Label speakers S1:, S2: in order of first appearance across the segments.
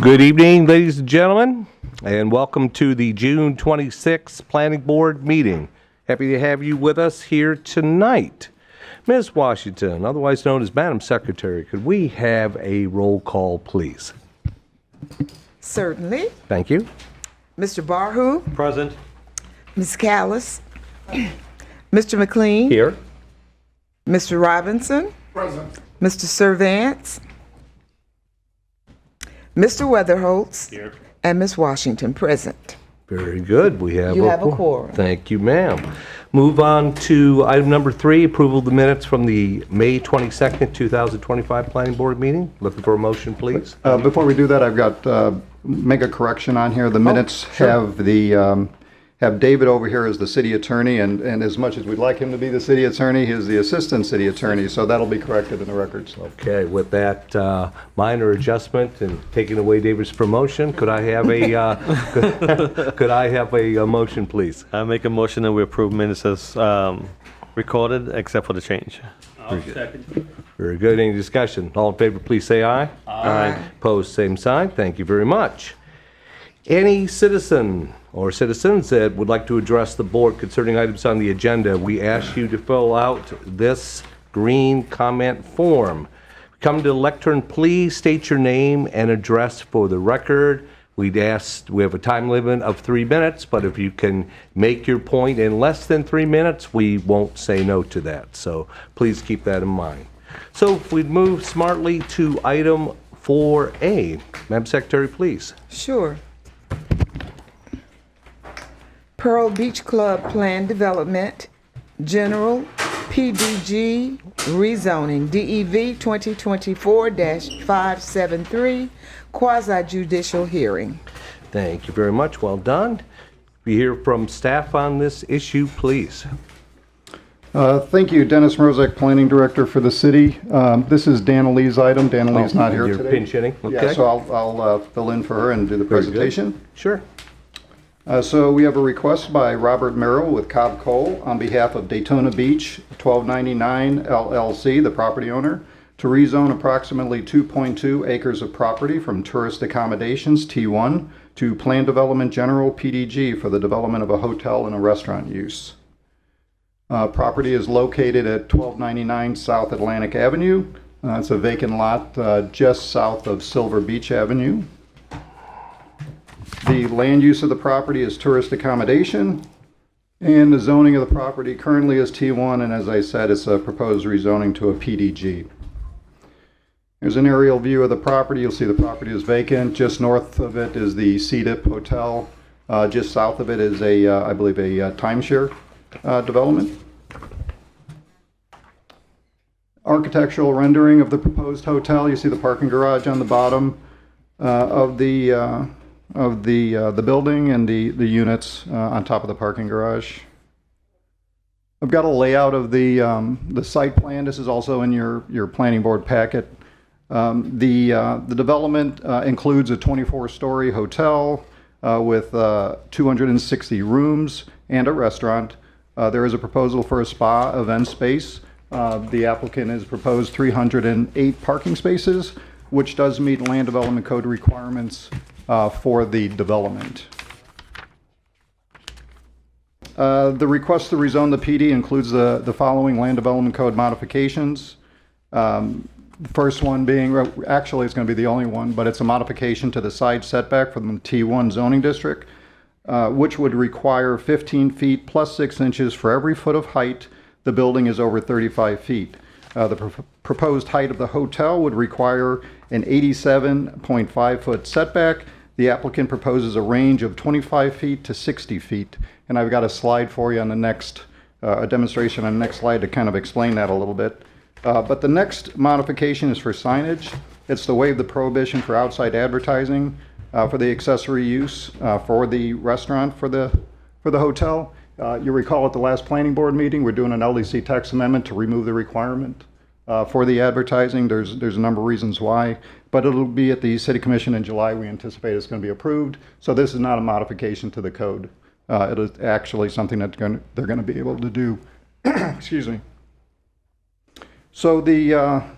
S1: Good evening, ladies and gentlemen, and welcome to the June 26th Planning Board meeting. Happy to have you with us here tonight. Ms. Washington, otherwise known as Madam Secretary, could we have a roll call, please?
S2: Certainly.
S1: Thank you.
S2: Mr. Barhu,
S3: Present.
S2: Ms. Callis, Mr. McLean,
S1: Here.
S2: Mr. Robinson,
S4: Present.
S2: Mr. Servance, Mr. Weatherholtz,
S3: Here.
S2: and Ms. Washington, present.
S1: Very good. We have
S2: You have a quorum.
S1: Thank you, ma'am. Move on to item number 3, approval of the minutes from the May 22nd, 2025 Planning Board meeting. Looking for a motion, please.
S4: Before we do that, I've got, make a correction on here. The minutes have have David over here as the city attorney, and as much as we'd like him to be the city attorney, he's the assistant city attorney, so that'll be corrected in the records.
S1: Okay, with that minor adjustment and taking away David's promotion, could I have a could I have a motion, please?
S3: I make a motion that we approve minutes as recorded, except for the change. Second.
S1: Very good. Any discussion? All in favor, please say aye.
S3: Aye.
S1: Opposed, same sign. Thank you very much. Any citizen or citizens that would like to address the board concerning items on the agenda, we ask you to fill out this green comment form. Come to the lectern, please state your name and address for the record. We have a time limit of 3 minutes, but if you can make your point in less than 3 minutes, we won't say no to that. So please keep that in mind. So if we'd move smartly to item 4A. Madam Secretary, please.
S2: Sure. Pearl Beach Club Plan Development, General PDG Rezoning, DEV 2024-573, quasi-judicial hearing.
S1: Thank you very much. Well done. We hear from staff on this issue, please.
S4: Thank you, Dennis Mrozek, Planning Director for the city. This is Dana Lee's item. Dana Lee's not here
S1: You're
S4: today.
S1: pinch hitting?
S4: Yeah,
S1: Okay.
S4: so I'll fill in for her and do the
S1: Very good.
S4: presentation.
S1: Sure.
S4: So we have a request by Robert Merrell with Cobb Cole on behalf of Daytona Beach 1299 LLC, the property owner, to rezone approximately 2.2 acres of property from Tourist Accommodations T1 to Plan Development General PDG for the development of a hotel and a restaurant use. Property is located at 1299 South Atlantic Avenue. It's a vacant lot just south of Silver Beach Avenue. The land use of the property is tourist accommodation, and the zoning of the property currently is T1, and as I said, it's a proposed rezoning to a PDG. Here's an aerial view of the property. You'll see the property is vacant. Just north of it is the CDIP Hotel. Just south of it is I believe a timeshare development. Architectural rendering of the proposed hotel. You see the parking garage on the bottom of the building and the units on top of the parking garage. I've got a layout of the site plan. This is also in your planning board packet. The development includes a 24-story hotel with 260 rooms and a restaurant. There is a proposal for a spa event space. The applicant has proposed 308 parking spaces, which does meet land development code requirements for the development. The request to rezone the PD includes the following land development code modifications. The first one being, actually it's going to be the only one, but it's a modification to the side setback from the T1 zoning district, which would require 15 feet plus 6 inches for every foot of height the building is over 35 feet. The proposed height of the hotel would require an 87.5 foot setback. The applicant proposes a range of 25 feet to 60 feet. And I've got a slide for you on the next, a demonstration on the next slide to kind of explain that a little bit. But the next modification is for signage. It's to waive the prohibition for outside advertising for the accessory use for the restaurant for the hotel. You recall at the last planning board meeting, we're doing an LDC text amendment to remove the requirement for the advertising. There's a number of reasons why, but it'll be at the City Commission in July. We anticipate it's going to be approved. So this is not a modification to the code. It is actually something that they're going to be able to do. Excuse me. So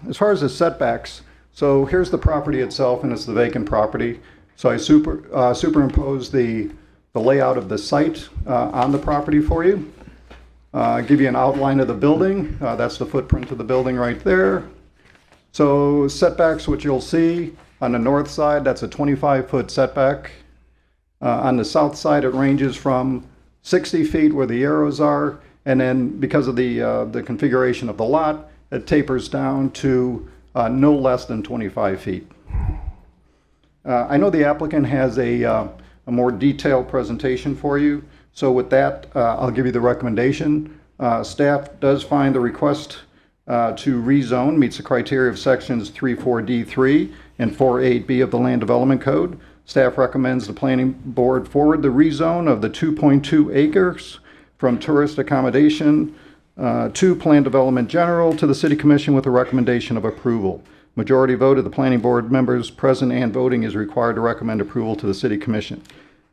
S4: as far as the setbacks, So here's the property itself, and it's the vacant property. So I superimposed the layout of the site on the property for you. Give you an outline of the building. That's the footprint of the building right there. So setbacks, which you'll see on the north side, that's a 25-foot setback. On the south side, it ranges from 60 feet where the arrows are, and then because of the configuration of the lot, it tapers down to no less than 25 feet. I know the applicant has a more detailed presentation for you, so with that, I'll give you the recommendation. Staff does find the request to rezone meets the criteria of sections 34D3 and 48B of the Land Development Code. Staff recommends the planning board forward the rezone of the 2.2 acres from tourist accommodation to plan development general to the city commission with a recommendation of approval. Majority vote of the planning board members present and voting is required to recommend approval to the city commission.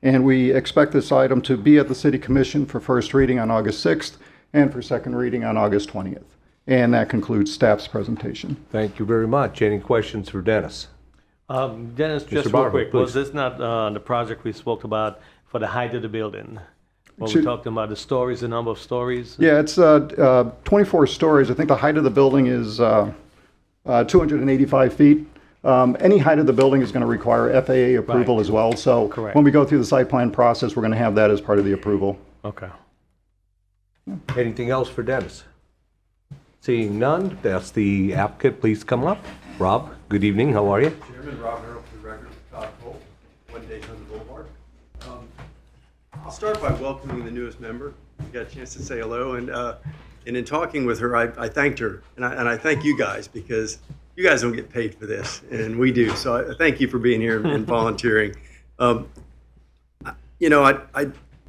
S4: And we expect this item to be at the city commission for first reading on August 6th and for second reading on August 20th. And that concludes staff's presentation.
S1: Thank you very much. Any questions for Dennis?
S3: Dennis, just real
S1: Barber,
S3: quick, was
S1: please.
S3: this not the project we spoke about for the height of the building? When we
S4: Should-
S3: talked about the stories, the number of stories?
S4: Yeah, it's 24 stories. I think the height of the building is 285 feet. Any height of the building is going to require FAA approval
S3: Right.
S4: as well. So
S3: Correct.
S4: when we go through the site plan process, we're going to have that as part of the approval.
S3: Okay.
S1: Anything else for Dennis? Seeing none, that's the applicant. Please come up. Rob, good evening. How are you?
S5: Chairman, Rob Merrell, for the record, Cobb Cole, 1 Daytona Boulevard. I'll start by welcoming the newest member. We got a chance to say hello, and in talking with her, I thanked her, and I thank you guys, because you guys don't get paid for this, and we do. So I thank you for being here and volunteering. You know,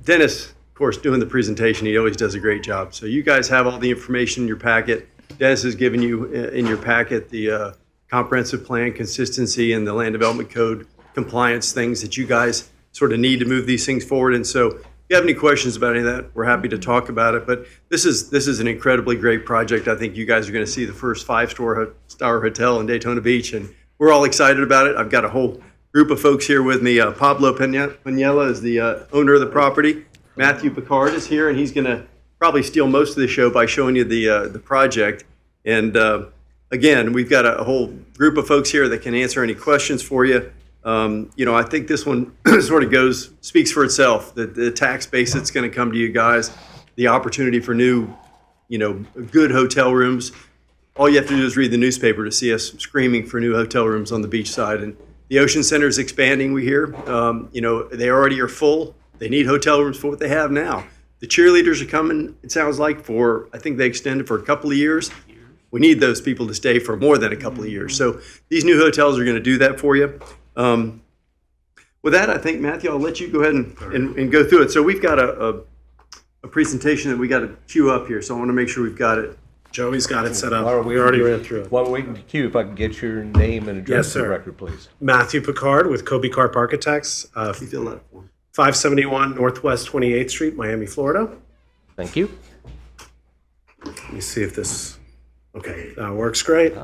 S5: Dennis, of course, doing the presentation, he always does a great job. So you guys have all the information in your packet. Dennis has given you in your packet the comprehensive plan consistency and the land development code compliance things that you guys sort of need to move these things forward. And so if you have any questions about any of that, we're happy to talk about it. But this is an incredibly great project. I think you guys are going to see the first 5-star hotel in Daytona Beach, and we're all excited about it. I've got a whole group of folks here with me. Pablo Penella is the owner of the property. Matthew Picard is here, and he's going to probably steal most of the show by showing you the project. And again, we've got a whole group of folks here that can answer any questions for you. You know, I think this one sort of speaks for itself. The tax base that's going to come to you guys, the opportunity for new, you know, good hotel rooms. All you have to do is read the newspaper to see us screaming for new hotel rooms on the beach side. And the Ocean Center is expanding, we hear. You know, they already are full. They need hotel rooms for what they have now. The cheerleaders are coming, it sounds like, I think they extended for a couple of years. We need those people to stay for more than a couple of years. So these new hotels are going to do that for you. With that, I think, Matthew, I'll let you go ahead and go through it. So we've got a presentation that we got to queue up here, so I want to make sure we've got it.
S6: Joey's got it set
S1: While
S6: up.
S1: we're
S6: We already ran through it.
S1: While we're waiting to queue, if I can get your name and address
S6: Yes,
S1: for the
S6: sir.
S1: record, please.
S6: Matthew Picard with Kobe Carp Architects,
S5: You fill that form.
S6: 571 Northwest 28th Street, Miami, Florida.
S1: Thank you.
S6: Let me see if this, okay, that works great.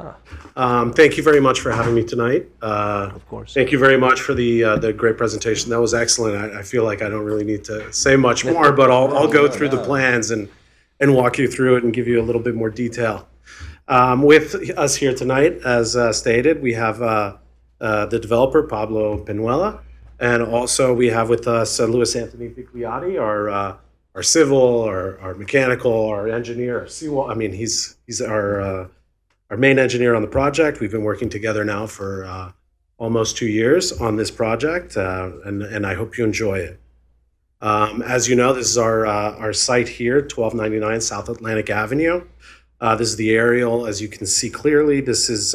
S6: Thank you very much for having me tonight.
S1: Of course.
S6: Thank you very much for the great presentation. That was excellent. I feel like I don't really need to say much more, but I'll go through the plans and walk you through it and give you a little bit more detail. With us here tonight, as stated, we have the developer, Pablo Penuela, and also we have with us Luis Anthony Pigliotti, our civil, our mechanical, our engineer, our seawall. I mean, he's our main engineer on the project. We've been working together now for almost 2 years on this project, and I hope you enjoy it. As you know, this is our site here, 1299 South Atlantic Avenue. This is the aerial, as you can see clearly. This is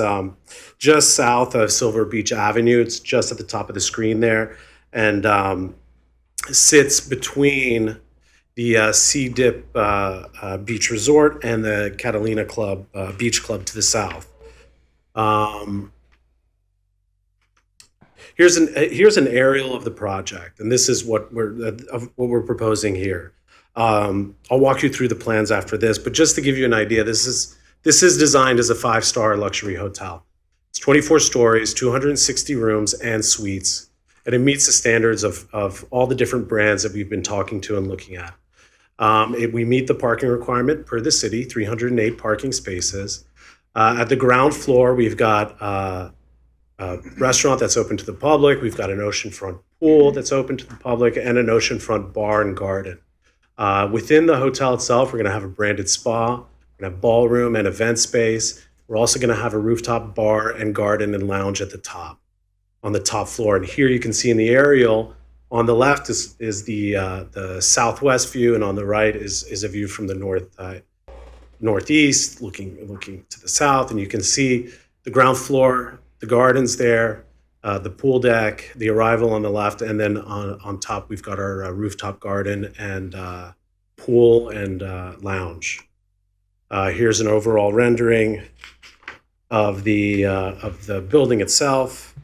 S6: just south of Silver Beach Avenue. It's just at the top of the screen there, and sits between the Sea Dip Beach Resort and the Catalina Club Beach Club to the south. Here's an aerial of the project, and this is what we're proposing here. I'll walk you through the plans after this, but just to give you an idea, this is designed as a 5-star luxury hotel. It's 24 stories, 260 rooms and suites, and it meets the standards of all the different brands that we've been talking to and looking at. We meet the parking requirement per the city, 308 parking spaces. At the ground floor, we've got a restaurant that's open to the public. We've got an oceanfront pool that's open to the public and an oceanfront bar and garden. Within the hotel itself, we're going to have a branded spa, we're going to have ballroom and event space. We're also going to have a rooftop bar and garden and lounge at the top, on the top floor. And here you can see in the aerial, on the left is the southwest view, and on the right is a view from the northeast, looking to the south. And you can see the ground floor, the gardens there, the pool deck, the arrival on the left, and then on top we've got our rooftop garden and pool and lounge. Here's an overall rendering of the building itself.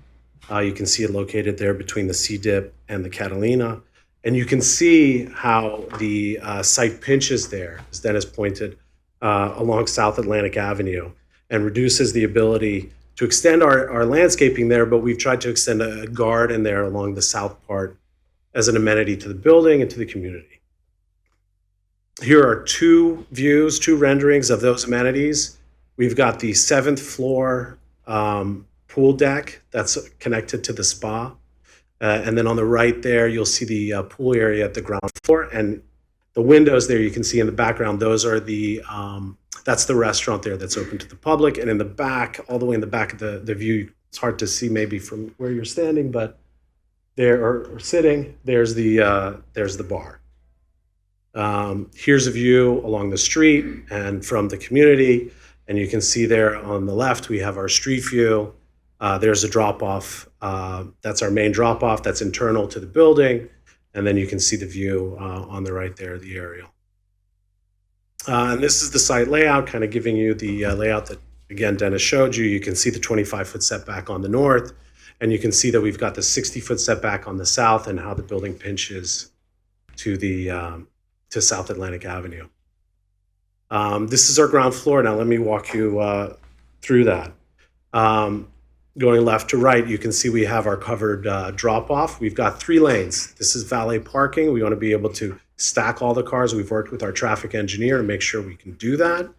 S6: You can see it located there between the Sea Dip and the Catalina. And you can see how the site pinches there, as Dennis pointed, along South Atlantic Avenue, and reduces the ability to extend our landscaping there, but we've tried to extend a garden there along the south part as an amenity to the building and to the community. Here are two views, two renderings of those amenities. We've got the 7th floor pool deck that's connected to the spa. And then on the right there, you'll see the pool area at the ground floor. And the windows there you can see in the background, those are that's the restaurant there that's open to the public. And in the back, all the way in the back of the view, it's hard to see maybe from where you're standing, but there or sitting, there's the bar. Here's a view along the street and from the community. And you can see there on the left, we have our street view. There's a drop-off. That's our main drop-off that's internal to the building. And then you can see the view on the right there, the aerial. And this is the site layout, kind of giving you the layout that, again, Dennis showed you. You can see the 25-foot setback on the north, and you can see that we've got the 60-foot setback on the south and how the building pinches to South Atlantic Avenue. This is our ground floor. Now let me walk you through that. Going left to right, you can see we have our covered drop-off. We've got 3 lanes. This is valet parking. We want to be able to stack all the cars. We've worked with our traffic engineer to make sure we can do that.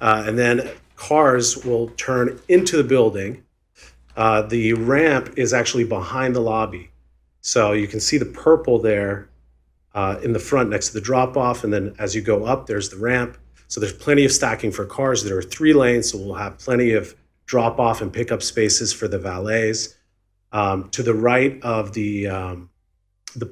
S6: And then cars will turn into the building. The ramp is actually behind the lobby. So you can see the purple there in the front next to the drop-off. And then as you go up, there's the ramp. So there's plenty of stacking for cars. There are 3 lanes, so we'll have plenty of drop-off and pickup spaces for the valets. To the right of the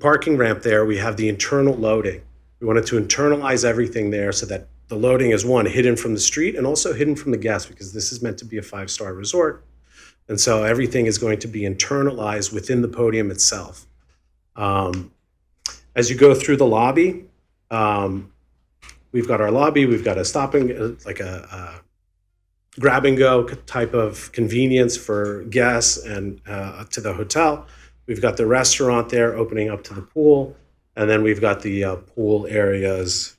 S6: parking ramp there, we have the internal loading. We wanted to internalize everything there so that the loading is, one, hidden from the street and also hidden from the guests, because this is meant to be a 5-star resort. And so everything is going to be internalized within the podium itself. As you go through the lobby, we've got our lobby, we've got a stopping, like a grab and go type of convenience for guests and to the hotel. We've got the restaurant there opening up to the pool. And then we've got the pool areas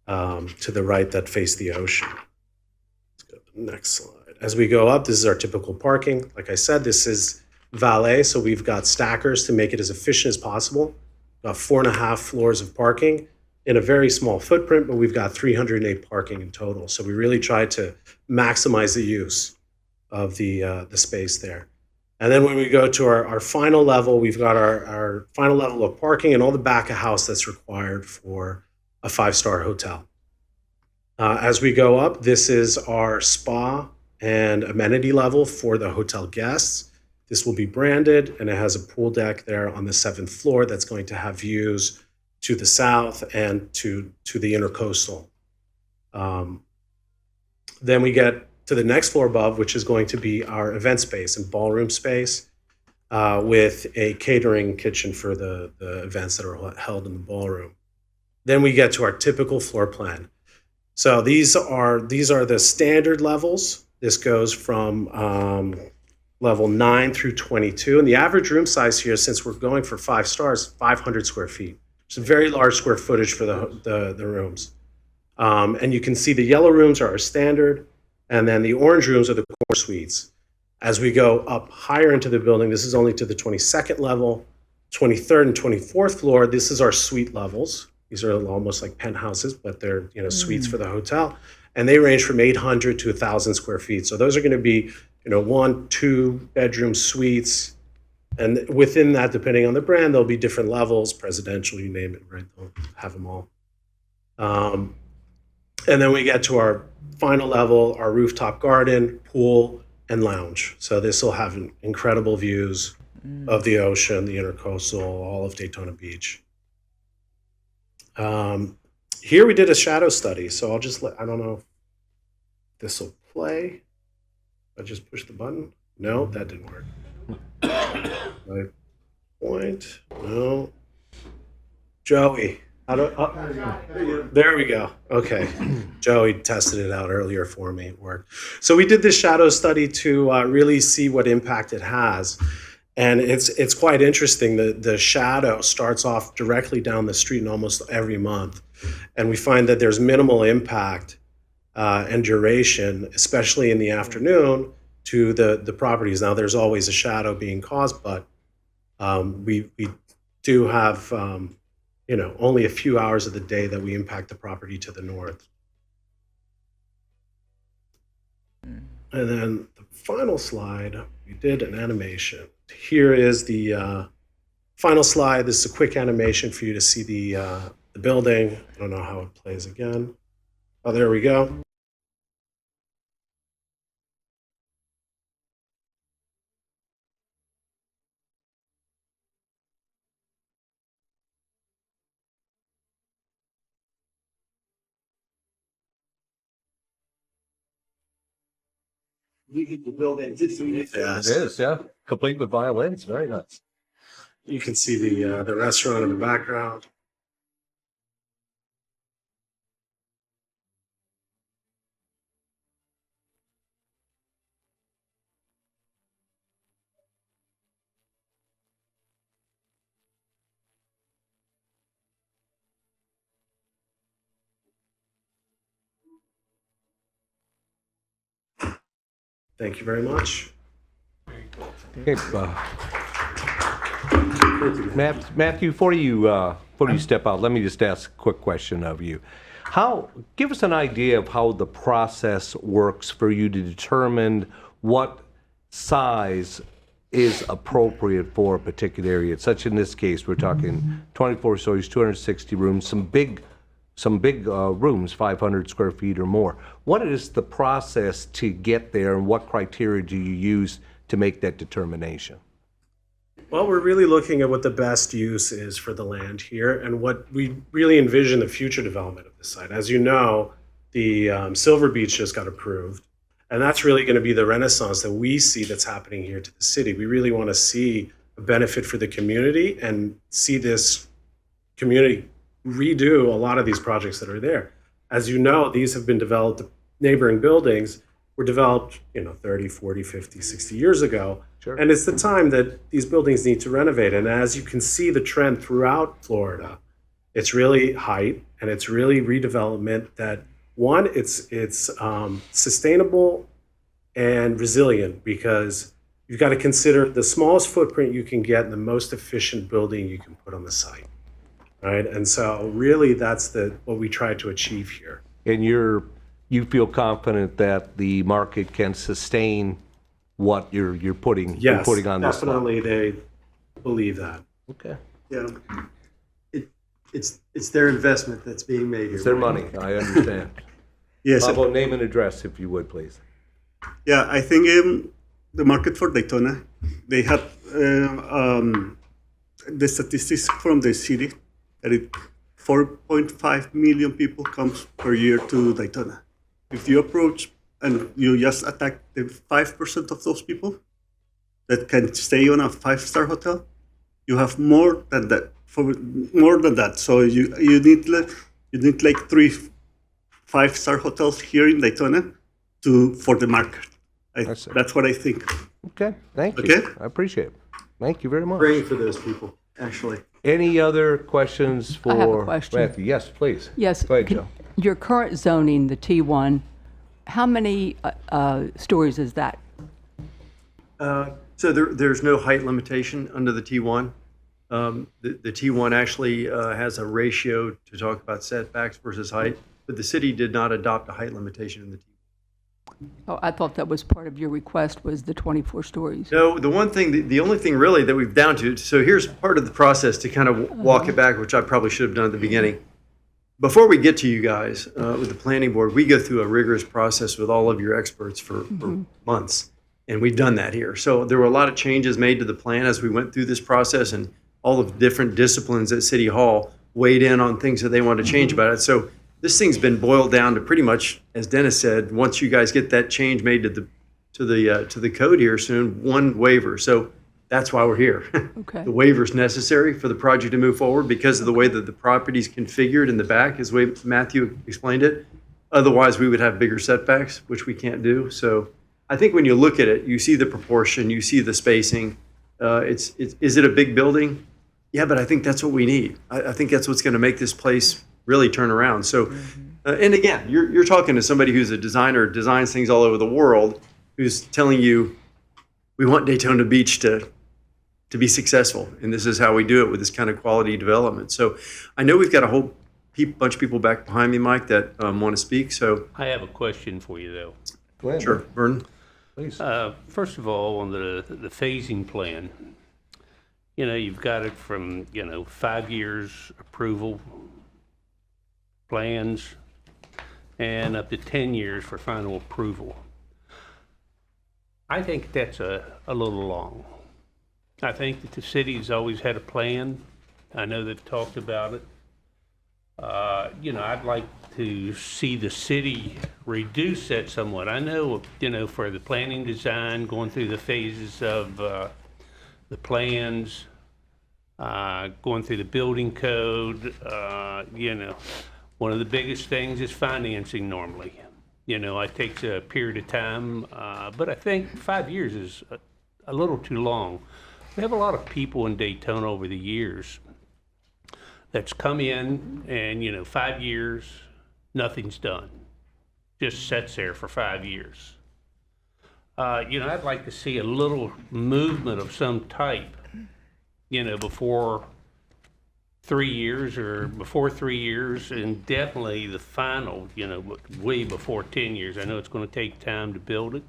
S6: to the right that face the ocean. Let's go to the next slide. As we go up, this is our typical parking. Like I said, this is valet, so we've got stackers to make it as efficient as possible. About 4.5 floors of parking in a very small footprint, but we've got 308 parking in total. So we really try to maximize the use of the space there. And then when we go to our final level, we've got our final level of parking and all the back of house that's required for a 5-star hotel. As we go up, this is our spa and amenity level for the hotel guests. This will be branded, and it has a pool deck there on the 7th floor that's going to have views to the south and to the intercoastal. Then we get to the next floor above, which is going to be our event space and ballroom space with a catering kitchen for the events that are held in the ballroom. Then we get to our typical floor plan. So these are the standard levels. This goes from level 9 through 22. And the average room size here, since we're going for 5 stars, 500 square feet. It's a very large square footage for the rooms. And you can see the yellow rooms are our standard, and then the orange rooms are the core suites. As we go up higher into the building, this is only to the 22nd level, 23rd and 24th floor. This is our suite levels. These are almost like penthouses, but they're suites for the hotel, and they range from 800 to 1,000 square feet. So those are going to be 1, 2 bedroom suites, and within that, depending on the brand, there'll be different levels, presidential, you name it, right? They'll have them all. And then we get to our final level, our rooftop garden, pool, and lounge. So this will have incredible views of the ocean, the intercoastal, all of Daytona Beach. Here we did a shadow study, so I don't know if this will play. I just push the button. No, that didn't work. My point. No. Joey. There we go. Okay. Joey tested it out earlier for me. It worked. So we did this shadow study to really see what impact it has. And it's quite interesting. The shadow starts off directly down the street in almost every month. And we find that there's minimal impact and duration, especially in the afternoon, to the properties. Now, there's always a shadow being caused, but we do have only a few hours of the day that we impact the property to the north. And then the final slide, we did an animation. Here is the final slide. This is a quick animation for you to see the building. I don't know how it plays again. Oh, there we go. The building.
S1: It is, yeah. Complete with violins. Very nice.
S6: You can see the restaurant in the background. Thank you very much.
S1: Okay, Matthew, before you step out, let me just ask a quick question of you. Give us an idea of how the process works for you to determine what size is appropriate for a particular area. Such in this case, we're talking 24 stories, 260 rooms, some big rooms, 500 square feet or more. What is the process to get there, and what criteria do you use to make that determination?
S6: Well, we're really looking at what the best use is for the land here and what we really envision the future development of the site. As you know, the Silver Beach just got approved, and that's really going to be the renaissance that we see that's happening here to the city. We really want to see a benefit for the community and see this community redo a lot of these projects that are there. As you know, these have been developed, neighboring buildings were developed 30, 40, 50, 60 years ago.
S1: Sure.
S6: And it's the time that these buildings need to renovate. And as you can see the trend throughout Florida, it's really height and it's really redevelopment that, one, it's sustainable and resilient, because you've got to consider the smallest footprint you can get and the most efficient building you can put on the site. Right, and so really that's what we try to achieve here.
S1: And you feel confident that the market can sustain what you're putting
S6: Yes,
S1: on this lot?
S6: definitely they believe that.
S1: Okay.
S5: Yeah. It's their investment that's being made here.
S1: It's their money, I understand.
S7: Yes,
S1: How about name and address, if you would, please?
S7: yeah, I think the market for Daytona, they have the statistics from the city that 4.5 million people comes per year to Daytona. If you approach and you just attack the 5% of those people that can stay on a 5-star hotel, you have more than that. So you need like 3 5-star hotels here in Daytona for the market.
S1: I see.
S7: That's what I think.
S1: Okay, thank you.
S7: Okay.
S1: I appreciate it. Thank you very much.
S5: Praying for those people, actually.
S1: Any other questions for
S8: I have a question.
S1: Matthew? Yes, please.
S8: Yes.
S1: Go ahead, Joe.
S8: Your current zoning, the T1, how many stories is that?
S5: So there's no height limitation under the T1. The T1 actually has a ratio to talk about setbacks versus height, but the city did not adopt a height limitation in the T1.
S8: Oh, I thought that was part of your request, was the 24 stories.
S5: No, the only thing really that we've down to, so here's part of the process to kind of walk it back, which I probably should have done at the beginning. Before we get to you guys with the planning board, we go through a rigorous process with all of your experts for months, and we've done that here. So there were a lot of changes made to the plan as we went through this process, and all of the different disciplines at City Hall weighed in on things that they wanted to change about it. So this thing's been boiled down to pretty much, as Dennis said, once you guys get that change made to the code here soon, one waiver. So that's why we're here.
S8: Okay.
S5: The waiver is necessary for the project to move forward because of the way that the property's configured in the back, as way Matthew explained it. Otherwise, we would have bigger setbacks, which we can't do. So I think when you look at it, you see the proportion, you see the spacing. Is it a big building? Yeah, but I think that's what we need. I think that's what's going to make this place really turn around. So, and again, you're talking to somebody who's a designer, designs things all over the world, who's telling you, we want Daytona Beach to be successful, and this is how we do it with this kind of quality development. So I know we've got a whole bunch of people back behind me, Mike, that want to speak. So
S9: I have a question for you, though.
S1: Go ahead.
S5: sure, Vernon.
S1: Please.
S9: First of all, on the phasing plan, you've got it from, 5 years approval plans and up to 10 years for final approval. I think that's a little long. I think that the city's always had a plan. I know they've talked about it. I'd like to see the city reduce that somewhat. I know, for the planning design, going through the phases of the plans, going through the building code, one of the biggest things is financing normally. It takes a period of time, but I think 5 years is a little too long. We have a lot of people in Daytona over the years that's come in and, 5 years, nothing's done. Just sits there for 5 years. I'd like to see a little movement of some type, before 3 years or before 3 years, and definitely the final, way before 10 years. I know it's going to take time to build it.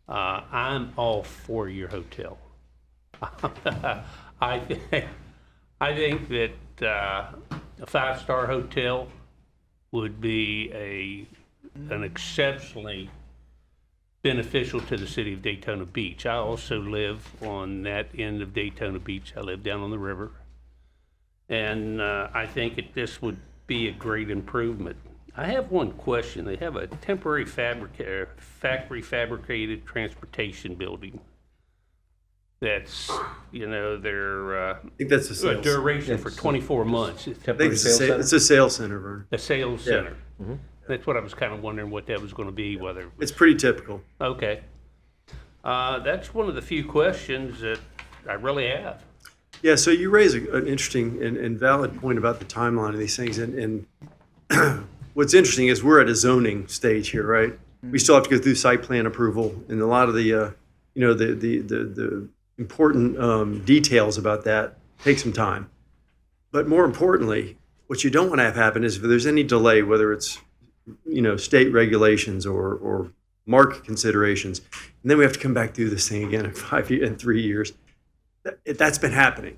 S9: I'm all for your hotel. I think that a 5-star hotel would be an exceptionally beneficial to the city of Daytona Beach. I also live on that end of Daytona Beach. I live down on the river. And I think this would be a great improvement. I have one question. They have a temporary factory fabricated transportation building. That's, their
S5: I think that's a sales.
S9: duration for 24 months.
S5: I think it's a sales center, Vernon.
S9: A sales center. That's what I was kind of wondering what that was going to be, whether.
S5: It's pretty typical.
S9: Okay. That's one of the few questions that I really have.
S5: Yeah, so you raise an interesting and valid point about the timeline of these things. And what's interesting is we're at a zoning stage here, right? We still have to go through site plan approval, and a lot of the important details about that take some time. But more importantly, what you don't want to have happen is if there's any delay, whether it's state regulations or market considerations, and then we have to come back through this thing again in 5 years and 3 years. That's been happening.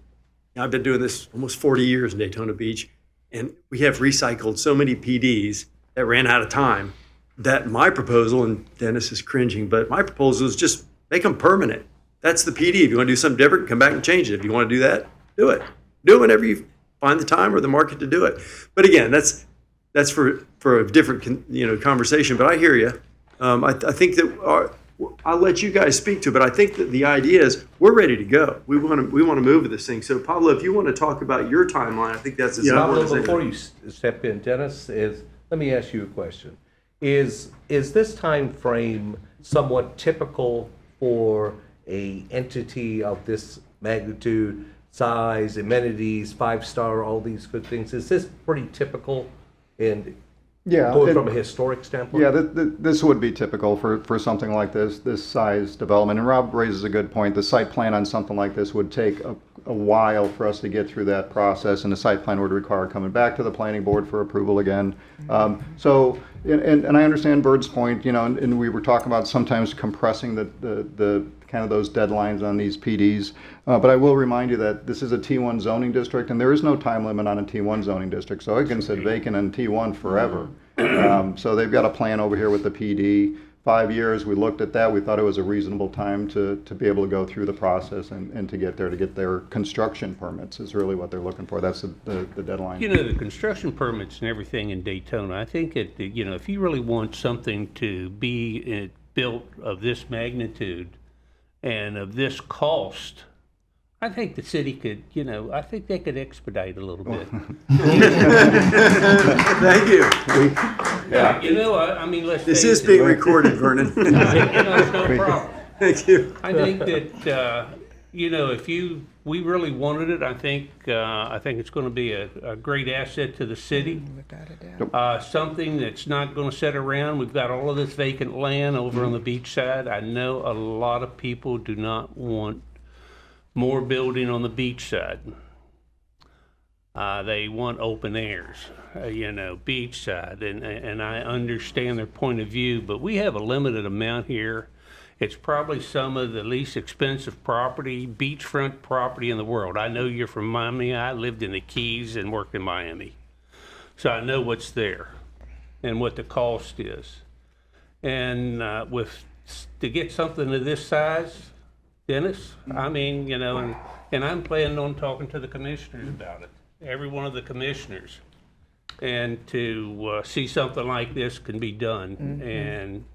S5: I've been doing this almost 40 years in Daytona Beach, and we have recycled so many PDs that ran out of time that my proposal, and Dennis is cringing, but my proposal is just make them permanent. That's the PD. If you want to do something different, come back and change it. If you want to do that, do it. Do it whenever you find the time or the market to do it. But again, that's for a different conversation. But I hear you. I think that I'll let you guys speak to it, but I think that the idea is we're ready to go. We want to move with this thing. So Pablo, if you want to talk about your timeline, I think that's as
S1: Pablo,
S5: important as
S1: before
S5: anything.
S1: you step in, Dennis, let me ask you a question. Is this time frame somewhat typical for a entity of this magnitude, size, amenities, 5-star, all these good things? Is this pretty typical? And
S4: Yeah.
S1: Going
S4: it-
S1: from a historic standpoint?
S4: Yeah, this would be typical for something like this size development. And Rob raises a good point. The site plan on something like this would take a while for us to get through that process, and the site plan would require coming back to the planning board for approval again. So, and I understand Bird's point, and we were talking about sometimes compressing the kind of those deadlines on these PDs. But I will remind you that this is a T1 zoning district, and there is no time limit on a T1 zoning district, so it can sit vacant in T1 forever. So they've got a plan over here with the PD. 5 years, we looked at that, we thought it was a reasonable time to be able to go through the process and to get their construction permits is really what they're looking for. That's the deadline.
S9: The construction permits and everything in Daytona, I think if you really want something to be built of this magnitude and of this cost, I think the city could, I think they could expedite a little bit.
S5: Thank you.
S9: I mean, let's
S5: This
S9: face
S5: is
S9: it.
S5: being recorded, Vernon.
S9: It's no problem.
S5: Thank you.
S9: I think that, if we really wanted it, I think it's going to be a great asset to the city. Something that's not going to sit around. We've got all of this vacant land over on the beach side. I know a lot of people do not want more building on the beach side. They want open airs, beach side, and I understand their point of view, but we have a limited amount here. It's probably some of the least expensive property, beachfront property in the world. I know you're from Miami. I lived in the Keys and worked in Miami. So I know what's there and what the cost is. And to get something of this size, Dennis, I mean, and I'm planning on talking to the commissioners about it, every one of the commissioners, and to see something like this can be done and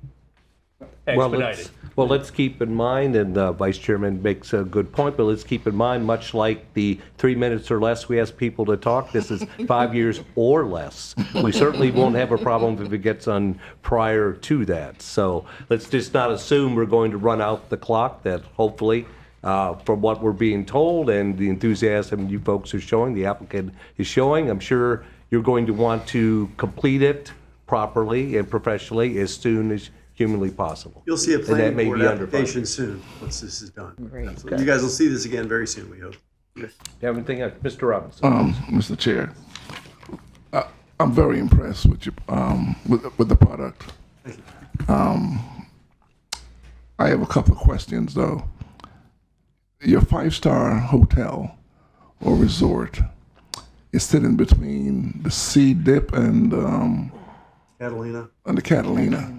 S9: expedited.
S1: Well, let's keep in mind, and Vice Chairman makes a good point, but let's keep in mind, much like the 3 minutes or less we ask people to talk, this is 5 years or less. We certainly won't have a problem if it gets done prior to that. So let's just not assume we're going to run out the clock, that hopefully, from what we're being told and the enthusiasm you folks are showing, the applicant is showing, I'm sure you're going to want to complete it properly and professionally as soon as humanly possible.
S5: You'll see a
S1: And that
S5: planning
S1: may
S5: board
S1: be under
S5: application soon, once this is done.
S2: Great.
S5: Absolutely. You guys will see this again very soon, we hope.
S1: You have anything else? Mr. Robinson?
S10: Mr. Chair, I'm very impressed with you, with the product. I have a couple of questions though. Your 5-star hotel or resort is sitting between the Sea Dip and
S5: Catalina?
S10: the Catalina.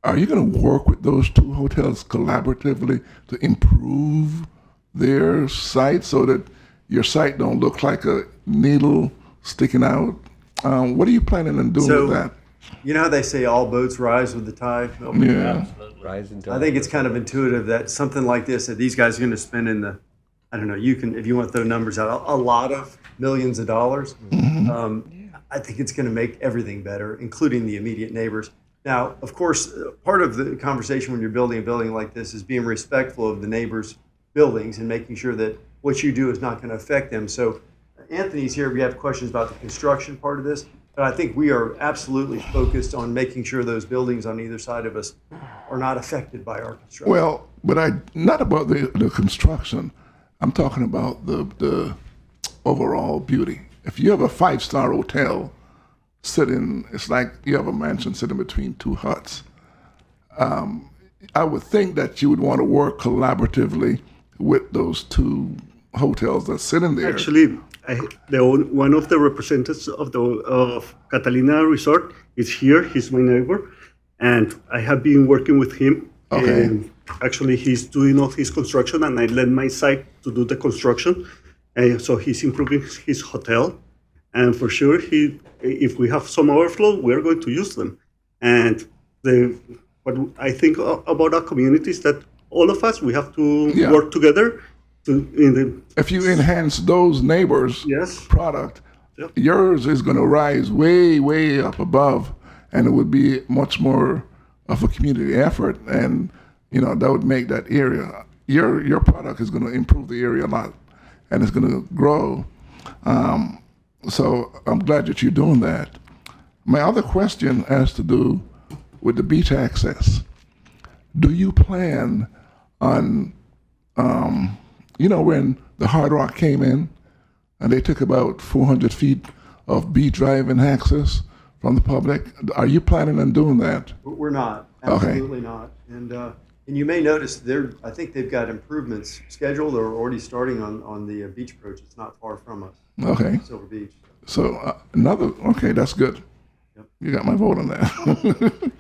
S10: Are you going to work with those two hotels collaboratively to improve their site so that your site don't look like a needle sticking out? What are you planning on doing with that?
S5: You know how they say all boats rise with the tide?
S10: Yeah.
S1: Rising
S5: I think it's kind of intuitive that something like this, that these guys are going to spend in the, I don't know, you can, if you want to throw numbers out, a lot of millions of dollars. I think it's going to make everything better, including the immediate neighbors. Now, of course, part of the conversation when you're building a building like this is being respectful of the neighbors' buildings and making sure that what you do is not going to affect them. So Anthony's here if you have questions about the construction part of this, but I think we are absolutely focused on making sure those buildings on either side of us are not affected by our construction.
S10: Well, but not about the construction. I'm talking about the overall beauty. If you have a 5-star hotel sitting, it's like you have a mansion sitting between two huts. I would think that you would want to work collaboratively with those two hotels that sit in there.
S7: Actually, one of the representatives of Catalina Resort is here. He's my neighbor, and I have been working with him.
S10: Okay.
S7: And actually, he's doing all his construction, and I lend my site to do the construction. And so he's improving his hotel, and for sure, if we have some overflow, we're going to use them. And what I think about our community is that all of us, we have to work together.
S10: If you enhance those neighbors'
S7: Yes.
S10: product,
S7: Yep.
S10: yours is going to rise way, way up above, and it would be much more of a community effort, and that would make that area. Your product is going to improve the area a lot, and it's going to grow. So I'm glad that you're doing that. My other question has to do with the beach access. Do you plan on, when the Hard Rock came in and they took about 400 feet of beach driving access from the public? Are you planning on doing that?
S5: We're not,
S10: Okay.
S5: absolutely not. And you may notice I think they've got improvements scheduled or already starting on the beach approach. It's not far from us,
S10: Okay.
S5: Silver Beach.
S10: So okay, that's good.
S5: Yep.
S10: You got my vote on that.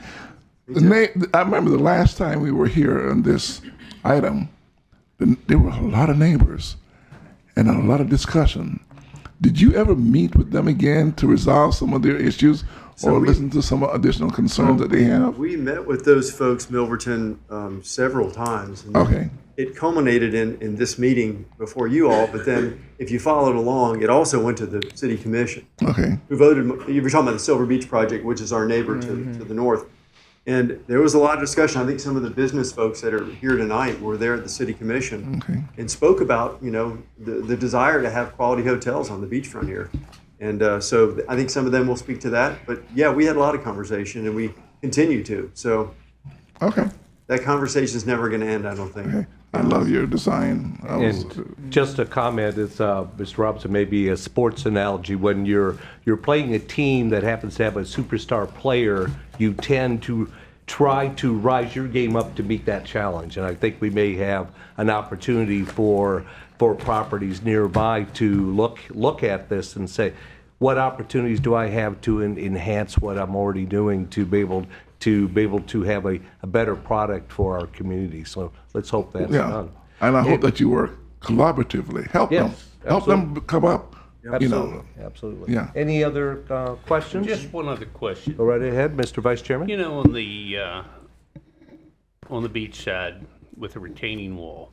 S10: I remember the last time we were here on this item, there were a lot of neighbors and a lot of discussion. Did you ever meet with them again to resolve some of their issues or listen to some additional concerns that they have?
S5: We met with those folks, Milverton, several times. And
S10: Okay.
S5: it culminated in this meeting before you all, but then if you followed along, it also went to the city commission,
S10: Okay.
S5: who voted. You were talking about the Silver Beach project, which is our neighbor to the north. And there was a lot of discussion. I think some of the business folks that are here tonight were there at the city commission and spoke about, the desire to have quality hotels on the beachfront here. And so I think some of them will speak to that. But yeah, we had a lot of conversation and we continue to. So
S10: Okay.
S5: that conversation is never going to end, I don't think.
S10: Okay. I love your design.
S1: And just a comment, it's Mr. Robinson, maybe a sports analogy. When you're playing a team that happens to have a superstar player, you tend to try to rise your game up to meet that challenge. And I think we may have an opportunity for properties nearby to look at this and say, what opportunities do I have to enhance what I'm already doing to be able to have a better product for our community. So let's hope that's done.
S10: And I hope that you work collaboratively. Help them. Help them come up.
S1: Absolutely.
S10: Yeah.
S1: Any other questions?
S9: Just one other question.
S1: Go right ahead, Mr. Vice Chairman.
S9: On the beach side with the retaining wall,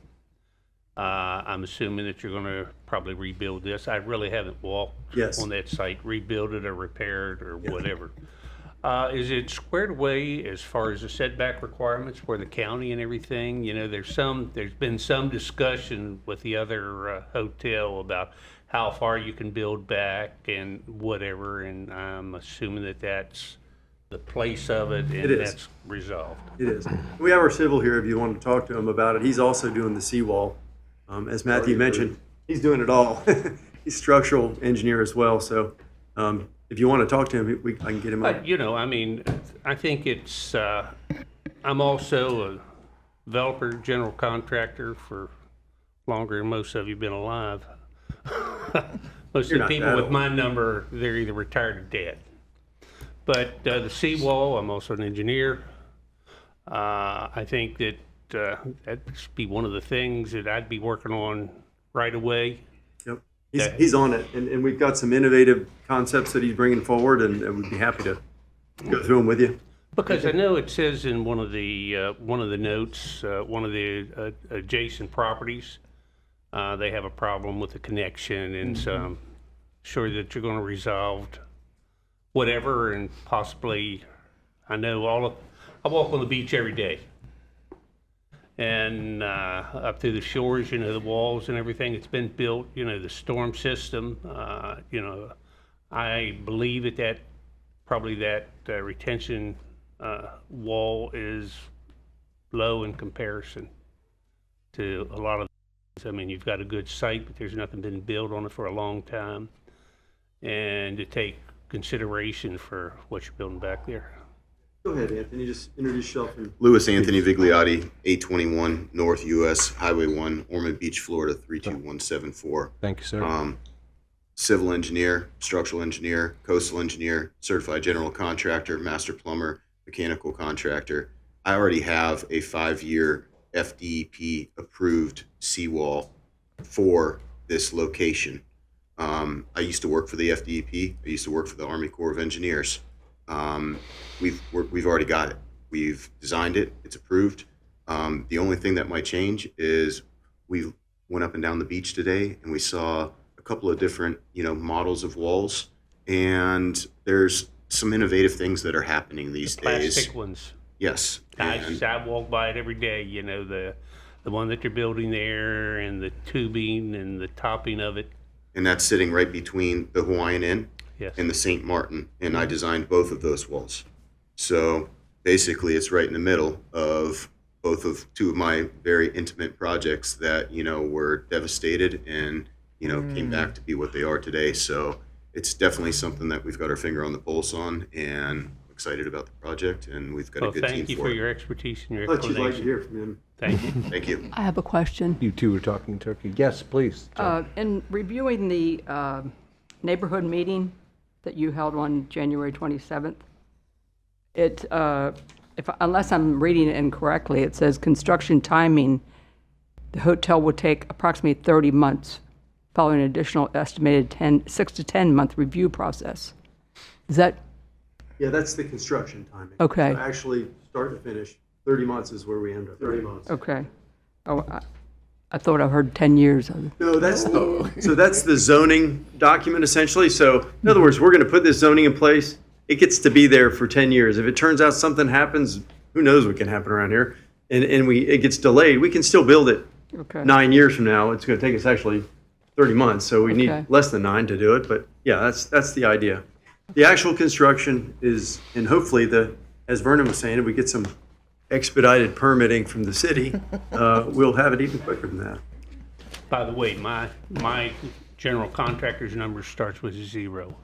S9: I'm assuming that you're going to probably rebuild this. I really haven't walked on that site, rebuild it or repair it or whatever. Is it squared away as far as the setback requirements for the county and everything? There's been some discussion with the other hotel about how far you can build back and whatever, and I'm assuming that that's the place of it and that's resolved.
S5: It is. We have our civil here if you want to talk to him about it. He's also doing the seawall. As Matthew mentioned, he's doing it all. He's a structural engineer as well, so if you want to talk to him, I can get him up.
S9: I think it's, I'm also a developer, general contractor for longer than most of you been alive. Most of the people with my number, they're either retired or dead. But the seawall, I'm also an engineer. I think that that'd be one of the things that I'd be working on right away.
S5: Yep. He's on it, and we've got some innovative concepts that he's bringing forward, and we'd be happy to go through them with you.
S9: Because I know it says in one of the notes, one of the adjacent properties, they have a problem with the connection, and so I'm sure that you're going to resolve whatever, and possibly, I know I walk on the beach every day. And up through the shores, the walls and everything, it's been built, the storm system, I believe that retention wall is low in comparison to a lot of things. I mean, you've got a good site, but there's nothing been built on it for a long time. And to take consideration for what you're building back there.
S5: Go ahead, Anthony. Just introduce yourself.
S11: Louis Anthony Vigliotti, 821 North US Highway 1, Ormond Beach, Florida, 32174.
S1: Thank you, sir.
S11: Civil engineer, structural engineer, coastal engineer, certified general contractor, master plumber, mechanical contractor. I already have a 5-year FDEP approved seawall for this location. I used to work for the FDEP. I used to work for the Army Corps of Engineers. We've already got it. We've designed it. It's approved. The only thing that might change is we went up and down the beach today and we saw a couple of different, models of walls, and there's some innovative things that are happening these days.
S9: Plastic ones.
S11: Yes.
S9: I walk by it every day. The one that they're building there, and the tubing and the topping of it.
S11: And that's sitting right between the Hawaiian Inn
S9: Yes.
S11: and the St. Martin, and I designed both of those walls. So basically, it's right in the middle of both of two of my very intimate projects that, were devastated and, came back to be what they are today. So it's definitely something that we've got our finger on the pulse on, and excited about the project, and we've got
S9: Well,
S11: a good team
S9: thank you
S11: for
S9: for
S11: it.
S9: your expertise and your
S5: I'd like to
S9: explanation.
S5: hear from him.
S9: Thank you.
S11: Thank you.
S8: I have a question.
S1: You two were talking turkey. Yes, please.
S8: In reviewing the neighborhood meeting that you held on January 27th, unless I'm reading it incorrectly, it says construction timing, the hotel will take approximately 30 months, following an additional estimated 6 to 10 month review process. Is that,
S5: Yeah, that's the construction timing.
S8: Okay.
S5: So actually, start to finish, 30 months is where we end up. 30 months.
S8: okay. Oh, I thought I heard 10 years.
S5: No, so that's the zoning document essentially. So in other words, we're going to put this zoning in place. It gets to be there for 10 years. If it turns out something happens, who knows what can happen around here, and it gets delayed, we can still build it
S8: Okay.
S5: 9 years from now. It's going to take us actually 30 months, so we
S8: Okay.
S5: need less than 9 to do it. But yeah, that's the idea. The actual construction is, and hopefully as Vernon was saying, if we get some expedited permitting from the city, we'll have it even quicker than that.
S9: By the way, my general contractor's number starts with 0.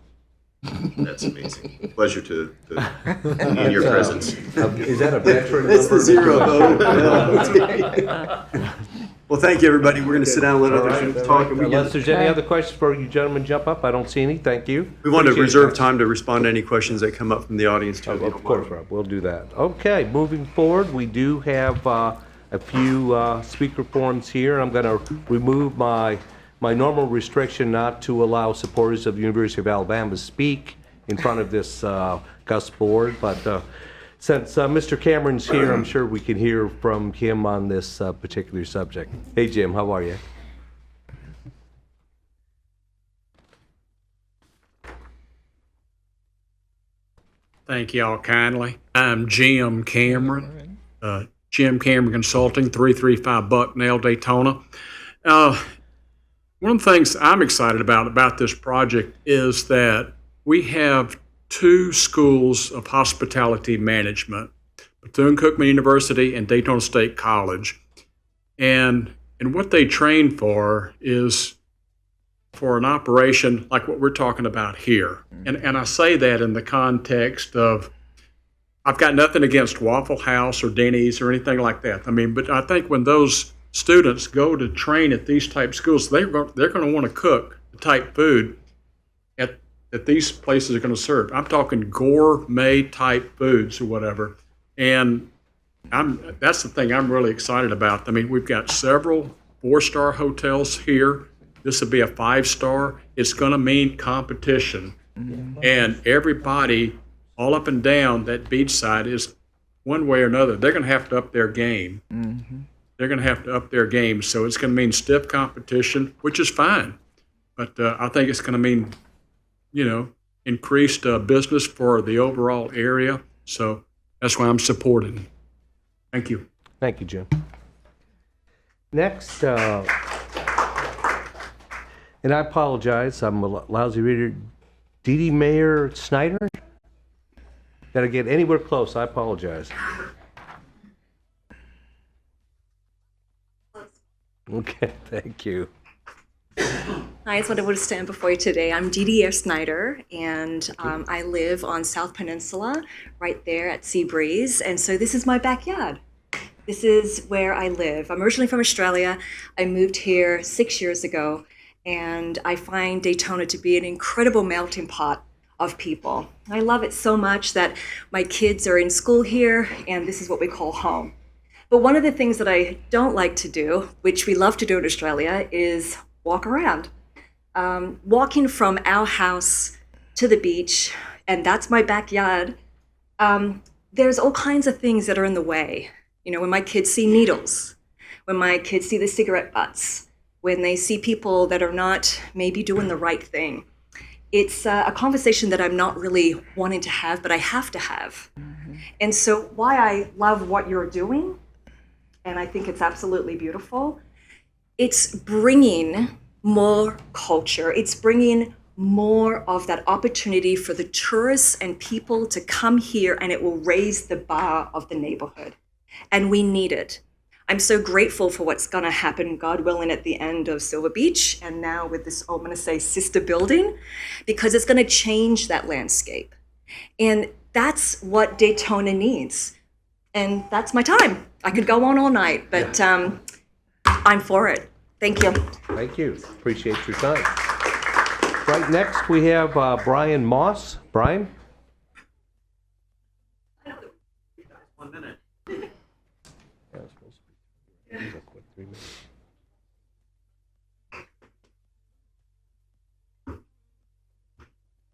S11: That's amazing. Pleasure to be in your presence.
S1: Is that a veteran
S5: That's the
S1: number?
S5: 0 vote. Well, thank you, everybody. We're going to sit down and let others talk. And
S1: Unless there's any other questions for you gentlemen, jump up. I don't see any. Thank you.
S5: we want to
S1: Appreciate
S5: reserve
S1: it.
S5: time to respond to any questions that come up from the audience, too. if you
S1: Of
S5: don't
S1: course,
S5: mind.
S1: Rob, we'll do that. Okay, moving forward, we do have a few speaker forms here. I'm going to remove my normal restriction not to allow supporters of the University of Alabama to speak in front of this Gus board, but since Mr. Cameron's here, I'm sure we can hear from him on this particular subject. Hey, Jim, how are you?
S12: Thank you all kindly. I'm Jim Cameron, Jim Cameron Consulting, 335 Bucknell, Daytona. One of the things I'm excited about this project is that we have 2 schools of hospitality management, Bethune-Cookman University and Daytona State College. And what they train for is for an operation like what we're talking about here. And I say that in the context of, I've got nothing against Waffle House or Denny's or anything like that. I mean, but I think when those students go to train at these type schools, they're going to want to cook the type food that these places are going to serve. I'm talking gourmet type foods or whatever. And that's the thing I'm really excited about. I mean, we've got several 4-star hotels here. This will be a 5-star. It's going to mean competition. And everybody all up and down that beachside is one way or another. They're going to have to up their game. They're going to have to up their game. So it's going to mean stiff competition, which is fine. But I think it's going to mean, increased business for the overall area. So that's why I'm supporting. Thank you.
S1: Thank you, Jim. Next, and I apologize, I'm a lousy reader. Dee Dee Mayer Snyder? Did I get anywhere close? I apologize. Okay, thank you.
S13: Hi, it's wonderful to stand before you today. I'm Dee Dee Snyder, and I live on South Peninsula, right there at Seabreeze, and so this is my backyard. This is where I live. I'm originally from Australia. I moved here 6 years ago, and I find Daytona to be an incredible melting pot of people. I love it so much that my kids are in school here, and this is what we call home. But one of the things that I don't like to do, which we love to do in Australia, is walk around. Walking from our house to the beach, and that's my backyard, there's all kinds of things that are in the way. When my kids see needles, when my kids see the cigarette butts, when they see people that are not maybe doing the right thing. It's a conversation that I'm not really wanting to have, but I have to have. And so why I love what you're doing, and I think it's absolutely beautiful, it's bringing more culture. It's bringing more of that opportunity for the tourists and people to come here, and it will raise the bar of the neighborhood. And we need it. I'm so grateful for what's going to happen, God willing, at the end of Silver Beach, and now with this, I'm going to say, sister building, because it's going to change that landscape. And that's what Daytona needs. And that's my time. I could go on all night, but I'm for it. Thank you.
S1: Thank you. Appreciate your time. Right next, we have Brian Moss. Brian?
S14: 1 minute.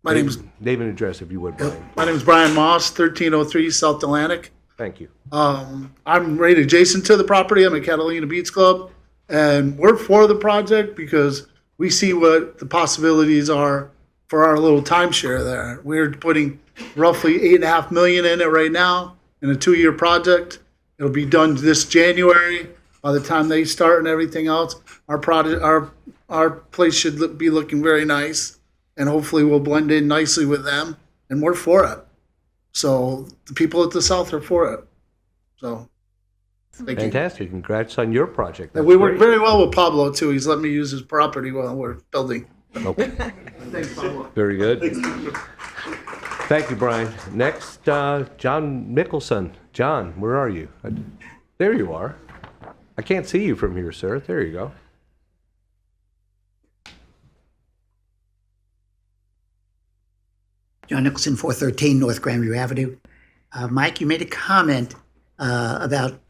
S1: My name's name and address, if you would, Brian.
S14: My name is Brian Moss, 1303 South Atlantic.
S1: Thank you.
S14: I'm right adjacent to the property. I'm at Catalina Beach Club, and we're for the project because we see what the possibilities are for our little timeshare there. We're putting roughly $8.5 million in it right now in a 2-year project. It'll be done this January. By the time they start and everything else, our place should be looking very nice, and hopefully we'll blend in nicely with them, and we're for it. So the people at the South are for it. So thank you.
S1: Fantastic. Congrats on your project.
S14: And we work very well with Pablo too. He's let me use his property while we're building.
S1: Okay.
S14: Thanks, Pablo.
S1: Very good. Thank you, Brian. Next, John Mickelson. John, where are you? There you are. I can't see you from here, sir. There you go.
S15: John Nicholson, 413 North Grandview Avenue. Mike, you made a comment about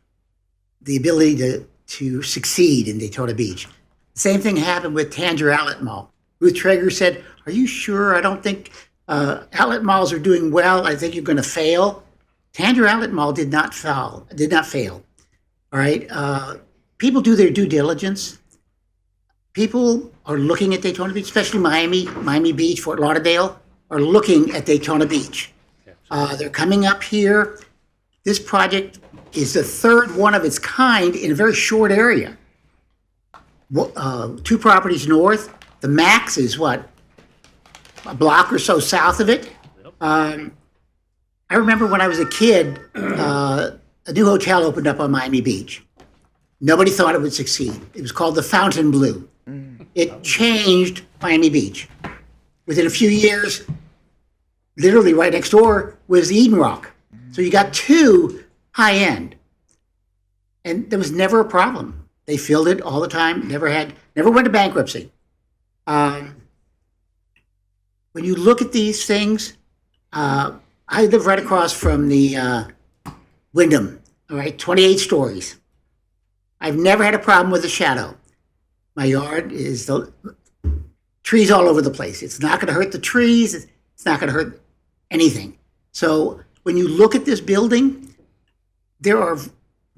S15: the ability to succeed in Daytona Beach. Same thing happened with Tanger Outlet Mall. Ruth Traeger said, "Are you sure? I don't think outlet malls are doing well. I think you're going to fail." Tanger Outlet Mall did not fail. All right. People do their due diligence. People are looking at Daytona Beach, especially Miami Beach, Fort Lauderdale, are looking at Daytona Beach. They're coming up here. This project is the third one of its kind in a very short area. 2 properties north. The max is what? A block or so south of it. I remember when I was a kid, a new hotel opened up on Miami Beach. Nobody thought it would succeed. It was called the Fountain Blue. It changed Miami Beach. Within a few years, literally right next door was Eden Rock. So you got 2 high-end. And there was never a problem. They filled it all the time, never went to bankruptcy. When you look at these things, I live right across from the Wyndham, all right, 28 stories. I've never had a problem with the shadow. My yard is the trees all over the place. It's not going to hurt the trees. It's not going to hurt anything. So when you look at this building, there are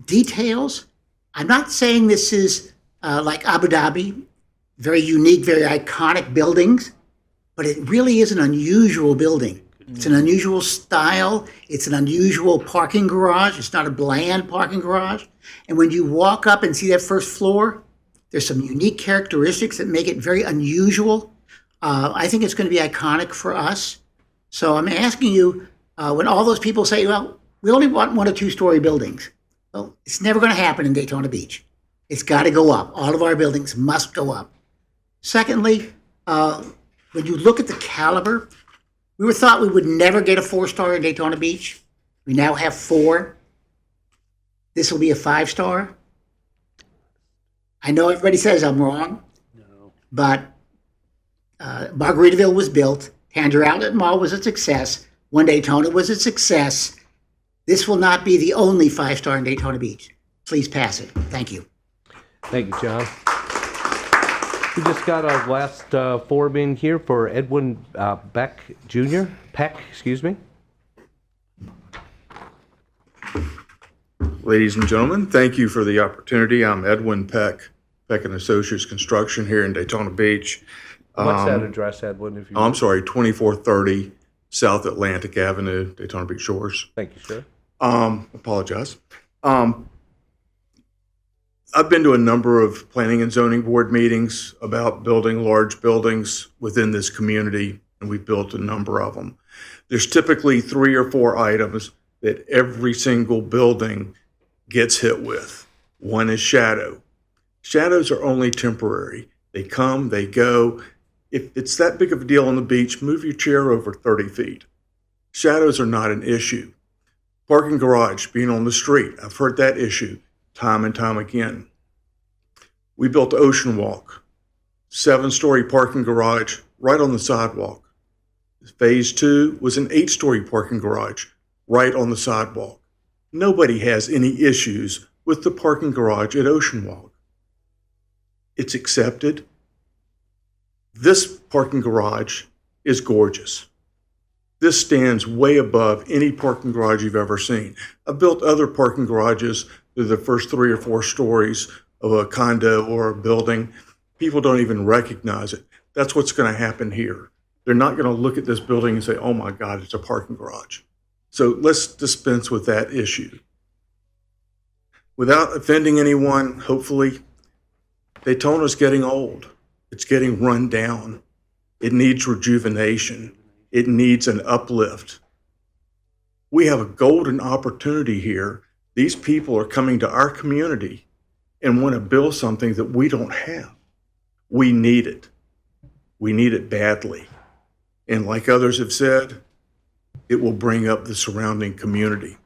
S15: details. I'm not saying this is like Abu Dhabi, very unique, very iconic buildings, but it really is an unusual building. It's an unusual style. It's an unusual parking garage. It's not a bland parking garage. And when you walk up and see that first floor, there's some unique characteristics that make it very unusual. I think it's going to be iconic for us. So I'm asking you, when all those people say, well, we only want 1 or 2 story buildings. Well, it's never going to happen in Daytona Beach. It's got to go up. All of our buildings must go up. Secondly, when you look at the caliber, we were thought we would never get a 4-star in Daytona Beach. We now have 4. This will be a 5-star. I know everybody says I'm wrong, but Margaritaville was built. Tanger Outlet Mall was a success. One Daytona was a success. This will not be the only 5-star in Daytona Beach. Please pass it. Thank you.
S1: Thank you, John. We just got our last form in here for Edwin Peck, excuse me.
S16: Ladies and gentlemen, thank you for the opportunity. I'm Edwin Peck, Peck & Associates Construction here in Daytona Beach.
S1: What's that address, Edwin? If you
S16: I'm sorry, 2430 South Atlantic Avenue, Daytona Beach Shores.
S1: Thank you, sir.
S16: Apologize. I've been to a number of planning and zoning board meetings about building large buildings within this community, and we've built a number of them. There's typically 3 or 4 items that every single building gets hit with. One is shadow. Shadows are only temporary. They come, they go. If it's that big of a deal on the beach, move your chair over 30 feet. Shadows are not an issue. Parking garage being on the street, I've heard that issue time and time again. We built Ocean Walk, 7-story parking garage right on the sidewalk. Phase 2 was an 8-story parking garage right on the sidewalk. Nobody has any issues with the parking garage at Ocean Walk. It's accepted. This parking garage is gorgeous. This stands way above any parking garage you've ever seen. I've built other parking garages through the first 3 or 4 stories of a condo or a building. People don't even recognize it. That's what's going to happen here. They're not going to look at this building and say, oh my God, it's a parking garage. So let's dispense with that issue. Without offending anyone, hopefully, Daytona's getting old. It's getting run down. It needs rejuvenation. It needs an uplift. We have a golden opportunity here. These people are coming to our community and want to build something that we don't have. We need it. We need it badly. And like others have said, it will bring up the surrounding community.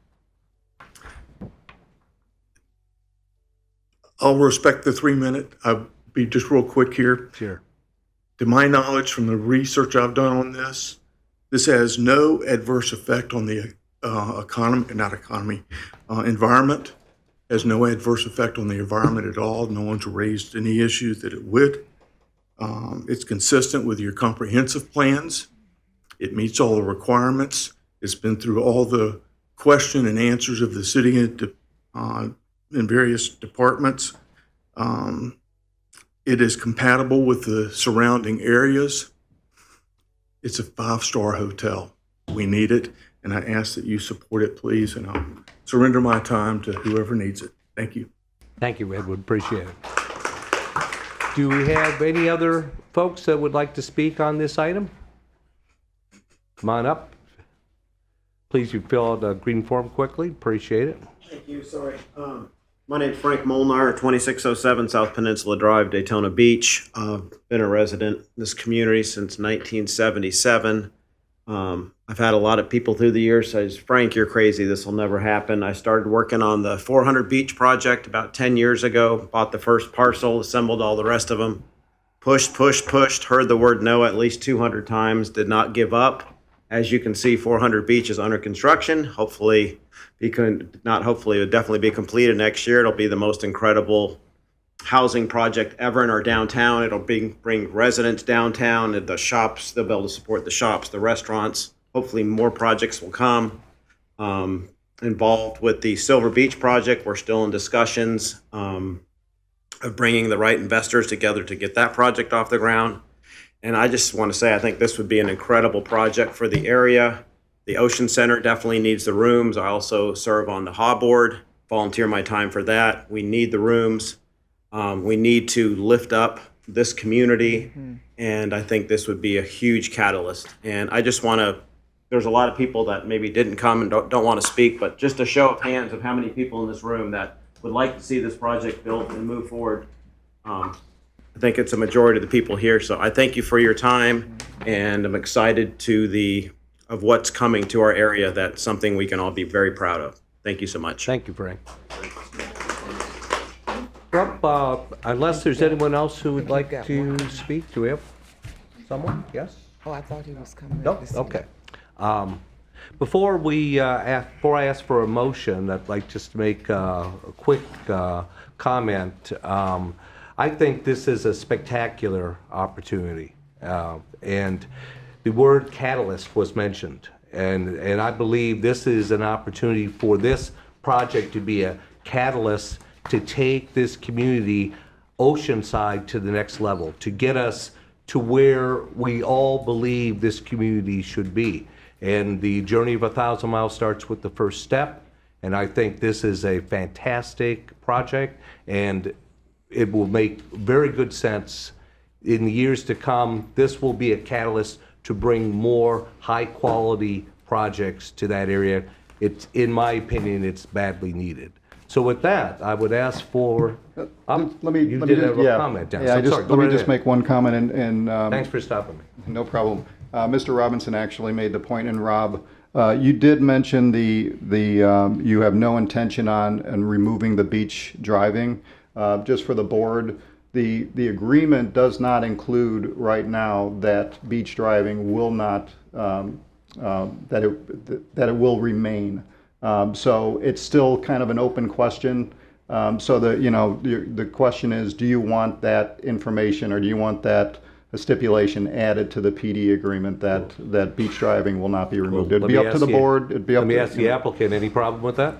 S16: I'll respect the 3-minute. I'll be just real quick here.
S1: Sure.
S16: To my knowledge, from the research I've done on this has no adverse effect on the environment. Has no adverse effect on the environment at all. No one's raised any issues that it would. It's consistent with your comprehensive plans. It meets all the requirements. It's been through all the question and answers of the city in various departments. It is compatible with the surrounding areas. It's a 5-star hotel. We need it, and I ask that you support it, please, and I'll surrender my time to whoever needs it. Thank you.
S1: Thank you, Edward. Appreciate it. Do we have any other folks that would like to speak on this item? Come on up. Please, you fill out the green form quickly. Appreciate it.
S17: Thank you. Sorry. My name's Frank Molnar, 2607 South Peninsula Drive, Daytona Beach. Been a resident in this community since 1977. I've had a lot of people through the years say, Frank, you're crazy. This will never happen. I started working on the 400 Beach project about 10 years ago, bought the first parcel, assembled all the rest of them, pushed, heard the word no at least 200 times, did not give up. As you can see, 400 Beach is under construction. Hopefully, it'll definitely be completed next year. It'll be the most incredible housing project ever in our downtown. It'll bring residents downtown and the shops. They'll be able to support the shops, the restaurants. Hopefully more projects will come. Involved with the Silver Beach project, we're still in discussions of bringing the right investors together to get that project off the ground. And I just want to say, I think this would be an incredible project for the area. The Ocean Center definitely needs the rooms. I also serve on the HA board, volunteer my time for that. We need the rooms. We need to lift up this community, and I think this would be a huge catalyst. And I just want to, there's a lot of people that maybe didn't come and don't want to speak, but just a show of hands of how many people in this room that would like to see this project built and move forward. I think it's a majority of the people here, so I thank you for your time, and I'm excited of what's coming to our area. That's something we can all be very proud of. Thank you so much.
S1: Thank you, Frank. Well, unless there's anyone else who would like to speak, do we have someone? Yes?
S2: Oh, I thought he was coming.
S1: No? Okay. Before I ask for a motion, I'd like just to make a quick comment. I think this is a spectacular opportunity, and the word catalyst was mentioned, and I believe this is an opportunity for this project to be a catalyst to take this community oceanside to the next level, to get us to where we all believe this community should be. And the journey of 1,000 miles starts with the first step, And I think this is a fantastic project, and it will make very good sense in the years to come. This will be a catalyst to bring more high-quality projects to that area. It's, in my opinion, it's badly needed. So with that, I would ask for, you did have a comment, Dennis.
S4: Yeah,
S1: I'm sorry, go
S4: let me
S1: right
S4: just
S1: ahead.
S4: make one comment, and
S1: Thanks for stopping me.
S4: no problem. Mr. Robinson actually made the point, and Rob, you did mention you have no intention on removing the beach driving. Just for the board, the agreement does not include right now that beach driving will not, that it will remain. So it's still kind of an open question. So the question is, do you want that information, or do you want that a stipulation added to the PD agreement that beach driving will not be removed? It'd be up to the board. It'd be up.
S1: Let me
S4: to
S1: ask the applicant, any problem with that?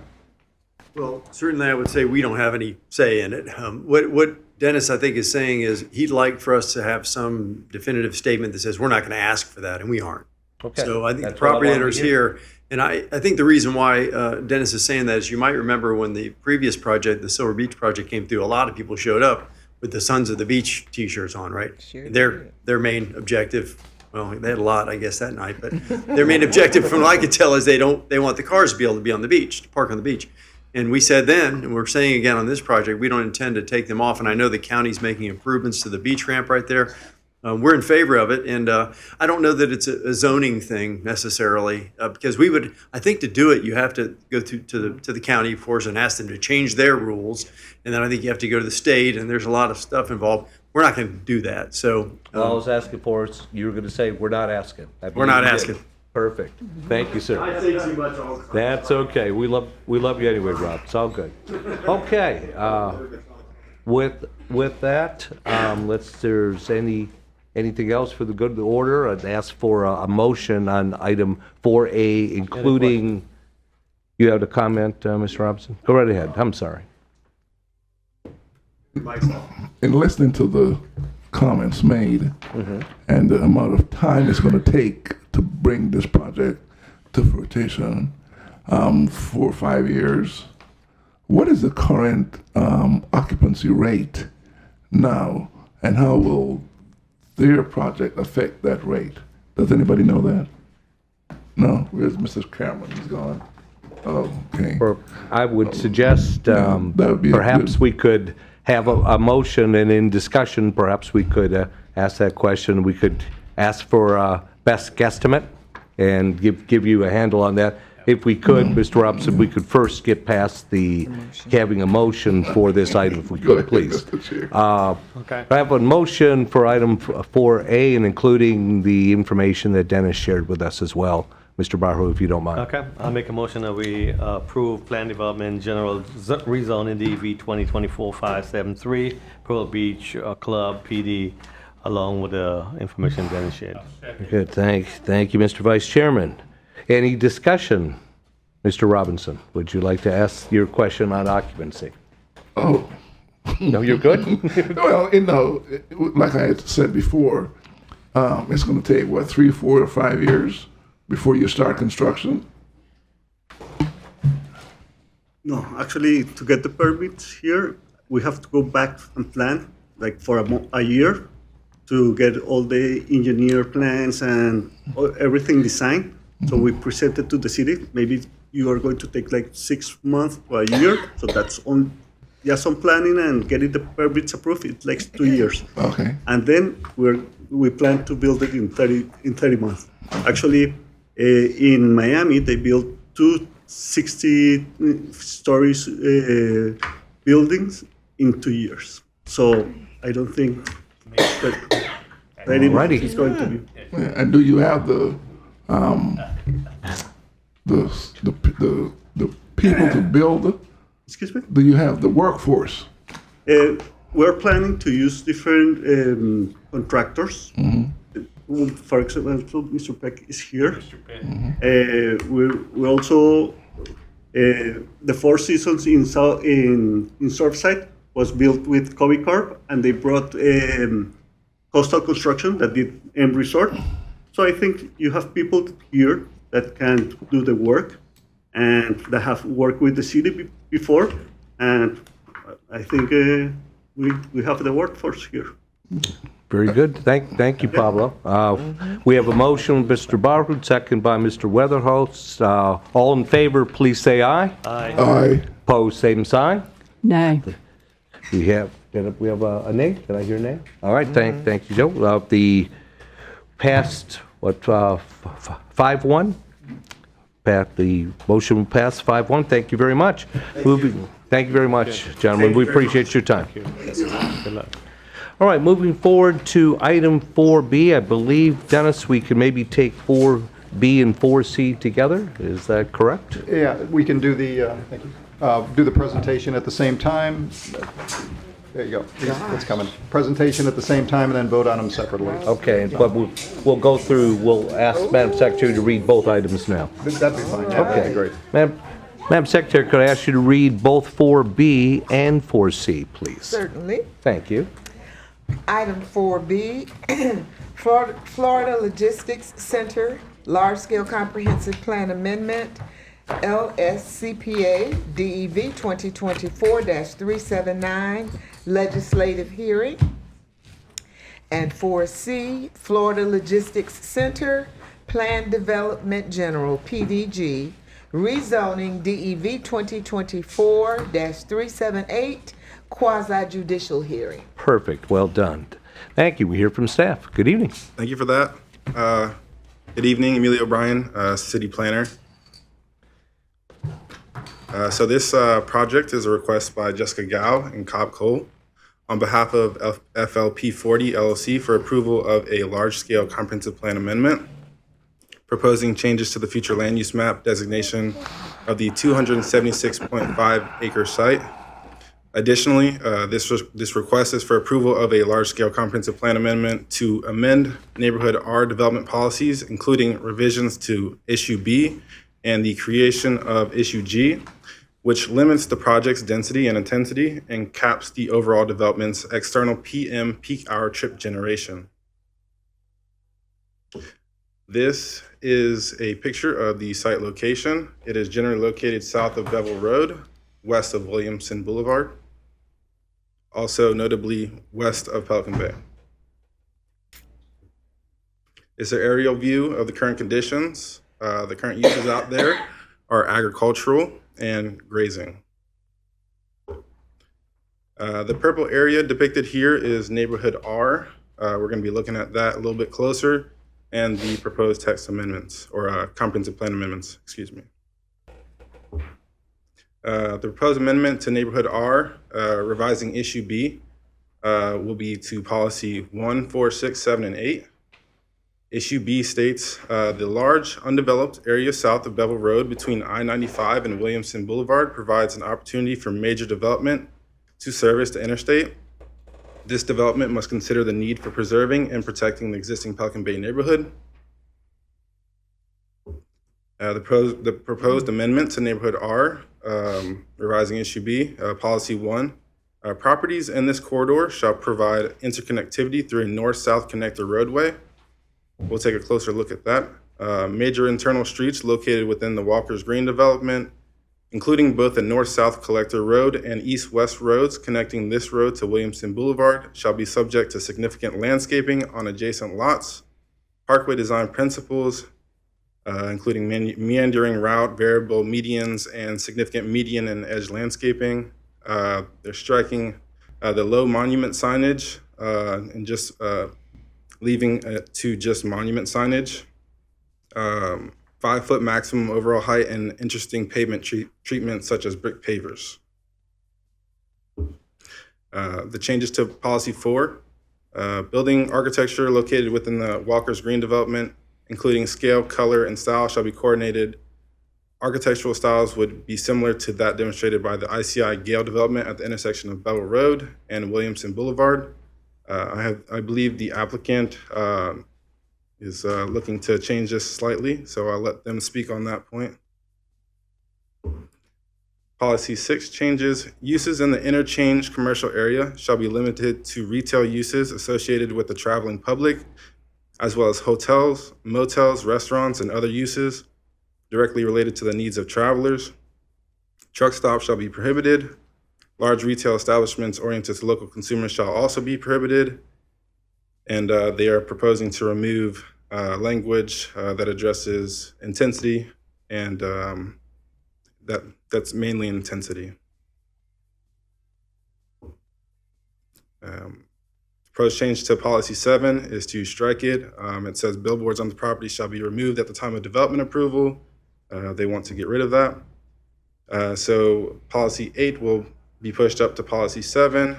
S5: Well, certainly I would say we don't have any say in it. What Dennis, I think, is saying is he'd like for us to have some definitive statement that says we're not going to ask for that, and we aren't.
S1: Okay.
S5: So I think
S1: That's
S5: the property
S1: what I wanted
S5: owners
S1: to hear.
S5: here, and I think the reason why Dennis is saying that is you might remember when the previous project, the Silver Beach project, came through, a lot of people showed up with the Sons of the Beach T-shirts on, right?
S2: Sure
S5: Their main objective, well, they had a lot, I guess, that night, but their main objective, from what I could tell, is they want the cars to be able to be on the beach, to park on the beach. And we said then, and we're saying again on this project, we don't intend to take them off. And I know the county's making improvements to the beach ramp right there. We're in favor of it, and I don't know that it's a zoning thing necessarily, because we would, I think, to do it, you have to go to the county, of course, and ask them to change their rules, and then I think you have to go to the state, and there's a lot of stuff involved. We're not going to do that. So
S1: All I was asking for is, you were going to say, we're not asking. I
S5: we're not
S1: believe you
S5: asking.
S1: did. Perfect. Thank you, sir.
S5: I say too much all the time.
S1: That's okay. We love you anyway, Rob. It's all good. Okay. With that, there's anything else for the good of the order? I'd ask for a motion on item 4A, including, you have a comment, Mr. Robinson? Go right ahead. I'm sorry.
S10: In listening to the comments made and the amount of time it's going to take to bring this project to fruition, 4 or 5 years, what is the current occupancy rate now, and how will their project affect that rate? Does anybody know that? No? Where's Mrs. Cameron? He's gone. Oh, okay.
S1: Or I would suggest
S10: that would be
S1: perhaps
S10: good.
S1: we could have a motion, and in discussion, perhaps we could ask that question. We could ask for a best guesstimate and give you a handle on that. If we could, Mr. Robinson, we could first get past the having a motion for this item, if we could, please.
S3: Okay.
S1: I have a motion for item 4A, and including the information that Dennis shared with us as well. Mr. Barhu, if you don't mind.
S3: Okay, I'll make a motion that we approve plan development general rezoning DEV 2024-573, Pearl Beach Club PD, along with the information Dennis shared.
S1: Good, thank you, Mr. Vice Chairman. Any discussion? Mr. Robinson, would you like to ask your question on occupancy?
S10: Oh.
S1: No, you're good?
S10: Well, like I had said before, it's going to take, 3, 4, or 5 years before you start construction?
S7: No, actually, to get the permits here, we have to go back and plan, like for a year, to get all the engineer plans and everything designed. So we presented to the city. Maybe you are going to take like 6 months or a year. So that's on just on planning and getting the permits approved. It takes 2 years.
S10: Okay.
S7: And then we plan to build it in 30 months. Actually, in Miami, they built 2 60 stories buildings in 2 years. So I don't think that
S1: Alrighty.
S7: it's going to be.
S10: And do you have the people to build?
S7: Excuse me?
S10: Do you have the workforce?
S7: We're planning to use different contractors. For example, Mr. Peck is here. We also the Four Seasons in Surfside was built with Cobb Cole, and they brought Coastal Construction that did M Resort. So I think you have people here that can do the work, and that have worked with the city before. And I think we have the workforce here.
S1: Very good. Thank you, Pablo. We have a motion, Mr. Barhoud, second by Mr. Weatherhouse. All in favor, please say aye.
S3: Aye.
S10: Aye.
S1: Opposed, same sign.
S8: Nay.
S1: We have a nay? Did I hear a nay? All right, thank you, Joe. The passed, 5-1? The motion will pass 5-1. Thank you very much. Thank you very much, gentlemen. We appreciate your time.
S3: Good luck.
S1: All right, moving forward to item 4B, I believe, Dennis, we can maybe take 4B and 4C together. Is that correct?
S4: Yeah, we can do the, thank you, do the presentation at the same time. There you go. It's coming. Presentation at the same time and then vote on them separately.
S1: Okay, but we'll go through, we'll ask Madam Secretary to read both items now.
S4: That'd be fine. Yeah, that'd be great.
S1: Madam Secretary, could I ask you to read both 4B and 4C, please?
S2: Certainly.
S1: Thank you.
S2: Item 4B, Florida Logistics Center, Large-Scale Comprehensive Plan Amendment, LSCPA DEV 2024-379 Legislative Hearing. And 4C, Florida Logistics Center, Plan Development General, PDG, Rezoning DEV 2024-378 Quasi-Judicial Hearing.
S1: Perfect, well done. Thank you. We hear from staff. Good evening.
S18: Thank you for that. Good evening, Emilio O'Brien, City Planner. So this project is a request by Jessica Gow and Cobb Cole on behalf of FL P40 LLC for approval of a large-scale comprehensive plan amendment, proposing changes to the future land use map designation of the 276.5 acre site. Additionally, this request is for approval of a large-scale comprehensive plan amendment to amend neighborhood R development policies, including revisions to issue B and the creation of issue G, which limits the project's density and intensity and caps the overall development's external PM peak hour trip generation. This is a picture of the site location. It is generally located south of Bevel Road, west of Williamson Boulevard, also notably west of Pelican Bay. It's an aerial view of the current conditions. The current uses out there are agricultural and grazing. The purple area depicted here is neighborhood R. We're going to be looking at that a little bit closer, and the proposed text amendments, or comprehensive plan amendments, excuse me. The proposed amendment to neighborhood R, revising issue B, will be to policy 1, 4, 6, 7, and 8. Issue B states, the large undeveloped area south of Bevel Road between I-95 and Williamson Boulevard provides an opportunity for major development to service the interstate. This development must consider the need for preserving and protecting the existing Pelican Bay neighborhood. The proposed amendment to neighborhood R, revising issue B, policy 1, properties in this corridor shall provide interconnectivity through a north-south connector roadway. We'll take a closer look at that. Major internal streets located within the Walker's Green development, including both the north-south collector road and east-west roads connecting this road to Williamson Boulevard, shall be subject to significant landscaping on adjacent lots. Parkway design principles, including meandering route, variable medians, and significant median and edge landscaping. They're striking the low monument signage and just leaving it to just monument signage. 5-foot maximum overall height and interesting pavement treatment such as brick pavers. The changes to policy 4, building architecture located within the Walker's Green development, including scale, color, and style, shall be coordinated. Architectural styles would be similar to that demonstrated by the ICI Gale development at the intersection of Bevel Road and Williamson Boulevard. I believe the applicant is looking to change this slightly, so I'll let them speak on that point. Policy 6 changes. Uses in the interchange commercial area shall be limited to retail uses associated with the traveling public, as well as hotels, motels, restaurants, and other uses. directly related to the needs of travelers. Truck stops shall be prohibited. Large retail establishments oriented to local consumers shall also be prohibited. And they are proposing to remove language that addresses intensity, and that's mainly intensity. Proposed change to policy 7 is to strike it. It says billboards on the property shall be removed at the time of development approval. They want to get rid of that. So policy 8 will be pushed up to policy 7,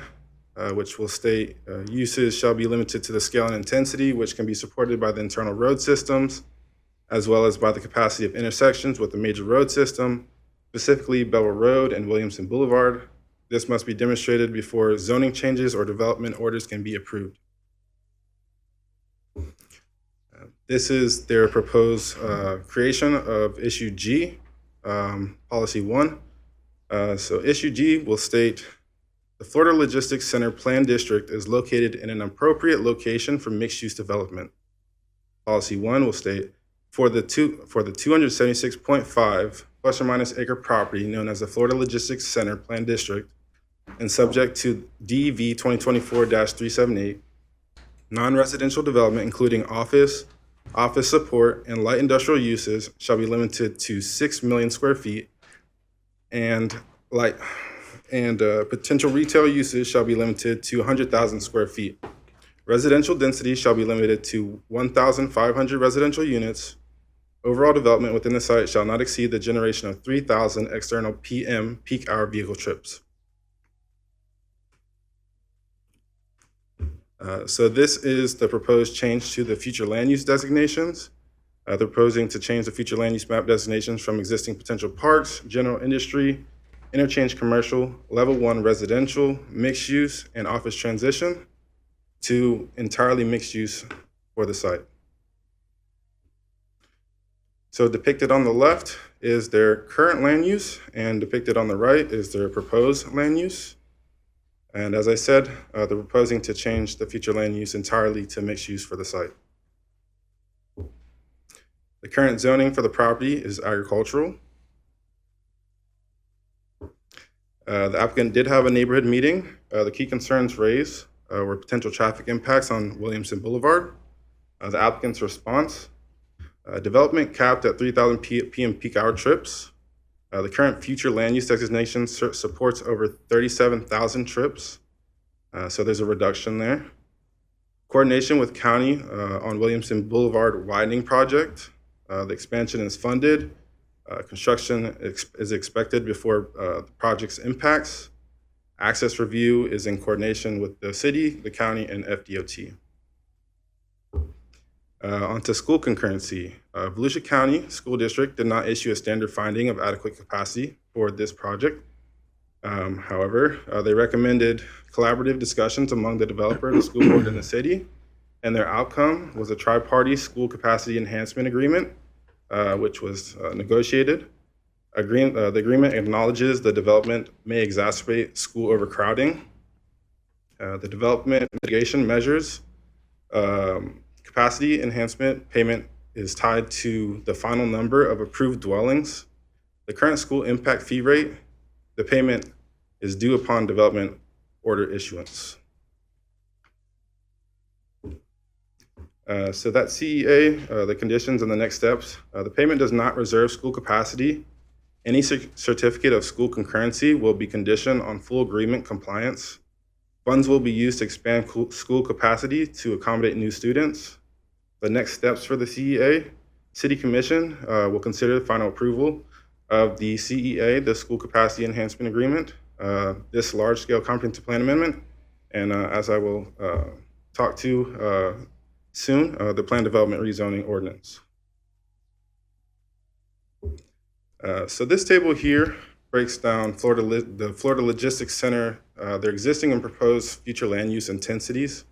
S18: which will state uses shall be limited to the scale and intensity, which can be supported by the internal road systems, as well as by the capacity of intersections with the major road system, specifically Bevel Road and Williamson Boulevard. This must be demonstrated before zoning changes or development orders can be approved. This is their proposed creation of issue G, policy 1. So issue G will state, the Florida Logistics Center Plan District is located in an appropriate location for mixed-use development. Policy 1 will state, for the 276.5 plus or minus acre property known as the Florida Logistics Center Plan District, and subject to DV 2024-378, non-residential development including office support, and light industrial uses shall be limited to 6 million square feet, and potential retail uses shall be limited to 100,000 square feet. Residential density shall be limited to 1,500 residential units. Overall development within the site shall not exceed the generation of 3,000 external PM peak hour vehicle trips. So this is the proposed change to the future land use designations. They're proposing to change the future land use map designations from existing potential parks, general industry, interchange commercial, level 1 residential, mixed use, and office transition to entirely mixed use for the site. So depicted on the left is their current land use, and depicted on the right is their proposed land use. And as I said, they're proposing to change the future land use entirely to mixed use for the site. The current zoning for the property is agricultural. The applicant did have a neighborhood meeting. The key concerns raised were potential traffic impacts on Williamson Boulevard. The applicant's response, development capped at 3,000 PM peak hour trips. The current future land use designation supports over 37,000 trips, so there's a reduction there. Coordination with county on Williamson Boulevard widening project. The expansion is funded. Construction is expected before the project's impacts. Access review is in coordination with the city, the county, and FDOT. Onto school concurrency. Volusia County School District did not issue a standard finding of adequate capacity for this project. However, they recommended collaborative discussions among the developer, the school board, and the city, and their outcome was a tri-party school capacity enhancement agreement, which was negotiated. The agreement acknowledges the development may exacerbate school overcrowding. The development mitigation measures, capacity enhancement payment is tied to the final number of approved dwellings. The current school impact fee rate, the payment is due upon development order issuance. So that CEA, the conditions and the next steps, the payment does not reserve school capacity. Any certificate of school concurrency will be conditioned on full agreement compliance. Funds will be used to expand school capacity to accommodate new students. The next steps for the CEA, City Commission will consider the final approval of the CEA, the School Capacity Enhancement Agreement, this large-scale comprehensive plan amendment, and as I will talk to soon, the Plan Development Rezoning Ordinance. So this table here breaks down the Florida Logistics Center, their existing and proposed future land use intensities.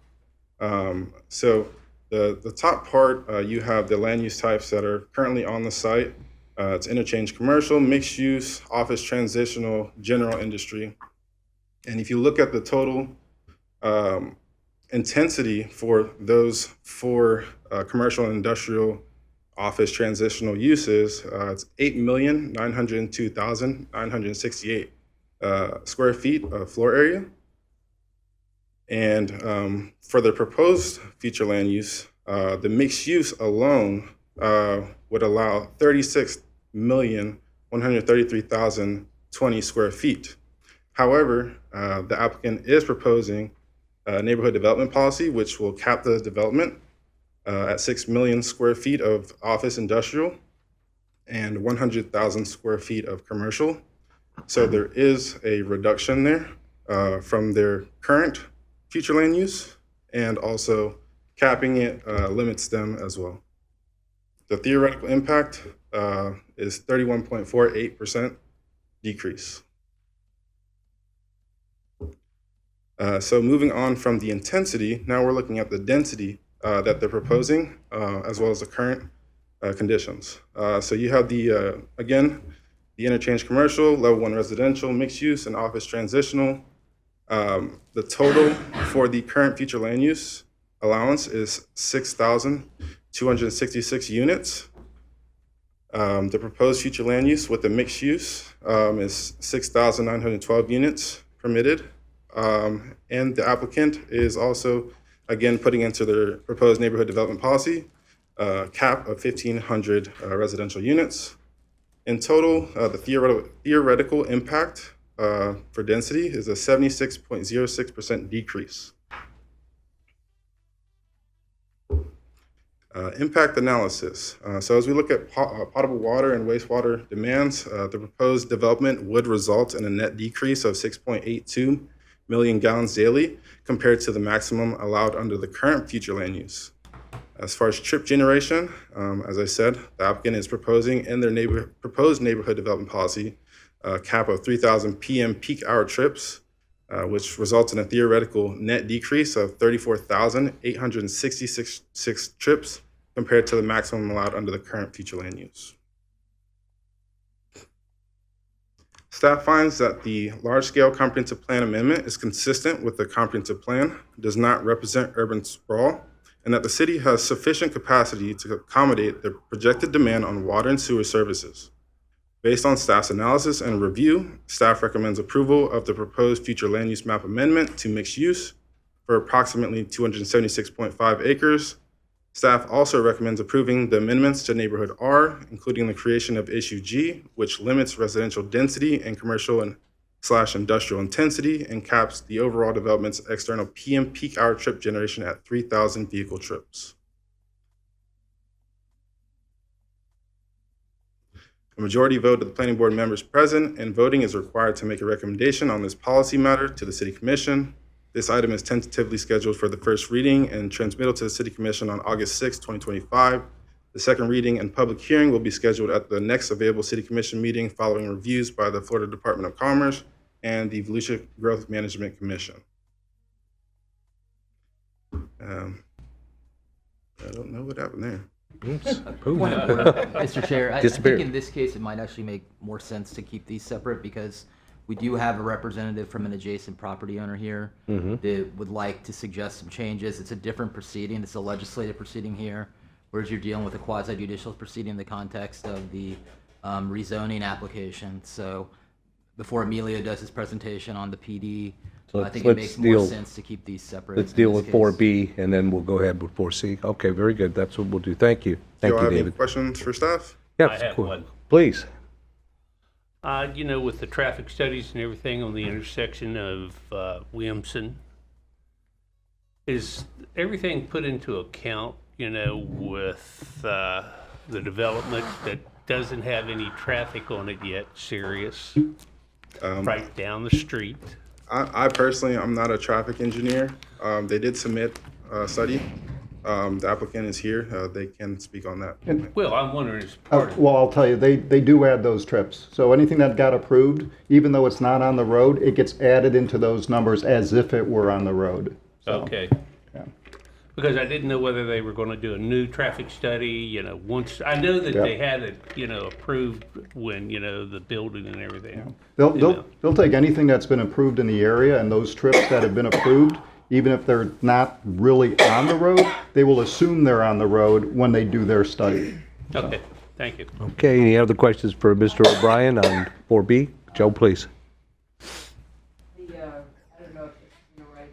S18: So the top part, you have the land use types that are currently on the site. It's interchange commercial, mixed use, office transitional, general industry. And if you look at the total intensity for those four commercial and industrial office transitional uses, it's 8,902,968 square feet of floor area. And for the proposed future land use, the mixed use alone would allow 36,133,020 square feet. However, the applicant is proposing a neighborhood development policy, which will cap the development at 6 million square feet of office industrial and 100,000 square feet of commercial. So there is a reduction there from their current future land use, and also capping it limits them as well. The theoretical impact is 31.48% decrease. So moving on from the intensity, now we're looking at the density that they're proposing, as well as the current conditions. So you have the, again, the interchange commercial, level 1 residential, mixed use, and office transitional. The total for the current future land use allowance is 6,266 units. The proposed future land use with the mixed use is 6,912 units permitted. And the applicant is also, again, putting into their proposed neighborhood development policy cap of 1,500 residential units. In total, the theoretical impact for density is a 76.06% decrease. Impact analysis. So as we look at potable water and wastewater demands, the proposed development would result in a net decrease of 6.82 million gallons daily compared to the maximum allowed under the current future land use. As far as trip generation, as I said, the applicant is proposing in their proposed neighborhood development policy a cap of 3,000 PM peak hour trips, which results in a theoretical net decrease of 34,866 trips compared to the maximum allowed under the current future land use. Staff finds that the large-scale comprehensive plan amendment is consistent with the comprehensive plan, does not represent urban sprawl, and that the city has sufficient capacity to accommodate the projected demand on water and sewer services. Based on staff's analysis and review, staff recommends approval of the proposed future land use map amendment to mixed use for approximately 276.5 acres. Staff also recommends approving the amendments to Neighborhood R, including the creation of Issue G, which limits residential density and commercial and / industrial intensity and caps the overall development's external PM peak hour trip generation at 3,000 vehicle trips. A majority vote of the planning board members present and voting is required to make a recommendation on this policy matter to the City Commission. This item is tentatively scheduled for the first reading and transmittal to the City Commission on August 6, 2025. The second reading and public hearing will be scheduled at the next available City Commission meeting following reviews by the Florida Department of Commerce and the Volusia Growth Management Commission. I don't know what happened there.
S19: Point of order, Mr. Chair, I think in this case it might actually make more sense to keep these separate because we do have a representative from an adjacent property owner here that would like to suggest some changes. It's a different proceeding. It's a legislative proceeding here, whereas you're dealing with a quasi-judicial proceeding in the context of the rezoning application. So before Emilio does his presentation on the PD,
S1: So
S19: I think it makes more sense to keep these separate.
S1: Let's deal with 4B, and then we'll go ahead with 4C. Okay, very good. That's what we'll do. Thank you. Thank you,
S18: Have any
S1: David.
S18: questions for staff?
S1: Yeah,
S9: I have one.
S1: Please.
S9: You know, with the traffic studies and everything on the intersection of Williamson, is everything put into account, you know, with the development that doesn't have any traffic on it yet, serious, right down the street?
S18: I personally, I'm not a traffic engineer. They did submit a study. The applicant is here. They can speak on that.
S9: Well, I'm wondering, is part of
S4: Well, I'll tell you, they do add those trips. So anything that got approved, even though it's not on the road, it gets added into those numbers as if it were on the road. So,
S9: okay.
S4: yeah.
S9: Because I didn't know whether they were going to do a new traffic study, you know, once, I know that they had it, you know, approved when, you know, the building and everything.
S4: They'll take anything that's been approved in the area, and those trips that have been approved, even if they're not really on the road, they will assume they're on the road when they do their study.
S9: Okay, thank you.
S1: Okay, any other questions for Mr. O'Brien on 4B? Joe, please.
S8: I don't know if you're right.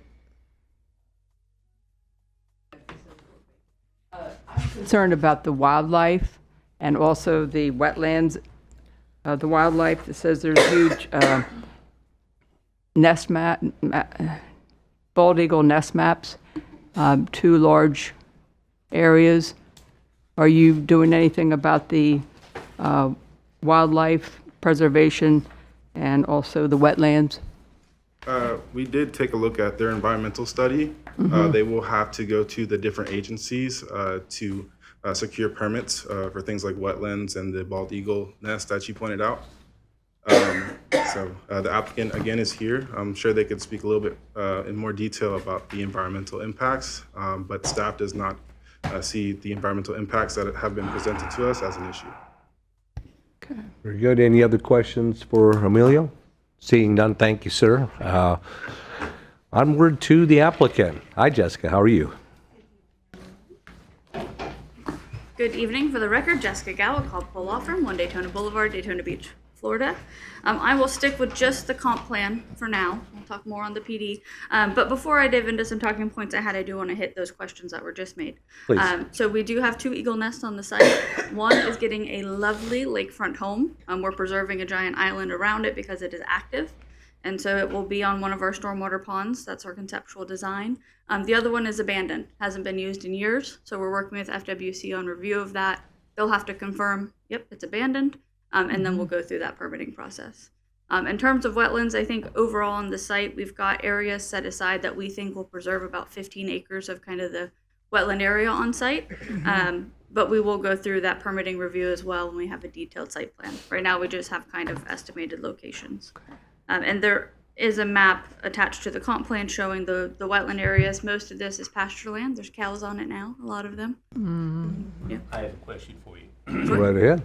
S8: I'm concerned about the wildlife and also the wetlands. The wildlife, it says there's huge nest bald eagle nest maps, 2 large areas. Are you doing anything about the wildlife preservation and also the wetlands?
S18: We did take a look at their environmental study. They will have to go to the different agencies to secure permits for things like wetlands and the bald eagle nest that you pointed out. So the applicant again is here. I'm sure they could speak a little bit in more detail about the environmental impacts, but staff does not see the environmental impacts that have been presented to us as an issue.
S1: Very good. Any other questions for Emilio? Seeing none, thank you, sir. Onward to the applicant. Hi, Jessica. How are you?
S20: Good evening. For the record, Jessica Gow, Cobb Cole Law Firm, 1 Daytona Boulevard, Daytona Beach, Florida. I will stick with just the comp plan for now. We'll talk more on the PD. But before I dive into some talking points I do want to hit those questions that were just made.
S1: Please.
S20: So we do have 2 eagle nests on the site. One is getting a lovely lakefront home. We're preserving a giant island around it because it is active. And so it will be on one of our stormwater ponds. That's our conceptual design. The other one is abandoned, hasn't been used in years. So we're working with FWC on review of that. They'll have to confirm, yep, it's abandoned. And then we'll go through that permitting process. In terms of wetlands, I think overall on the site, we've got areas set aside that we think will preserve about 15 acres of kind of the wetland area on site. But we will go through that permitting review as well when we have a detailed site plan. Right now, we just have kind of estimated locations. And there is a map attached to the comp plan showing the wetland areas. Most of this is pasture land. There's cows on it now, a lot of them. Yeah.
S9: I have a question for you.
S1: Go right ahead.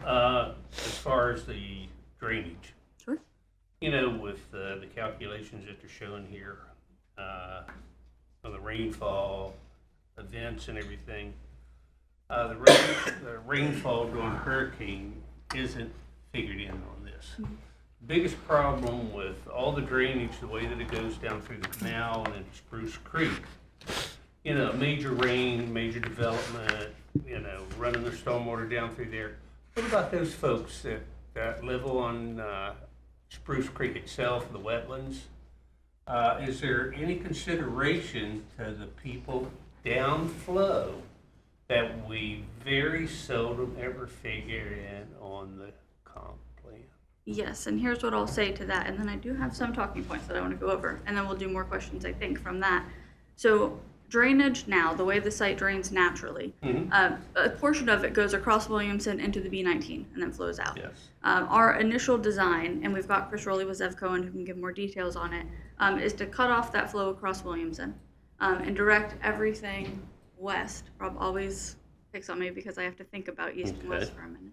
S9: As far as the drainage.
S20: Sure.
S9: You know, with the calculations that they're showing here, of the rainfall, events and everything, the rainfall during hurricane isn't figured in on this. Biggest problem with all the drainage, the way that it goes down through the canal and into Spruce Creek, you know, major rain, major development, you know, running the stormwater down through there. What about those folks that live on Spruce Creek itself, the wetlands? Is there any consideration to the people downflow that we very seldom ever figure in on the comp plan?
S20: Yes, and here's what I'll say to that, and then I do have some talking points that I want to go over, and then we'll do more questions, I think, from that. So drainage now, the way the site drains naturally, a portion of it goes across Williamson into the B19 and then flows out.
S9: Yes.
S20: Our initial design, and we've got Chris Rowley with Zev Cohen who can give more details on it, is to cut off that flow across Williamson and direct everything west. Rob always picks on me because I have to think about east and west for a minute.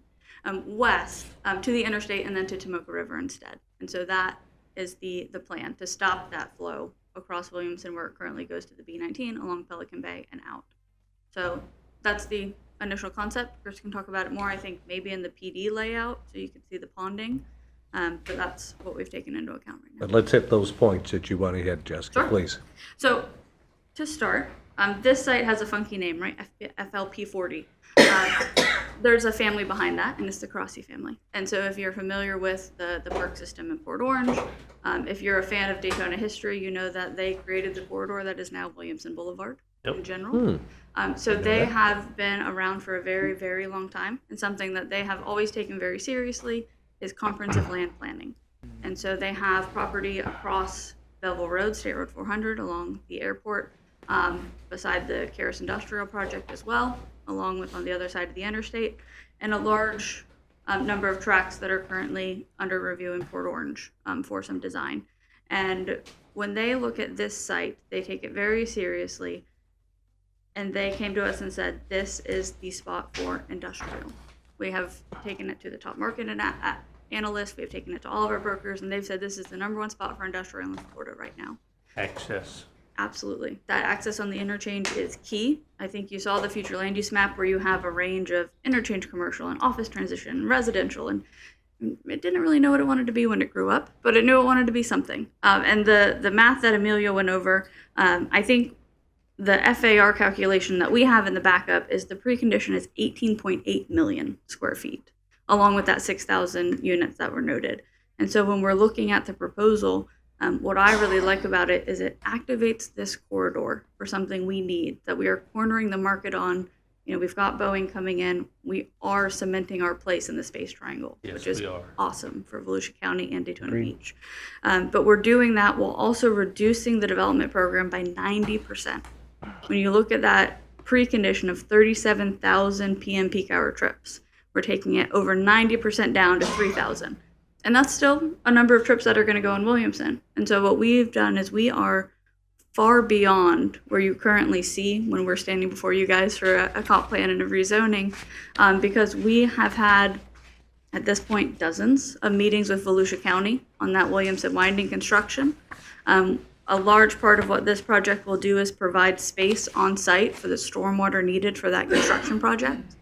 S20: West to the interstate and then to Tomoka River instead. And so that is the plan, to stop that flow across Williamson where it currently goes to the B19 along Pelican Bay and out. So that's the initial concept. Chris can talk about it more, I think, maybe in the PD layout so you can see the ponding. But that's what we've taken into account right now.
S1: But let's hit those points that you want to hit, Jessica,
S20: Sure.
S1: please.
S20: So to start, this site has a funky name, right? FL P40. There's a family behind that, and it's the Crossi family. And so if you're familiar with the park system in Port Orange, if you're a fan of Daytona history, you know that they created the corridor that is now Williamson Boulevard in general. So they have been around for a very, very long time, and something that they have always taken very seriously is comprehensive land planning. And so they have property across Belleville Road, State Road 400, along the airport, beside the Karis Industrial Project as well, along with on the other side of the interstate, and a large number of tracks that are currently under review in Port Orange for some design. And when they look at this site, they take it very seriously, and they came to us and said, this is the spot for industrial. We have taken it to the top market analysts, we've taken it to all of our brokers, and they've said this is the #1 spot for industrial in Florida right now.
S9: Access.
S20: Absolutely. That access on the interchange is key. I think you saw the future land use map where you have a range of interchange commercial and office transition and residential, and it didn't really know what it wanted to be when it grew up, but it knew it wanted to be something. And the math that Amelia went over, I think the FAR calculation that we have in the backup is the precondition is 18.8 million square feet, along with that 6,000 units that were noted. And so when we're looking at the proposal, what I really like about it is it activates this corridor for something we need, that we are cornering the market on. You know, we've got Boeing coming in. We are cementing our place in the Space Triangle, which is awesome for Volusia County and Daytona Beach. But we're doing that while also reducing the development program by 90%. When you look at that precondition of 37,000 PM peak hour trips, we're taking it over 90% down to 3,000. And that's still a number of trips that are going to go in Williamson. And so what we've done is we are far beyond where you currently see when we're standing before you guys for a comp plan and a rezoning, because we have had, at this point, dozens of meetings with Volusia County on that Williamson winding construction. A large part of what this project will do is provide space on site for the stormwater needed for that construction project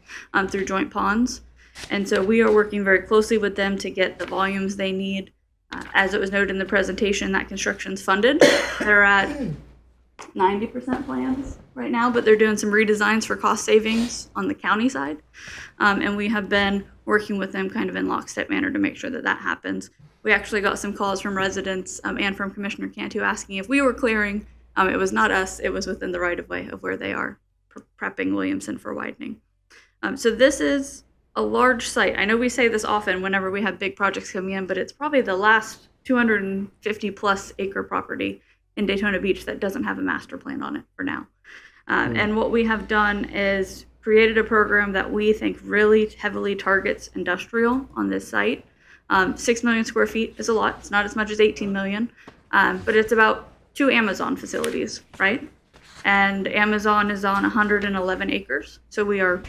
S20: through joint ponds. And so we are working very closely with them to get the volumes they need. As it was noted in the presentation, that construction's funded. They're at 90% plans right now, but they're doing some redesigns for cost savings on the county side. And we have been working with them kind of in lockstep manner to make sure that that happens. We actually got some calls from residents and from Commissioner Cantu asking if we were clearing. It was not us, it was within the right of way of where they are prepping Williamson for widening. So this is a large site. I know we say this often whenever we have big projects coming in, but it's probably the last 250 plus acre property in Daytona Beach that doesn't have a master plan on it for now. And what we have done is created a program that we think really heavily targets industrial on this site. 6 million square feet is a lot. It's not as much as 18 million, but it's about 2 Amazon facilities, right? And Amazon is on 111 acres. So we are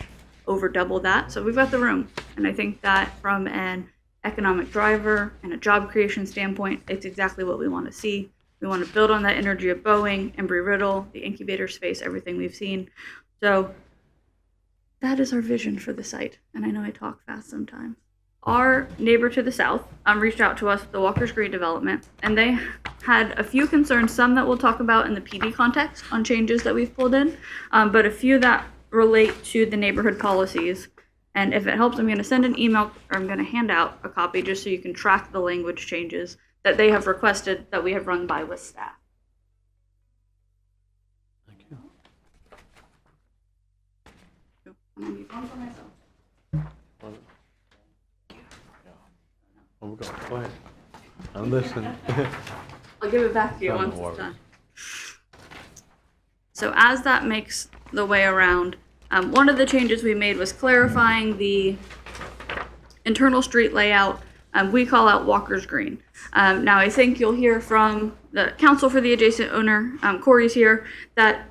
S20: over double that. So we've got the room. And I think that from an economic driver and a job creation standpoint, it's exactly what we want to see. We want to build on that energy of Boeing, Embry-Riddle, the incubator space, everything we've seen. So that is our vision for the site. And I know I talk fast sometimes. Our neighbor to the south reached out to us, the Walker's Green development, and they had a few concerns, some that we'll talk about in the PD context on changes that we've pulled in, but a few that relate to the neighborhood policies. And if it helps, I'm going to send an email, or I'm going to hand out a copy just so you can track the language changes that they have requested that we have run by with staff.
S3: Thank you.
S20: I'm going to use one for myself.
S3: Oh, we're going. Go ahead. I'm listening.
S20: I'll give it back to you once it's done. So as that makes the way around, one of the changes we made was clarifying the internal street layout. We call out Walker's Green. Now I think you'll hear from the counsel for the adjacent owner, Corey's here, that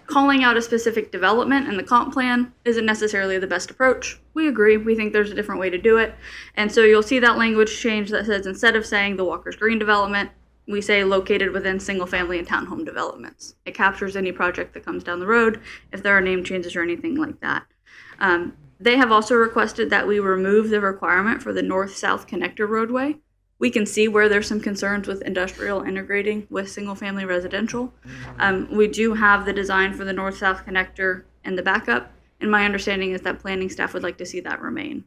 S20: calling out a specific development in the comp plan isn't necessarily the best approach. We agree. We think there's a different way to do it. And so you'll see that language change that says instead of saying the Walker's Green development, we say located within single family and townhome developments. It captures any project that comes down the road if there are name changes or anything like that. They have also requested that we remove the requirement for the north-south connector roadway. We can see where there's some concerns with industrial integrating with single-family residential. We do have the design for the north-south connector in the backup, and my understanding is that planning staff would like to see that remain.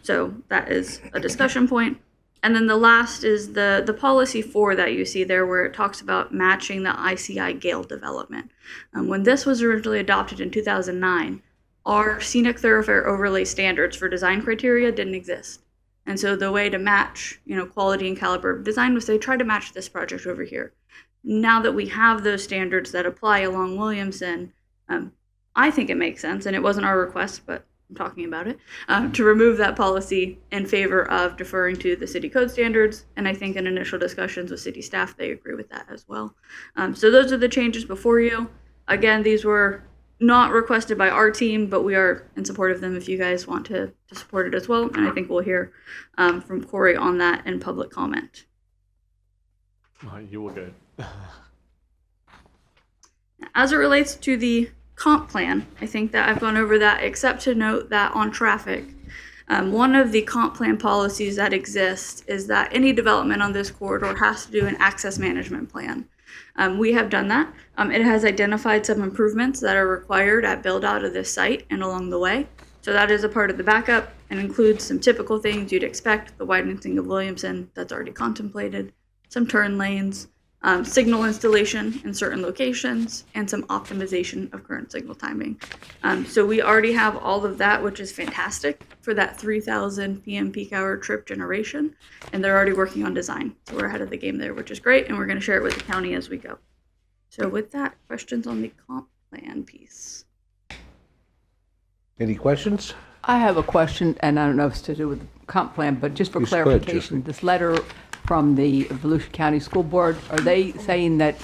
S20: So that is a discussion point. And then the last is the policy 4 that you see there, where it talks about matching the ICI Gale development. When this was originally adopted in 2009, our scenic thoroughfare overlay standards for design criteria didn't exist. And so the way to match, quality and caliber of design was they try to match this project over here. Now that we have those standards that apply along Williamson, I think it makes sense, and it wasn't our request, but I'm talking about it, to remove that policy in favor of deferring to the city code standards. And I think in initial discussions with city staff, they agree with that as well. So those are the changes before you. Again, these were not requested by our team, but we are in support of them if you guys want to support it as well. And I think we'll hear from Corey on that in public comment.
S3: You were good.
S20: As it relates to the comp plan, I think that I've gone over that, except to note that on traffic, one of the comp plan policies that exist is that any development on this corridor has to do an access management plan. We have done that. It has identified some improvements that are required at build out of this site and along the way. So that is a part of the backup and includes some typical things you'd expect, the widening of Williamson that's already contemplated, some turn lanes, signal installation in certain locations, and some optimization of current signal timing. So we already have all of that, which is fantastic for that 3,000 PM peak hour trip generation, and they're already working on design. So we're ahead of the game there, which is great, and we're going to share it with the county as we go. So with that, questions on the comp plan piece?
S1: Any questions?
S8: I have a question, and I don't know if it's to do with the comp plan, but just for
S1: Yes, go ahead,
S8: clarification, this letter from the Volusia County School Board, are they saying that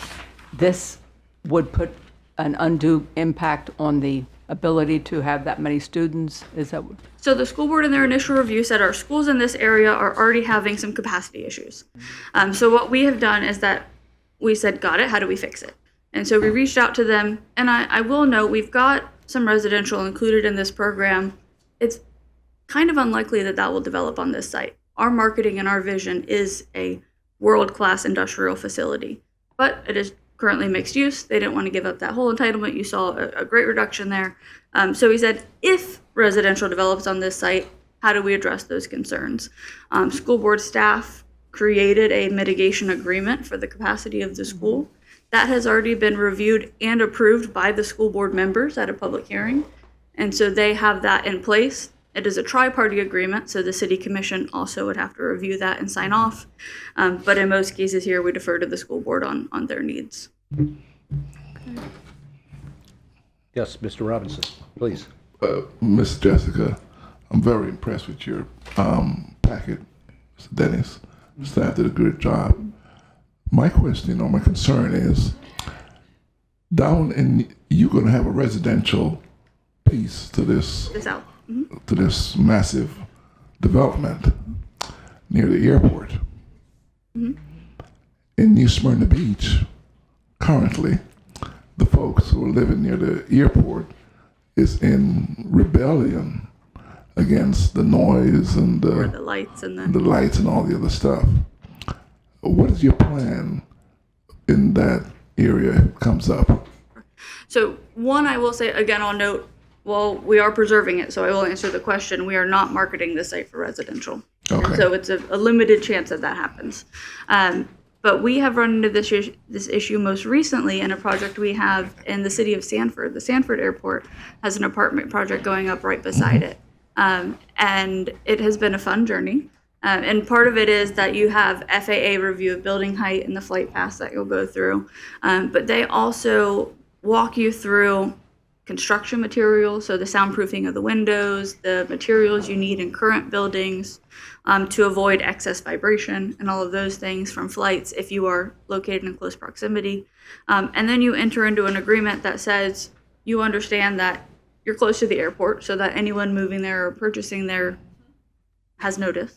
S8: this would put an undue impact on the ability to have that many students? Is that what?
S20: So the school board in their initial review said our schools in this area are already having some capacity issues. So what we have done is that we said, got it, how do we fix it? And so we reached out to them, and I will note we've got some residential included in this program. It's kind of unlikely that that will develop on this site. Our marketing and our vision is a world-class industrial facility, but it is currently mixed use. They didn't want to give up that whole entitlement. You saw a great reduction there. So we said, if residential develops on this site, how do we address those concerns? School board staff created a mitigation agreement for the capacity of the school. That has already been reviewed and approved by the school board members at a public hearing. And so they have that in place. It is a tri-party agreement, so the city commission also would have to review that and sign off. But in most cases here, we defer to the school board on their needs.
S1: Yes, Mr. Robinson, please.
S10: Miss Jessica, I'm very impressed with your packet, Mr. Dennis. Staff did a good job. My question or my concern is, down in, you're going to have a residential piece to this, to this massive development near the airport. In New Smyrna Beach, currently, the folks who are living near the airport is in rebellion against the noise and the
S20: lights and
S10: the lights and all the other stuff. What is your plan in that area if it comes up?
S20: So one, I will say, again, I'll note, well, we are preserving it, so I will answer the question. We are not marketing the site for residential.
S10: Okay.
S20: So it's a limited chance that that happens. But we have run into this issue most recently in a project we have in the city of Sanford. The Sanford Airport has an apartment project going up right beside it. And it has been a fun journey. And part of it is that you have FAA review of building height and the flight paths that you'll go through. But they also walk you through construction materials, so the soundproofing of the windows, the materials you need in current buildings to avoid excess vibration and all of those things from flights if you are located in close proximity. And then you enter into an agreement that says you understand that you're close to the airport so that anyone moving there or purchasing there has notice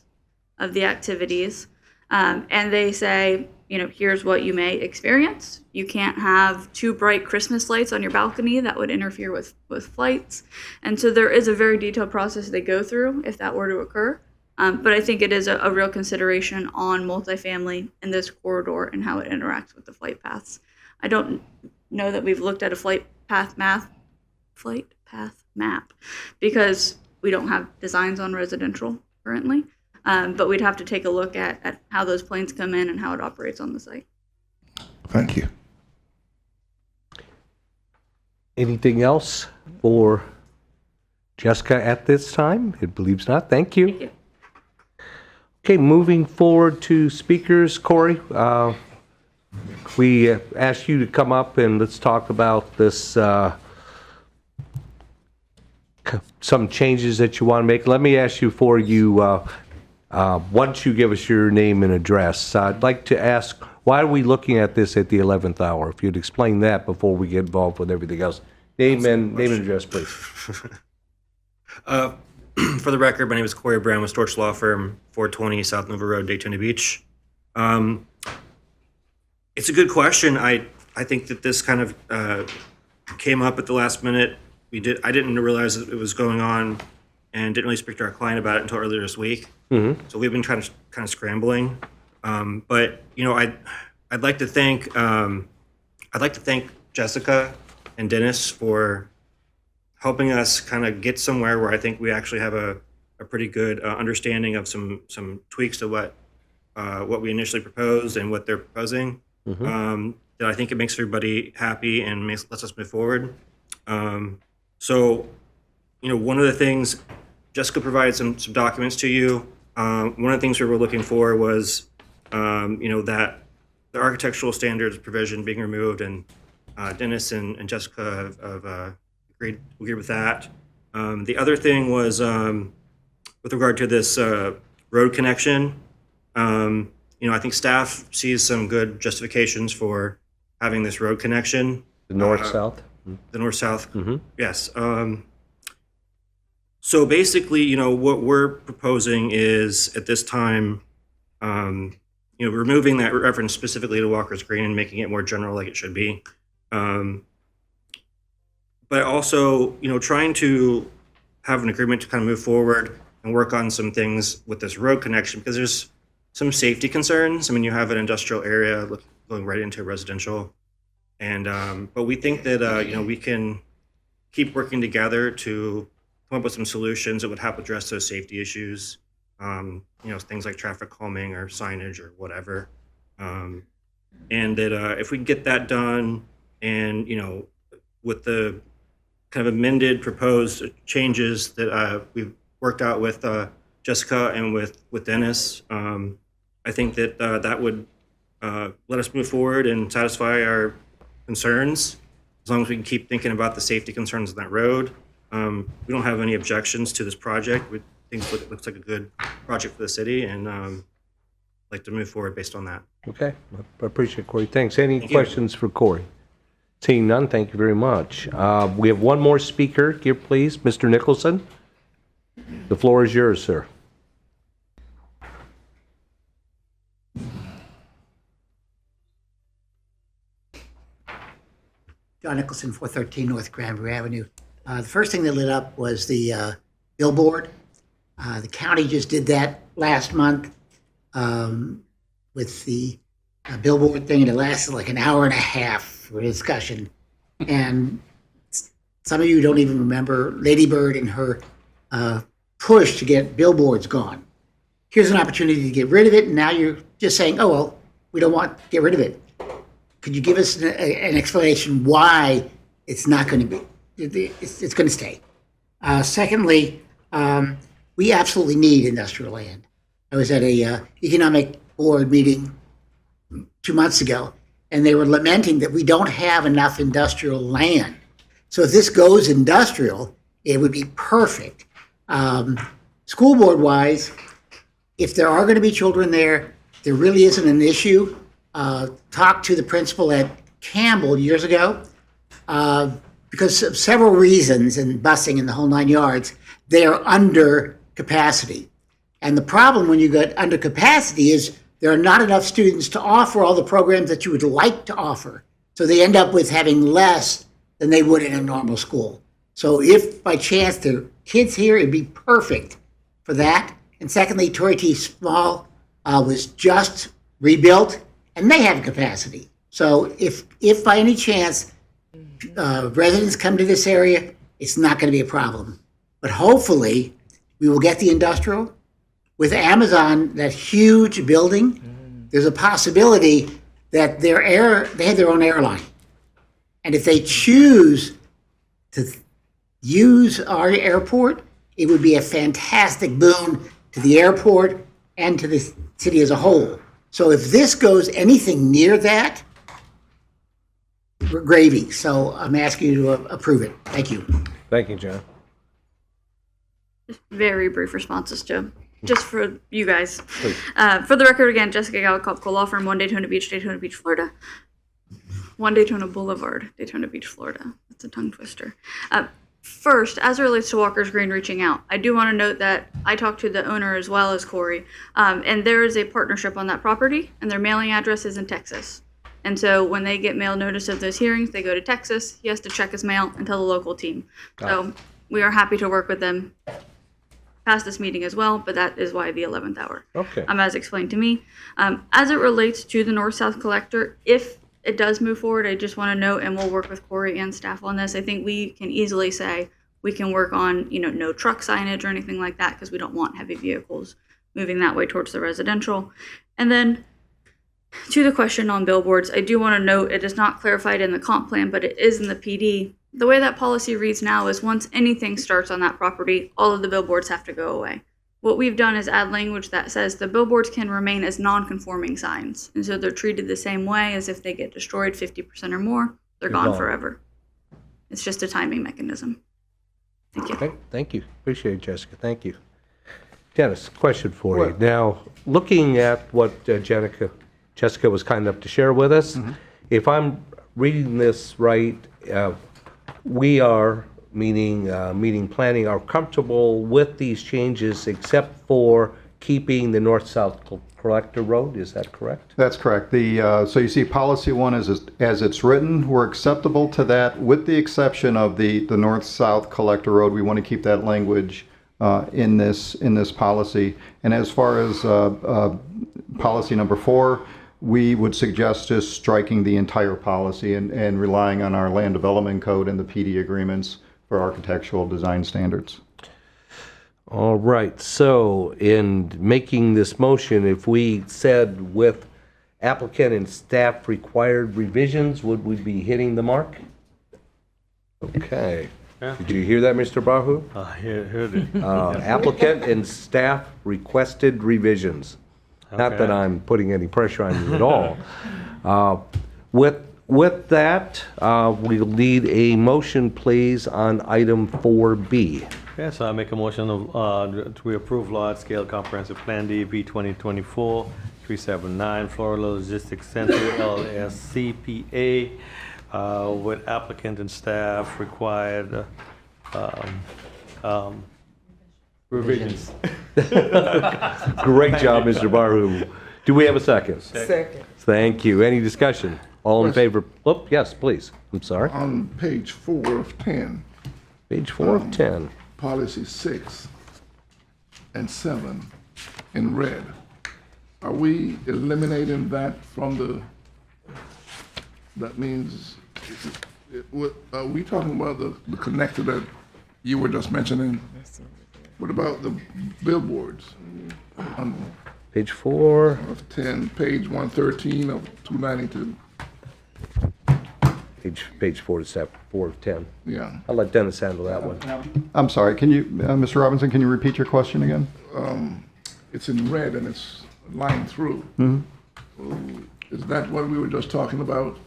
S20: of the activities. And they say, you know, here's what you may experience. You can't have too bright Christmas lights on your balcony that would interfere with flights. And so there is a very detailed process they go through if that were to occur. But I think it is a real consideration on multifamily in this corridor and how it interacts with the flight paths. I don't know that we've looked at a flight path map because we don't have designs on residential currently. But we'd have to take a look at how those planes come in and how it operates on the site.
S10: Thank you.
S1: Anything else for Jessica at this time? It believes not. Thank you.
S20: Thank you.
S1: Okay, moving forward to speakers. Corey, we asked you to come up and let's talk about this, some changes that you want to make. Let me ask you for you, once you give us your name and address, I'd like to ask, why are we looking at this at the 11th hour? If you'd explain that before we get involved with everything else. Name and address, please.
S21: For the record, my name is Corey Brown with Storch Law Firm, 420 South Nova Road, Daytona Beach. It's a good question. I I think that this kind of came up at the last minute. I didn't realize that it was going on, and didn't really speak to our client about it until earlier this week. So we've been kind of scrambling. But I'd like to thank Jessica and Dennis for helping us kind of get somewhere where I think we actually have a pretty good understanding of some tweaks to what we initially proposed and what they're proposing. That I think it makes everybody happy and lets us move forward. So, one of the things, Jessica provided some documents to you. One of the things we were looking for was, that the architectural standards provision being removed, and Dennis and Jessica have agreed with that. The other thing was with regard to this road connection. I think staff sees some good justifications for having this road connection.
S1: The north-south?
S21: The north-south, yes. So basically, what we're proposing is, at this time, removing that reference specifically to Walker's Green and making it more general like it should be. But also, trying to have an agreement to kind of move forward and work on some things with this road connection, because there's some safety concerns. I mean, you have an industrial area going right into residential. And, but we think that, we can keep working together to come up with some solutions that would help address those safety issues. Things like traffic calming or signage or whatever. And that if we can get that done, and, with the kind of amended proposed changes that we've worked out with Jessica and with Dennis, I think that that would let us move forward and satisfy our concerns, as long as we can keep thinking about the safety concerns on that road. We don't have any objections to this project. We think it looks like a good project for the city, and like to move forward based on that.
S1: Okay, I appreciate it, Corey. Thanks. Any questions for Corey? Seeing none, thank you very much. We have one more speaker here, please. Mr. Nicholson. The floor is yours, sir.
S15: John Nicholson, 413 North Granbury Avenue. The first thing that lit up was the billboard. The county just did that last month with the billboard thing, and it lasted like an hour and a half for discussion. And some of you don't even remember Lady Bird and her push to get billboards gone. Here's an opportunity to get rid of it, and now you're just saying, oh, well, we don't want to get rid of it. Could you give us an explanation why it's not going to be, it's going to stay? Secondly, we absolutely need industrial land. I was at a economic board meeting 2 months ago, and they were lamenting that we don't have enough industrial land. So if this goes industrial, it would be perfect. School board wise, if there are going to be children there, there really isn't an issue. Talked to the principal at Campbell years ago, because of several reasons, and busing in the whole 9 yards, they are under capacity. And the problem when you get under capacity is there are not enough students to offer all the programs that you would like to offer. So they end up with having less than they would in a normal school. So if by chance there are kids here, it'd be perfect for that. And secondly, Torrey T. Small was just rebuilt, and they have capacity. So if by any chance residents come to this area, it's not going to be a problem. But hopefully we will get the industrial. With Amazon, that huge building, there's a possibility that they have their own airline. And if they choose to use our airport, it would be a fantastic boon to the airport and to the city as a whole. So if this goes anything near that, we're gravy. So I'm asking you to approve it. Thank you.
S1: Thank you, John.
S20: Very brief responses, Joe. Just for you guys. For the record, again, Jessica Gow, Cobb Cole Law Firm, 1 Daytona Beach, Florida. 1 Daytona Boulevard, Daytona Beach, Florida. That's a tongue twister. First, as it relates to Walker's Green reaching out, I do want to note that I talked to the owner as well as Corey, and there is a partnership on that property, and their mailing address is in Texas. And so when they get mail notice of those hearings, they go to Texas. He has to check his mail and tell the local team. So we are happy to work with them past this meeting as well, but that is why the 11th hour.
S1: Okay.
S20: As explained to me. As it relates to the north-south collector, if it does move forward, I just want to note, and we'll work with Corey and staff on this, I think we can easily say we can work on, no truck signage or anything like that, because we don't want heavy vehicles moving that way towards the residential. And then to the question on billboards, I do want to note it is not clarified in the comp plan, but it is in the PD. The way that policy reads now is once anything starts on that property, all of the billboards have to go away. What we've done is add language that says the billboards can remain as non-conforming signs. And so they're treated the same way as if they get destroyed 50% or more, they're gone forever. It's just a timing mechanism. Thank you.
S1: Okay, thank you. Appreciate it, Jessica. Thank you. Dennis, question for you. Now, looking at what Jessica was kind enough to share with us, if I'm reading this right, we are, meaning planning, are comfortable with these changes except for keeping the north-south collector road. Is that correct?
S4: That's correct. So you see policy one as it's written, we're acceptable to that with the exception of the north-south collector road. We want to keep that language in this policy. And as far as policy number 4, we would suggest just striking the entire policy and relying on our land development code and the PD agreements for architectural design standards.
S1: All right, so in making this motion, if we said with applicant and staff required revisions, would we be hitting the mark? Okay.
S3: Yeah.
S1: Did you hear that, Mr. Bahu?
S3: Heard it.
S1: Applicant and staff requested revisions. Not that I'm putting any pressure on you at all. With that, we'll need a motion, please, on item 4B.
S3: Yes, I make a motion to approve large-scale comprehensive plan DEP 2024-379 Florida Logistics Center LSCPA with applicant and staff required revisions.
S1: Great job, Mr. Bahu. Do we have a second?
S2: Second.
S1: Thank you. Any discussion? All in favor? Oh, yes, please. I'm sorry.
S10: On page 4 of 10.
S1: Page 4 of 10.
S10: Policy 6 and 7 in red. Are we eliminating that from that means, are we talking about the connector that you were just mentioning? What about the billboards? On
S1: page 4
S10: of 10, page 113 of 292.
S1: Page 4 of 10.
S10: Yeah.
S1: I'll let Dennis handle that one.
S4: I'm sorry, can you, Mr. Robinson, can you repeat your question again?
S10: It's in red and it's lined through. Is that what we were just talking about?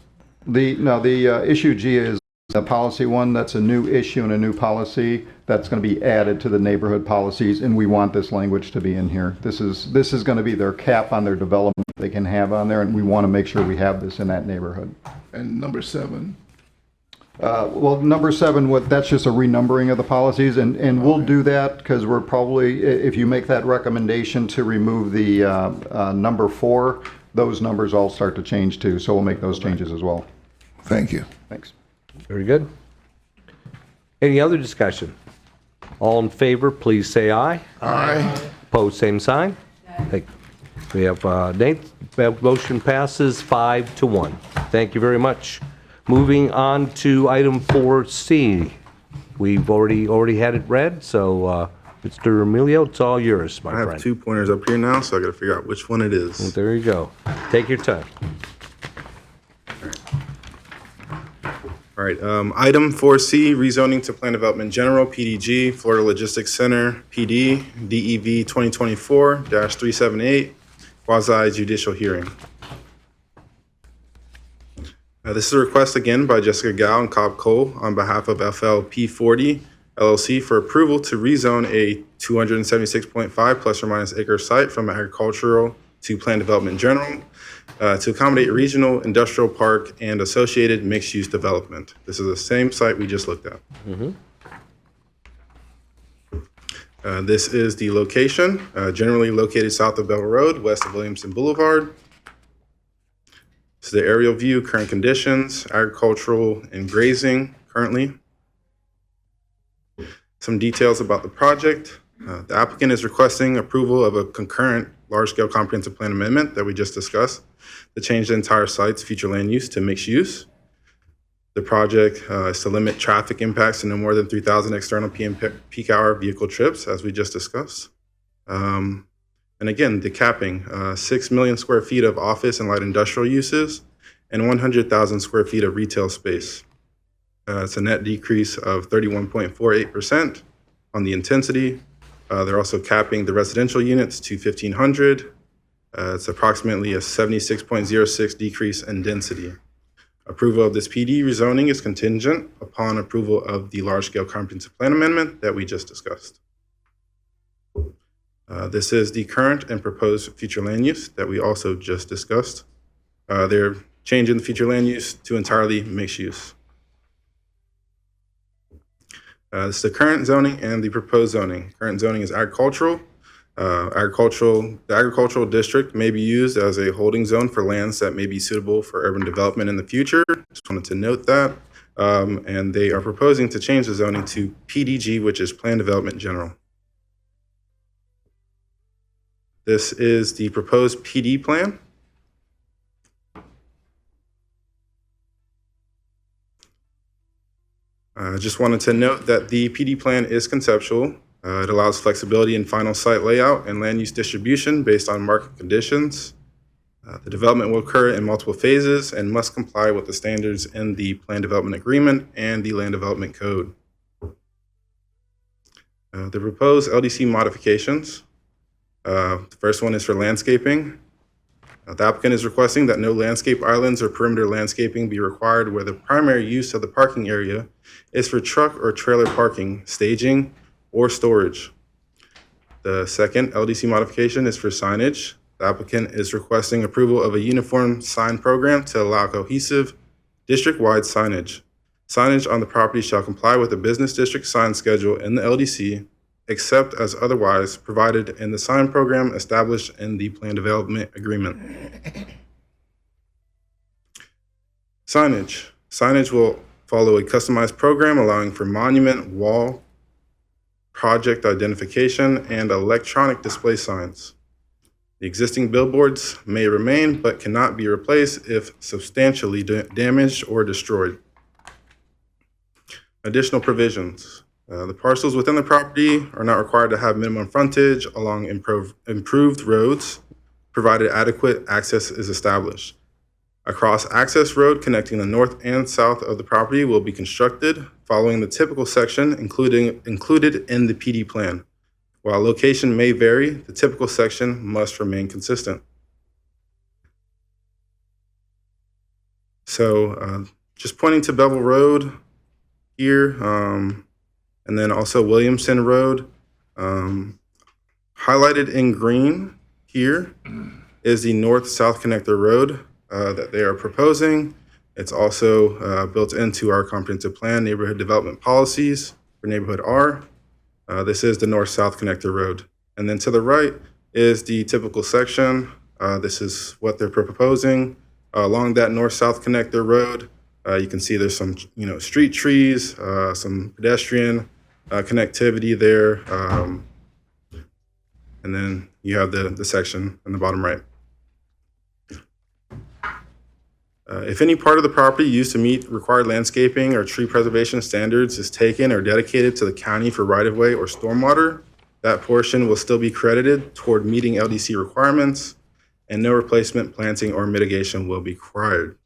S4: The issue G is the policy one. That's a new issue and a new policy that's going to be added to the neighborhood policies, and we want this language to be in here. This is going to be their cap on their development they can have on there, and we want to make sure we have this in that neighborhood.
S10: And number 7?
S4: Well, number 7, that's just a renumbering of the policies, and we'll do that because we're probably, if you make that recommendation to remove the number 4, those numbers all start to change too, so we'll make those changes as well.
S10: Thank you.
S4: Thanks.
S1: Very good. Any other discussion? All in favor, please say aye.
S10: Aye.
S1: Opposed, same sign. We have Nate. Motion passes 5-1. Thank you very much. Moving on to item 4C. We've already had it read, so Mr. Emilio, it's all yours, my friend.
S18: I have 2 pointers up here now, so I got to figure out which one it is.
S1: Well, there you go. Take your time.
S18: All right, item 4C, rezoning to plan development general, PDG, Florida Logistics Center, PD, DEV 2024-378, quasi judicial hearing. This is a request again by Jessica Gow and Cobb Cole on behalf of FL P40 LLC for approval to rezone a 276.5 plus or minus acre site from agricultural to planned development general to accommodate regional industrial park and associated mixed-use development. This is the same site we just looked at. This is the location, generally located south of Bell Road, west of Williamson Boulevard. This the aerial view, current conditions, agricultural and grazing currently. Some details about the project. The applicant is requesting approval of a concurrent large-scale comprehensive plan amendment that we just discussed to change the entire site's future land use to mixed use. The project is to limit traffic impacts to no more than 3,000 external PM peak hour vehicle trips, as we just discussed. And again, the capping, 6 million square feet of office and light industrial uses and 100,000 square feet of retail space. It's a net decrease of 31.48% on the intensity. They're also capping the residential units to 1,500. It's approximately a 76.06 decrease in density. Approval of this PD rezoning is contingent upon approval of the large-scale comprehensive plan amendment that we just discussed. This is the current and proposed future land use that we also just discussed. They're changing the future land use to entirely mixed use. This is the current zoning and the proposed zoning. Current zoning is agricultural. The agricultural district may be used as a holding zone for lands that may be suitable for urban development in the future. Just wanted to note that. And they are proposing to change the zoning to PDG, which is Plan Development General. This is the proposed PD plan. I just wanted to note that the PD plan is conceptual. It allows flexibility in final site layout and land use distribution based on market conditions. The development will occur in multiple phases and must comply with the standards in the Plan Development Agreement and the Land Development Code. The proposed LDC modifications. The first one is for landscaping. The applicant is requesting that no landscape islands or perimeter landscaping be required where the primary use of the parking area is for truck or trailer parking, staging, or storage. The second LDC modification is for signage. The applicant is requesting approval of a uniform sign program to allow cohesive district-wide signage. Signage on the property shall comply with the business district sign schedule in the LDC, except as otherwise provided in the sign program established in the Plan Development Agreement. Signage. Signage will follow a customized program allowing for monument, wall, project identification, and electronic display signs. The existing billboards may remain but cannot be replaced if substantially damaged or destroyed. Additional provisions. The parcels within the property are not required to have minimum frontage along improved roads, provided adequate access is established. A cross-access road connecting the north and south of the property will be constructed following the typical section included in the PD plan. While location may vary, the typical section must remain consistent. So just pointing to Bevel Road here, and then also Williamson Road. Highlighted in green here is the north-south connector road that they are proposing. It's also built into our comprehensive plan neighborhood development policies for neighborhood R. This is the north-south connector road. And then to the right is the typical section. This is what they're proposing. Along that north-south connector road, you can see there's some street trees, some pedestrian connectivity there. And then you have the section in the bottom right. If any part of the property used to meet required landscaping or tree preservation standards is taken or dedicated to the county for right-of-way or stormwater, that portion will still be credited toward meeting LDC requirements, and no replacement, planting, or mitigation will be required.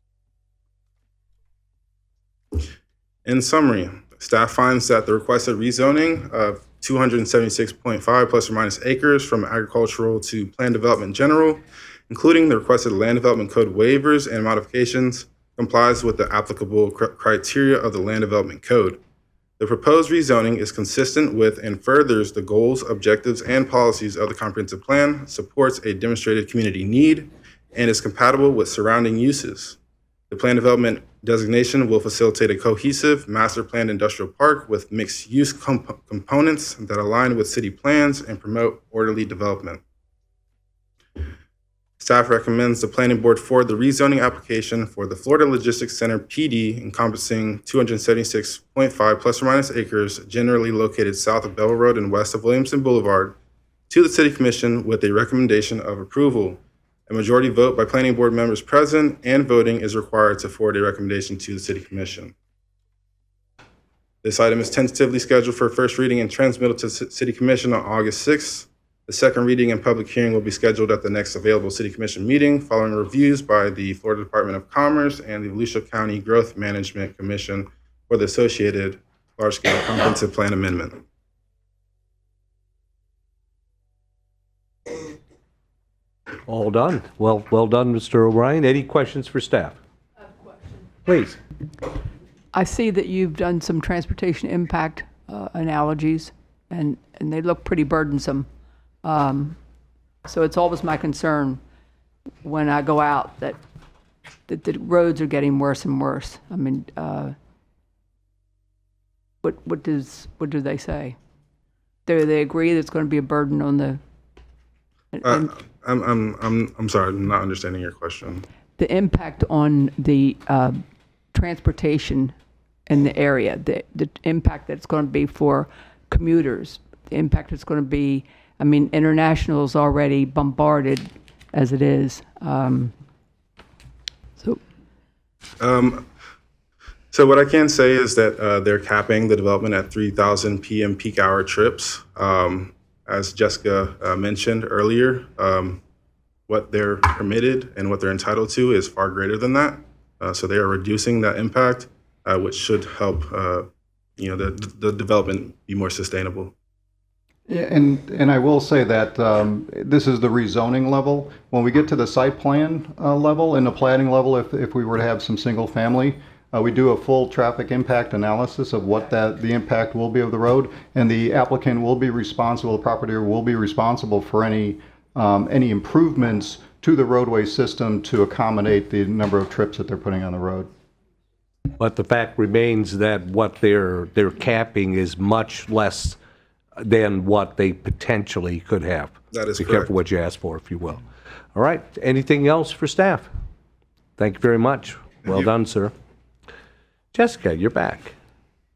S18: In summary, staff finds that the requested rezoning of 276.5 plus or minus acres from agricultural to Plan Development General, including the requested Land Development Code waivers and modifications, complies with the applicable criteria of the Land Development Code. The proposed rezoning is consistent with and furthers the goals, objectives, and policies of the comprehensive plan, supports a demonstrated community need, and is compatible with surrounding uses. The plan development designation will facilitate a cohesive master planned industrial park with mixed-use components that align with city plans and promote orderly development. Staff recommends the planning board forward the rezoning application for the Florida Logistics Center PD encompassing 276.5 plus or minus acres generally located south of Bell Road and west of Williamson Boulevard to the City Commission with a recommendation of approval. A majority vote by planning board members present and voting is required to forward a recommendation to the City Commission. This item is tentatively scheduled for first reading and transmittal to City Commission on August 6th. The second reading and public hearing will be scheduled at the next available City Commission meeting following reviews by the Florida Department of Commerce and the Volusia County Growth Management Commission for the associated large-scale comprehensive plan amendment.
S1: All done. Well done, Mr. O'Brien. Any questions for staff? I have a question. Please.
S8: I see that you've done some transportation impact analogies, and they look pretty burdensome. So it's always my concern when I go out that the roads are getting worse and worse. I mean, what do they say? Do they agree that it's going to be a burden on the?
S18: I'm sorry, I'm not understanding your question.
S8: The impact on the transportation in the area, the impact that it's going to be for commuters, the impact it's going to be. I mean, international is already bombarded as it is.
S18: So what I can say is that they're capping the development at 3,000 p.m. peak hour trips. As Jessica mentioned earlier, what they're permitted and what they're entitled to is far greater than that. So they are reducing that impact, which should help the development be more sustainable.
S4: Yeah, and I will say that this is the rezoning level. When we get to the site plan level and the planning level, if we were to have some single family, we do a full traffic impact analysis of what the impact will be of the road, and the applicant will be responsible, the property owner will be responsible for any improvements to the roadway system to accommodate the number of trips that they're putting on the road.
S1: But the fact remains that what they're capping is much less than what they potentially could have.
S18: That is
S1: Be
S18: correct.
S1: careful what you ask for, if you will. All right, anything else for staff? Thank you very much. Well done, sir. Jessica, you're back.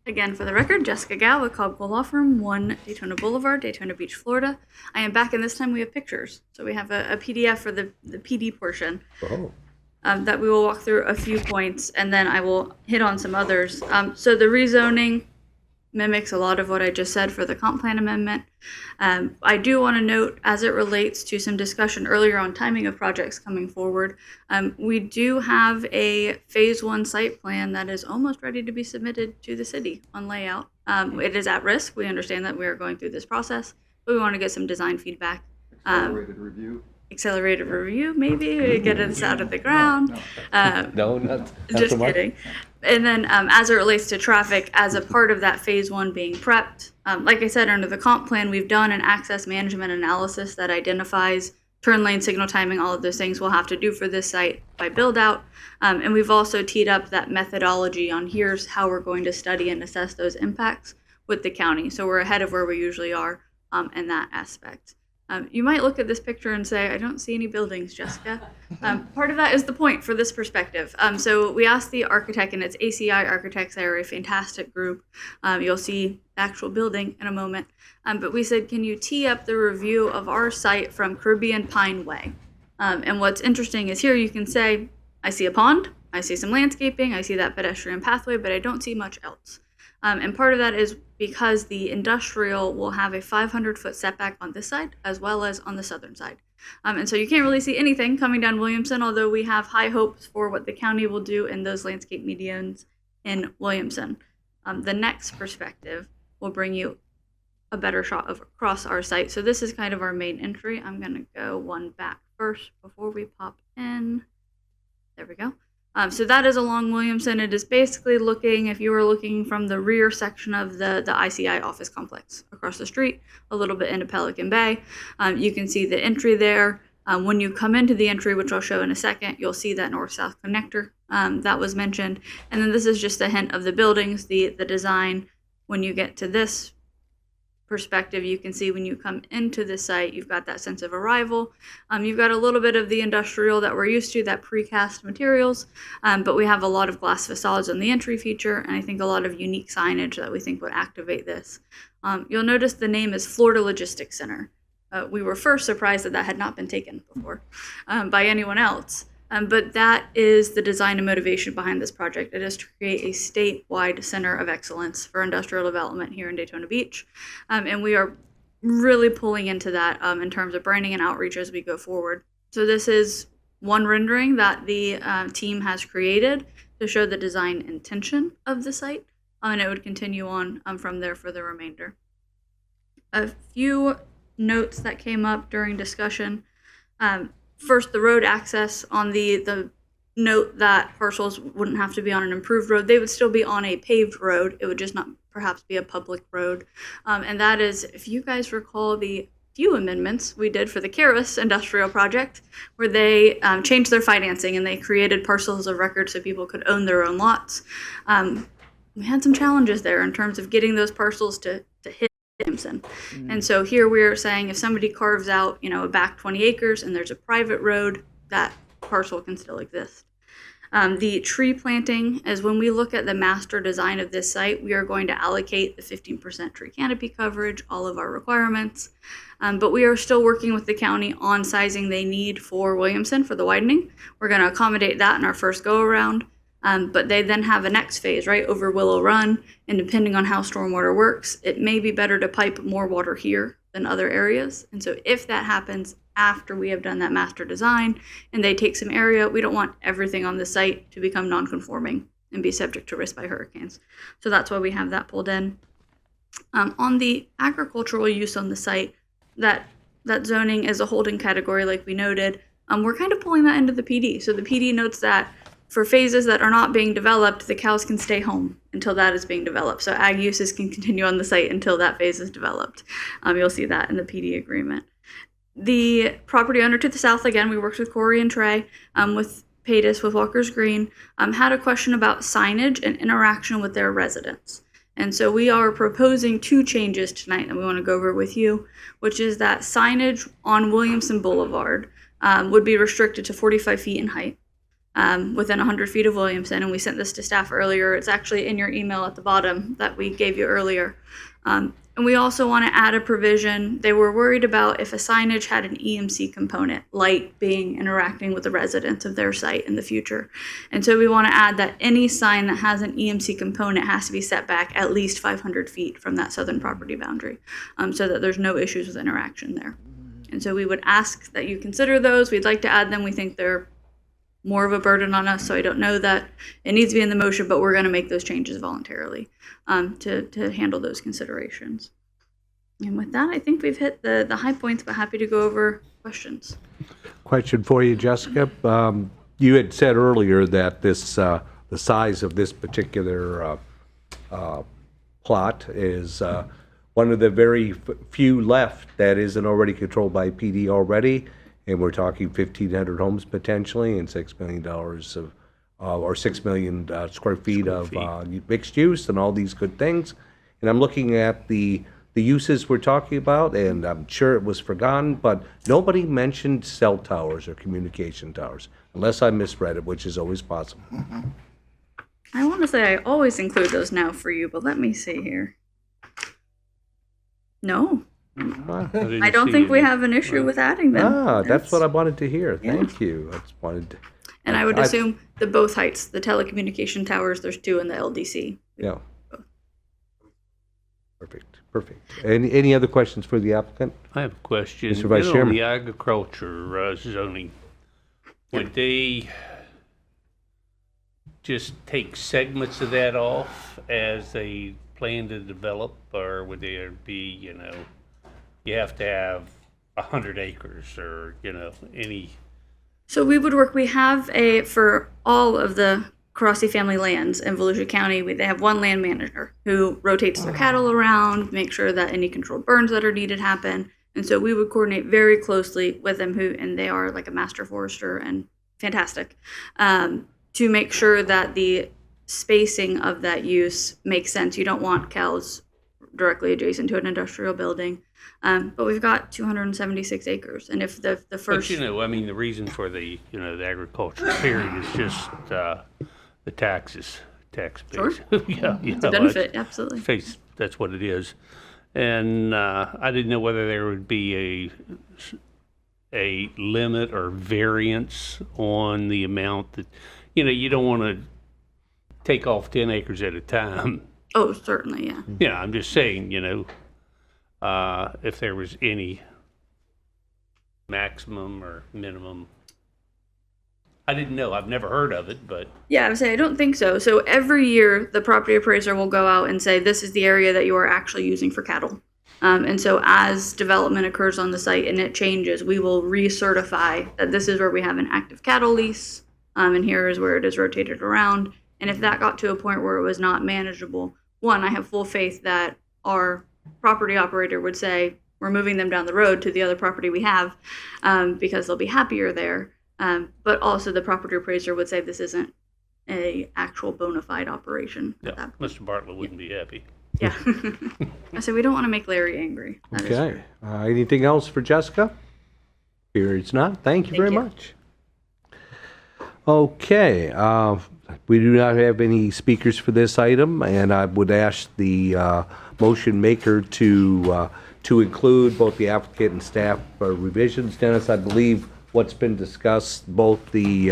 S20: Again, for the record, Jessica Gow with Cobb Cole Law Firm, 1 Daytona Boulevard, Daytona Beach, Florida. I am back, and this time we have pictures. So we have a PDF for the PD portion that we will walk through a few points, and then I will hit on some others. So the rezoning mimics a lot of what I just said for the comp plan amendment. I do want to note, as it relates to some discussion earlier on timing of projects coming forward, we do have a phase 1 site plan that is almost ready to be submitted to the city on layout. It is at risk. We understand that we are going through this process, but we want to get some design feedback. Accelerated review, maybe get us out of the ground.
S1: No, not
S20: Just
S1: so much.
S20: kidding. And then as it relates to traffic, as a part of that phase 1 being prepped, like I said, under the comp plan, we've done an access management analysis that identifies turn lane, signal timing, all of those things we'll have to do for this site by build out. And we've also teed up that methodology on here's how we're going to study and assess those impacts with the county. So we're ahead of where we usually are in that aspect. You might look at this picture and say, I don't see any buildings, Jessica. Part of that is the point for this perspective. So we asked the architect, and it's ACI Architects. They're a fantastic group. You'll see the actual building in a moment. But we said, can you tee up the review of our site from Caribbean Pine Way? And what's interesting is here you can say, I see a pond, I see some landscaping, I see that pedestrian pathway, but I don't see much else. And part of that is because the industrial will have a 500-foot setback on this side as well as on the southern side. And so you can't really see anything coming down Williamson, although we have high hopes for what the county will do in those landscape medians in Williamson. The next perspective will bring you a better shot of across our site. So this is kind of our main entry. I'm going to go one back first before we pop in. There we go. So that is along Williamson. It is basically looking, if you were looking from the rear section of the ICI office complex across the street, a little bit into Pelican Bay. You can see the entry there. When you come into the entry, which I'll show in a second, you'll see that north-south connector that was mentioned. And then this is just a hint of the buildings, the design. When you get to this perspective, you can see when you come into the site, you've got that sense of arrival. You've got a little bit of the industrial that we're used to, that precast materials, but we have a lot of glass facades on the entry feature, and I think a lot of unique signage that we think would activate this. You'll notice the name is Florida Logistics Center. We were first surprised that that had not been taken before by anyone else. But that is the design and motivation behind this project. It is to create a statewide center of excellence for industrial development here in Daytona Beach. And we are really pulling into that in terms of branding and outreach as we go forward. So this is one rendering that the team has created to show the design intention of the site. And it would continue on from there for the remainder. A few notes that came up during discussion. First, the road access on the note that parcels wouldn't have to be on an improved road. They would still be on a paved road. It would just not perhaps be a public road. And that is, if you guys recall the few amendments we did for the Karis industrial project, where they changed their financing and they created parcels of record so people could own their own lots. We had some challenges there in terms of getting those parcels to hit Williamson. And so here we're saying if somebody carves out, a back 20 acres and there's a private road, that parcel can still exist. The tree planting is when we look at the master design of this site, we are going to allocate the 15% tree canopy coverage, all of our requirements. But we are still working with the county on sizing they need for Williamson for the widening. We're going to accommodate that in our first go around. But they then have a next phase, right, over Willow Run, and depending on how stormwater works, it may be better to pipe more water here than other areas. And so if that happens after we have done that master design and they take some area, we don't want everything on the site to become non-conforming and be subject to risk by hurricanes. So that's why we have that pulled in. On the agricultural use on the site, that zoning is a holding category like we noted. We're kind of pulling that into the PD. So the PD notes that for phases that are not being developed, the cows can stay home until that is being developed. So ag uses can continue on the site until that phase is developed. You'll see that in the PD agreement. The property owner to the south, again, we worked with Corey and Trey, with Paytas, with Walker's Green, had a question about signage and interaction with their residents. And so we are proposing 2 changes tonight that we want to go over with you, which is that signage on Williamson Boulevard would be restricted to 45 feet in height. Within 100 feet of Williamson, and we sent this to staff earlier. It's actually in your email at the bottom that we gave you earlier. And we also want to add a provision. They were worried about if a signage had an EMC component, light being interacting with the residents of their site in the future. And so we want to add that any sign that has an EMC component has to be set back at least 500 feet from that southern property boundary, so that there's no issues with interaction there. And so we would ask that you consider those. We'd like to add them. We think they're more of a burden on us, so I don't know that it needs to be in the motion, but we're going to make those changes voluntarily to handle those considerations. And with that, I think we've hit the high points, but happy to go over questions.
S1: Question for you, Jessica. You had said earlier that this the size of this particular plot is one of the very few left that isn't already controlled by PD already. And we're talking 1,500 homes potentially and $6 million of, or 6 million square feet of mixed use and all these good things. And I'm looking at the uses we're talking about, and I'm sure it was forgotten, but nobody mentioned cell towers or communication towers, unless I misread it, which is always possible.
S20: I want to say I always include those now for you, but let me see here. No. I don't think we have an issue with adding them.
S1: That's what I wanted to hear. Thank you. I just wanted to,
S20: and I would assume the both heights, the telecommunication towers, there's 2 in the LDC.
S1: Yeah. Perfect. Any other questions for the applicant?
S9: I have a question.
S1: Mr. Vice Chairman.
S9: The agriculture zoning, would they just take segments of that off as they plan to develop, or would there be, you have to have 100 acres or, any?
S20: So we would work, we have for all of the Karasi family lands in Volusia County, they have one land manager who rotates their cattle around, make sure that any controlled burns that are needed happen. And so we would coordinate very closely with them, and they are like a master forester and fantastic, to make sure that the spacing of that use makes sense. You don't want cows directly adjacent to an industrial building. But we've got 276 acres, and if the
S9: But,
S20: first,
S9: you know, I mean, the reason for the, you know, the agricultural period is just the tax base.
S20: Sure.
S9: Yeah, you
S20: It's a
S9: know,
S20: benefit, absolutely.
S9: That's what it is. And I didn't know whether there would be a limit or variance on the amount that, you know, you don't want to take off 10 acres at a time.
S20: oh, certainly, yeah.
S9: Yeah, I'm just saying, you know, if there was any maximum or minimum. I didn't know. I've never heard of it, but
S20: Yeah, I would say I don't think so. So every year, the property appraiser will go out and say, this is the area that you are actually using for cattle. And so as development occurs on the site and it changes, we will recertify that this is where we have an active cattle lease, and here is where it is rotated around. And if that got to a point where it was not manageable, one, I have full faith that our property operator would say, we're moving them down the road to the other property we have, because they'll be happier there. But also the property appraiser would say this isn't a actual bona fide operation.
S9: yeah, Mr. Bartlett wouldn't be happy.
S20: Yeah. I said we don't want to make Larry angry. That is true.
S1: Okay. Anything else for Jessica? Here it's not. Thank you very much. Okay. We do not have any speakers for this item, and I would ask the motion maker to include both the applicant and staff revisions. Dennis, I believe what's been discussed, both the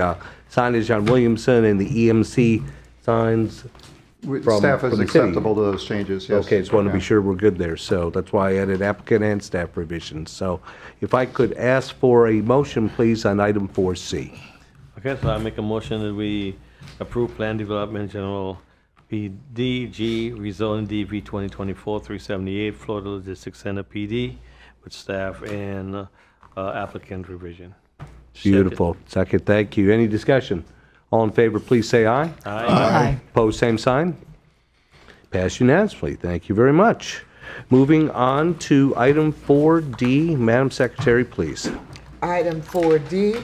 S1: signage on Williamson and the EMC signs.
S4: Staff is
S1: from the
S4: acceptable
S1: city.
S4: to those changes, yes.
S1: Okay, just want to be
S4: Yeah.
S1: sure we're good there. So that's why I added applicant and staff revisions. So if I could ask for a motion, please, on item 4C.
S3: Okay, so I make a motion that we approve Plan Development General PDG, rezoning DV 2024-378, Florida Logistics Center PD, with staff and applicant revision.
S1: Beautiful. Second, thank you. Any discussion? All in favor, please say aye.
S3: Aye.
S1: Opposed, same sign. Passed unanimously. Thank you very much. Moving on to item 4D. Madam Secretary, please.
S2: Item 4D,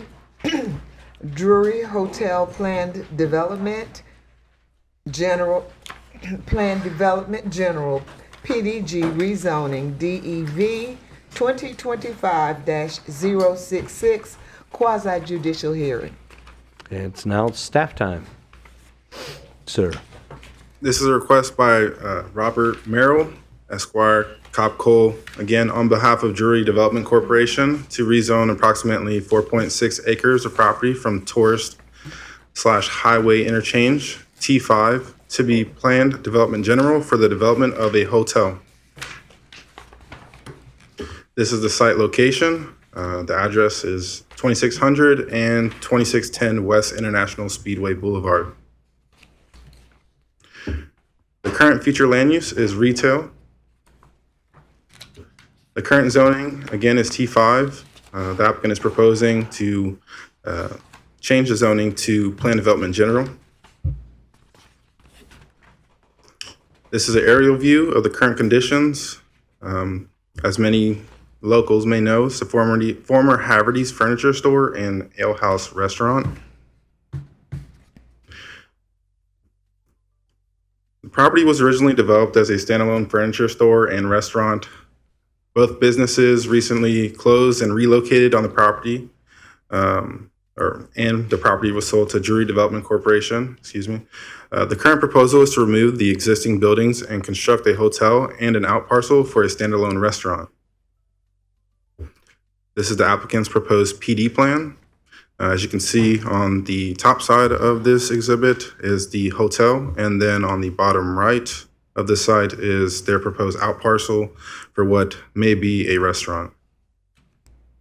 S2: Drury Hotel Planned Development, General, Planned Development General, PDG rezoning, DEV 2025-066, quasi judicial hearing.
S1: It's now staff time. Sir.
S18: This is a request by Robert Merrell, Esquire, Cobb Cole, again, on behalf of Drury Development Corporation, to rezone approximately 4.6 acres of property from tourist/highway interchange, T5, to be planned development general for the development of a hotel. This is the site location. The address is 2600 and 2610 West International Speedway Boulevard. The current future land use is retail. The current zoning, again, is T5. The applicant is proposing to change the zoning to Plan Development General. This is an aerial view of the current conditions. As many locals may know, it's the former Haverty's Furniture Store and Ale House Restaurant. The property was originally developed as a standalone furniture store and restaurant. Both businesses recently closed and relocated on the property, and the property was sold to Drury Development Corporation. The current proposal is to remove the existing buildings and construct a hotel and an outparcel for a standalone restaurant. This is the applicant's proposed PD plan. As you can see on the top side of this exhibit is the hotel, and then on the bottom right of the site is their proposed outparcel for what may be a restaurant.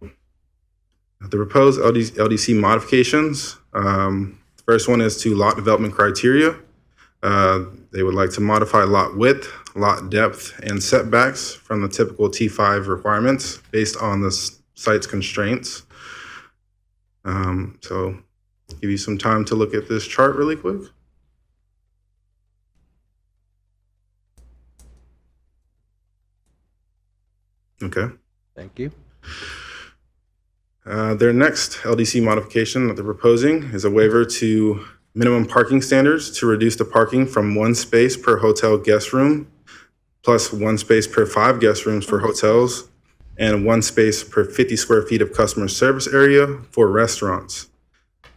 S18: The proposed LDC modifications, the first one is to lot development criteria. They would like to modify lot width, lot depth, and setbacks from the typical T5 requirements based on the site's constraints. So give you some time to look at this chart really quick. Okay.
S1: Thank you.
S18: Their next LDC modification that they're proposing is a waiver to minimum parking standards to reduce the parking from one space per hotel guest room plus 1 space per 5 guest rooms for hotels, and 1 space per 50 square feet of customer service area for restaurants.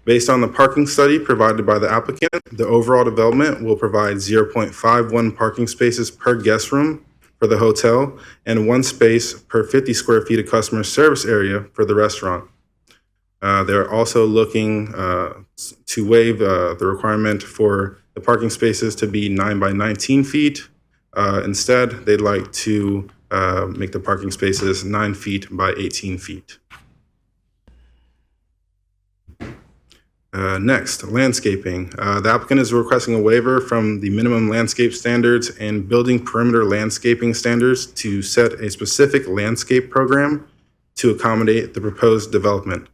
S18: Based on the parking study provided by the applicant, the overall development will provide 0.51 parking spaces per guest room for the hotel and 1 space per 50 square feet of customer service area for the restaurant. They're also looking to waive the requirement for the parking spaces to be 9 by 19 feet. Instead, they'd like to make the parking spaces 9 feet by 18 feet. Next, landscaping. The applicant is requesting a waiver from the minimum landscape standards and building perimeter landscaping standards to set a specific landscape program to accommodate the proposed development.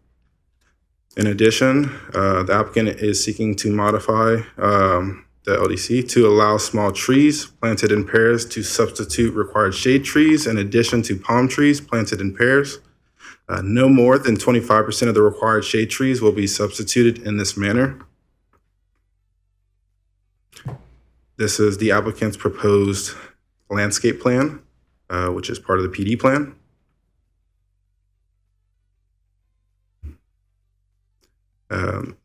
S18: In addition, the applicant is seeking to modify the LDC to allow small trees planted in pairs to substitute required shade trees in addition to palm trees planted in pairs. No more than 25% of the required shade trees will be substituted in this manner. This is the applicant's proposed landscape plan, which is part of the PD plan.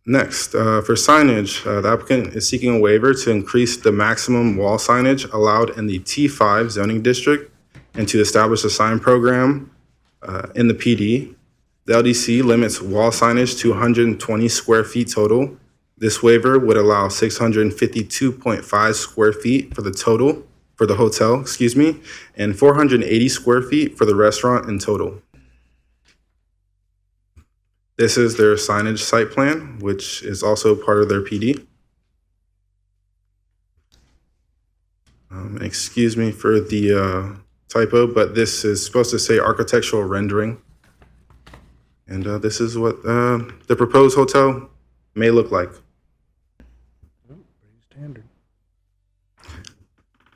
S18: Next, for signage, the applicant is seeking a waiver to increase the maximum wall signage allowed in the T5 zoning district and to establish a sign program in the PD. The LDC limits wall signage to 120 square feet total. This waiver would allow 652.5 square feet for the hotel, and 480 square feet for the restaurant in total. This is their signage site plan, which is also part of their PD. Excuse me for the typo, but this is supposed to say architectural rendering. And this is what the proposed hotel may look like.
S1: Standard.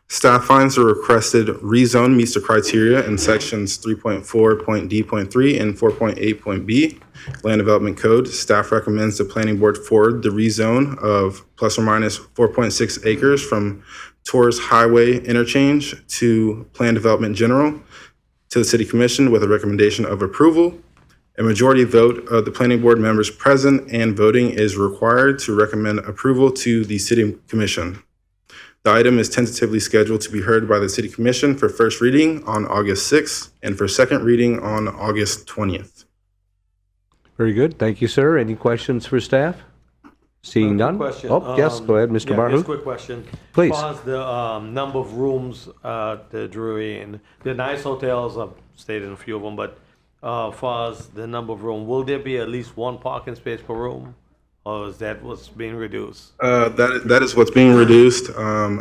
S18: Staff finds the requested rezone meets the criteria in sections 3.4.D.3 and 4.8.B Land Development Code. Staff recommends the planning board forward the rezone of plus or minus 4.6 acres from Tourist Highway Interchange to Plan Development General to the City Commission with a recommendation of approval. A majority vote of the planning board members present and voting is required to recommend approval to the City Commission. The item is tentatively scheduled to be heard by the City Commission for first reading on August 6th and for second reading on August 20th.
S1: Very good. Thank you, sir. Any questions for staff? Seeing none?
S3: Question.
S1: Oh, yes, go ahead, Mr. Barhu.
S3: Just a quick question.
S1: Please.
S3: As far as the number of rooms, the Drury and the nice hotels, I've stayed in a few of them, but as far as the number of rooms, will there be at least 1 parking space per room? Or is that what's being reduced?
S18: That is what's being reduced.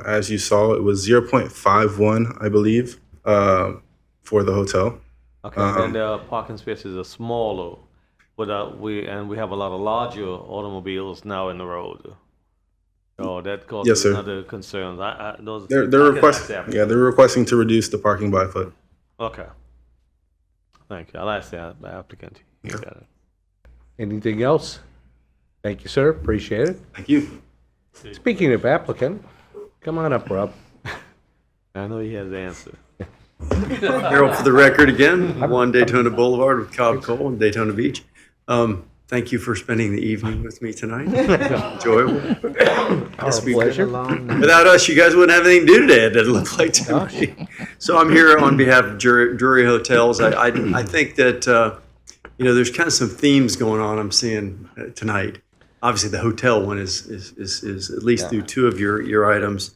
S18: As you saw, it was 0.51, I believe, for the hotel.
S3: Okay, and the parking spaces are smaller, but we have a lot of larger automobiles now in the road. So that causes
S18: Yes, sir.
S3: another concern.
S18: They're requesting to reduce the parking by foot.
S3: Okay. Thank you. I'll ask the applicant. You got it.
S1: Anything else? Thank you, sir. Appreciate it.
S18: Thank you.
S1: Speaking of applicant, come on up, Rob.
S3: I know he has the answer.
S5: Merrell for the record again, 1 Daytona Boulevard with Cobb Cole in Daytona Beach. Thank you for spending the evening with me tonight. Enjoyable.
S1: Our pleasure.
S5: Without us, you guys wouldn't have anything to do today, it doesn't look like to me. So I'm here on behalf of Drury Hotels. I think that, there's kind of some themes going on I'm seeing tonight. Obviously, the hotel one is at least through 2 of your items.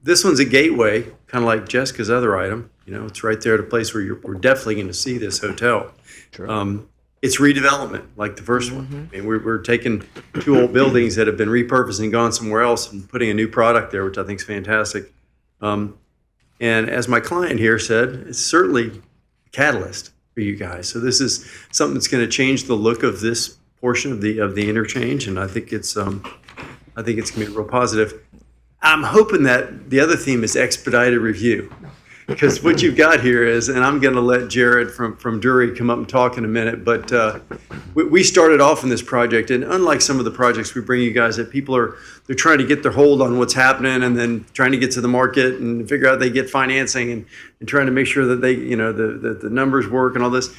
S5: This one's a gateway, kind of like Jessica's other item. It's right there at a place where we're definitely going to see this hotel.
S1: Sure.
S5: It's redevelopment, like the first one. I mean, we're taking 2 old buildings that have been repurposed and gone somewhere else and putting a new product there, which I think is fantastic. And as my client here said, it's certainly a catalyst for you guys. So this is something that's going to change the look of this portion of the interchange, and I think it's going to be real positive. I'm hoping that the other theme is expedited review. because what you've got here is, and I'm going to let Jared from Drury come up and talk in a minute, but we started off in this project, and unlike some of the projects we bring you guys, that they're trying to get their hold on what's happening and then trying to get to the market and figure out they get financing and trying to make sure that they, the numbers work and all this.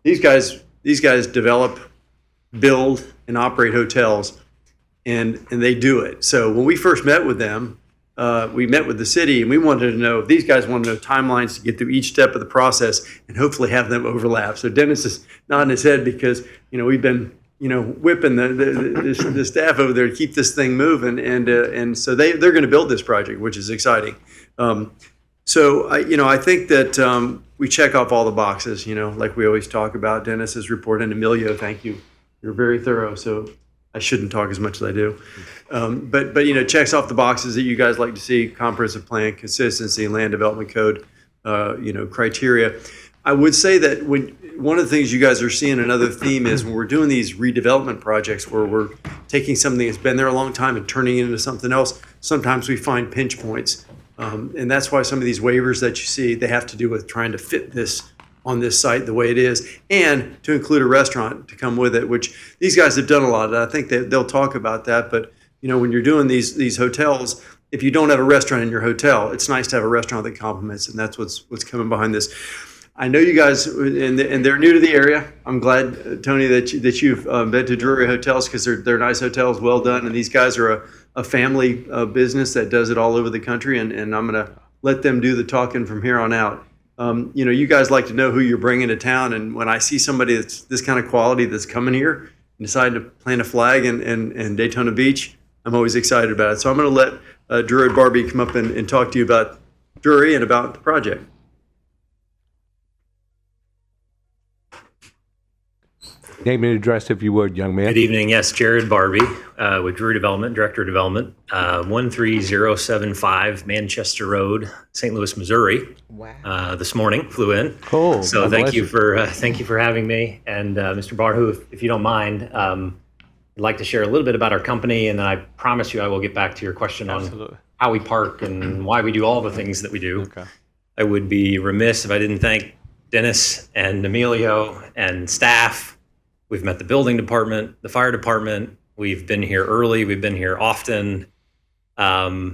S5: These guys develop, build, and operate hotels, and they do it. So when we first met with them, we met with the city, and we wanted to know, these guys wanted to know timelines to get through each step of the process and hopefully have them overlap. So Dennis is nodding his head because, we've been, whipping the staff over there to keep this thing moving. And so they're going to build this project, which is exciting. So I think that we check off all the boxes, like we always talk about. Dennis's report, and Emilio, thank you. You're very thorough. So I shouldn't talk as much as I do. But checks off the boxes that you guys like to see: comprehensive plan, consistency, land development code, criteria. I would say that one of the things you guys are seeing, another theme, is when we're doing these redevelopment projects where we're taking something that's been there a long time and turning it into something else, sometimes we find pinch points. And that's why some of these waivers that you see, they have to do with trying to fit this on this site the way it is, and to include a restaurant to come with it, which these guys have done a lot of. I think they'll talk about that. But when you're doing these hotels, if you don't have a restaurant in your hotel, it's nice to have a restaurant that complements, and that's what's coming behind this. I know you guys, and they're new to the area. I'm glad, Tony, that you've been to Drury Hotels, because they're nice hotels, well done, and these guys are a family business that does it all over the country, and I'm going to let them do the talking from here on out. You guys like to know who you're bringing to town, and when I see somebody that's this kind of quality that's coming here and decide to plant a flag in Daytona Beach, I'm always excited about it. So I'm going to let Drury and Barbie come up and talk to you about Drury and about the project.
S1: Name and address, if you would, young man.
S6: Good evening. Yes, Jared Barbie with Drury Development, Director of Development, 13075 Manchester Road, St. Louis, Missouri.
S2: Wow.
S6: This morning, flew in.
S1: Cool.
S6: So
S1: God
S6: thank
S1: bless
S6: you for having me. And Mr. Barhu, if you don't mind, I'd like to share a little bit about our company, and then I promise you I will get back to your question on how we park and why we do all the things that we do.
S1: Okay.
S6: I would be remiss if I didn't thank Dennis and Emilio and staff. We've met the building department, the fire department. We've been here early. We've been here often. I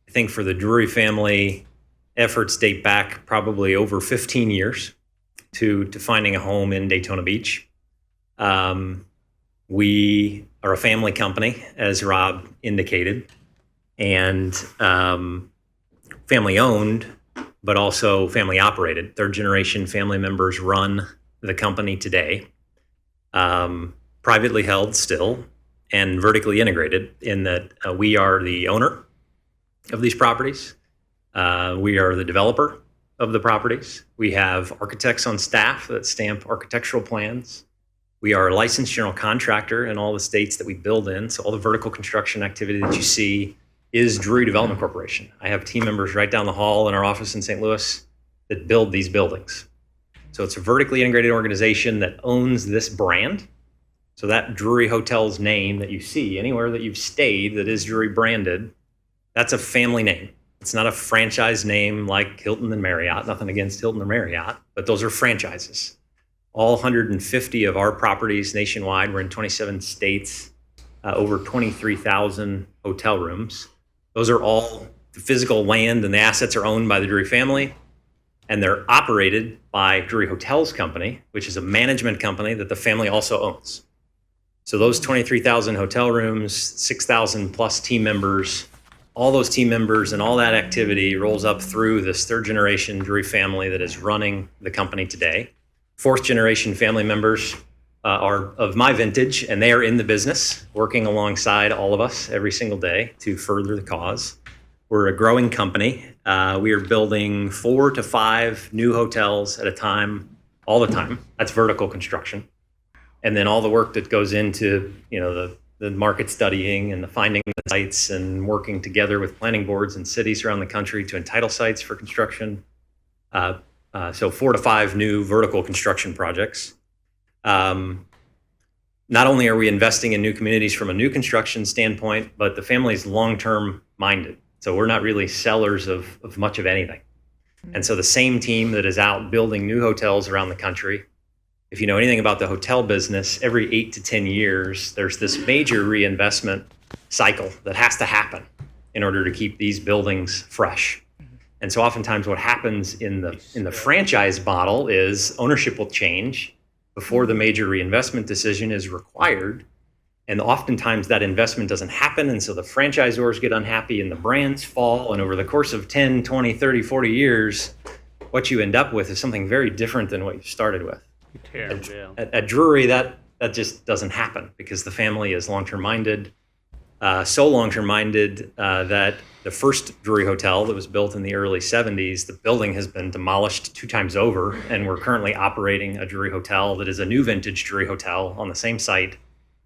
S6: think for the Drury family, efforts date back probably over 15 years to finding a home in Daytona Beach. We are a family company, as Rob indicated, and family owned, but also family operated. Third generation family members run the company today. Privately held still, and vertically integrated in that we are the owner of these properties. We are the developer of the properties. We have architects on staff that stamp architectural plans. We are a licensed general contractor in all the states that we build in. So all the vertical construction activity that you see is Drury Development Corporation. I have team members right down the hall in our office in St. Louis that build these buildings. So it's a vertically integrated organization that owns this brand. So that Drury Hotel's name that you see anywhere that you've stayed that is Drury branded, that's a family name. It's not a franchise name like Hilton and Marriott. Nothing against Hilton or Marriott, but those are franchises. All 150 of our properties nationwide, we're in 27 states, over 23,000 hotel rooms. Those are all the physical land, and the assets are owned by the Drury family. And they're operated by Drury Hotels Company, which is a management company that the family also owns. So those 23,000 hotel rooms, 6,000 plus team members, all those team members and all that activity rolls up through this third generation Drury family that is running the company today. Fourth generation family members are of my vintage, and they are in the business, working alongside all of us every single day to further the cause. We're a growing company. We are building 4 to 5 new hotels at a time, all the time. That's vertical construction. And then all the work that goes into, the market studying and the finding the sites and working together with planning boards and cities around the country to entitle sites for construction. So 4 to 5 new vertical construction projects. Not only are we investing in new communities from a new construction standpoint, but the family's long-term minded. So we're not really sellers of much of anything. And so the same team that is out building new hotels around the country, if you know anything about the hotel business, every 8 to 10 years, there's this major reinvestment cycle that has to happen in order to keep these buildings fresh. And so oftentimes what happens in the franchise model is ownership will change before the major reinvestment decision is required. And oftentimes that investment doesn't happen. And so the franchisors get unhappy and the brands fall. And over the course of 10, 20, 30, 40 years, what you end up with is something very different than what you started with. At Drury, that just doesn't happen because the family is long-term minded. So long-term minded that the first Drury Hotel that was built in the early 70s, the building has been demolished 2 times over. And we're currently operating a Drury Hotel that is a new vintage Drury Hotel on the same site,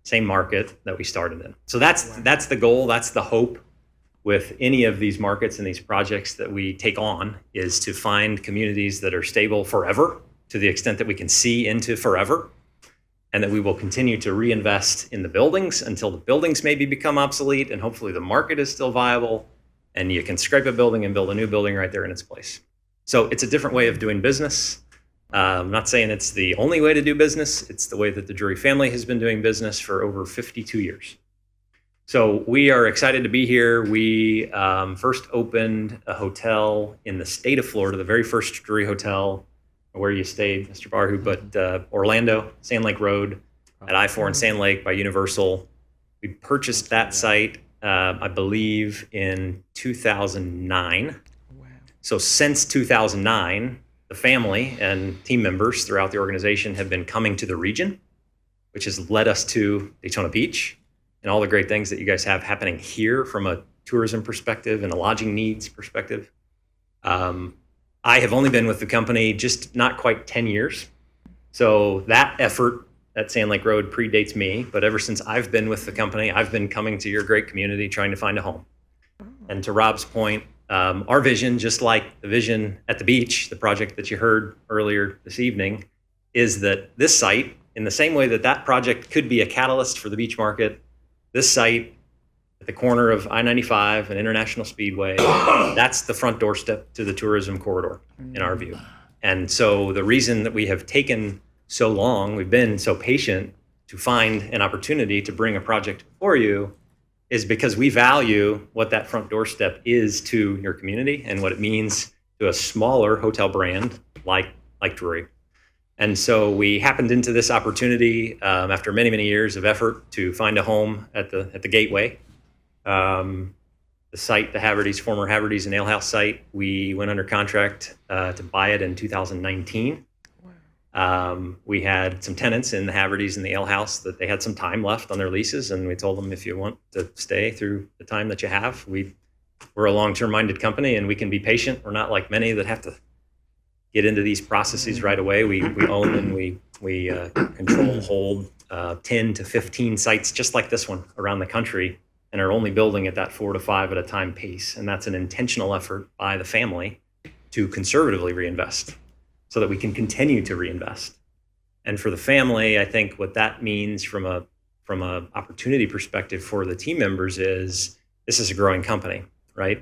S6: same market that we started in. So that's the goal, that's the hope with any of these markets and these projects that we take on, is to find communities that are stable forever, to the extent that we can see into forever, and that we will continue to reinvest in the buildings until the buildings maybe become obsolete, and hopefully the market is still viable, and you can scrape a building and build a new building right there in its place. So it's a different way of doing business. I'm not saying it's the only way to do business. It's the way that the Drury family has been doing business for over 52 years. So we are excited to be here. We first opened a hotel in the state of Florida, the very first Drury Hotel where you stayed, Mr. Barhu, but Orlando, Sand Lake Road at I-4 and Sand Lake by Universal. We purchased that site, I believe, in 2009. Wow. So since 2009, the family and team members throughout the organization have been coming to the region, which has led us to Daytona Beach and all the great things that you guys have happening here from a tourism perspective and a lodging needs perspective. I have only been with the company just not quite 10 years. So that effort at Sand Lake Road predates me, but ever since I've been with the company, I've been coming to your great community trying to find a home. And to Rob's point, our vision, just like the vision at the beach, the project that you heard earlier this evening, is that this site, in the same way that that project could be a catalyst for the beach market, this site at the corner of I-95 and International Speedway, that's the front doorstep to the tourism corridor, in our view. And so the reason that we have taken so long, we've been so patient to find an opportunity to bring a project before you, is because we value what that front doorstep is to your community and what it means to a smaller hotel brand like Drury. And so we happened into this opportunity after many, many years of effort to find a home at the Gateway. The site, the Haverty's, former Haverty's and Ale House site, we went under contract to buy it in 2019. We had some tenants in the Haverty's and the Ale House that they had some time left on their leases, and we told them, if you want to stay through the time that you have, we're a long-term minded company and we can be patient. We're not like many that have to get into these processes right away. We own and we control, hold 10 to 15 sites just like this one around the country, and are only building at that 4 to 5 at a time pace. And that's an intentional effort by the family to conservatively reinvest so that we can continue to reinvest. And for the family, I think what that means from a opportunity perspective for the team members is this is a growing company, right?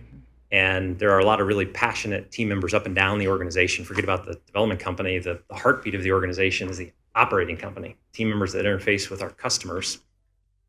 S6: And there are a lot of really passionate team members up and down the organization. Forget about the development company. The heartbeat of the organization is the operating company, team members that interface with our customers.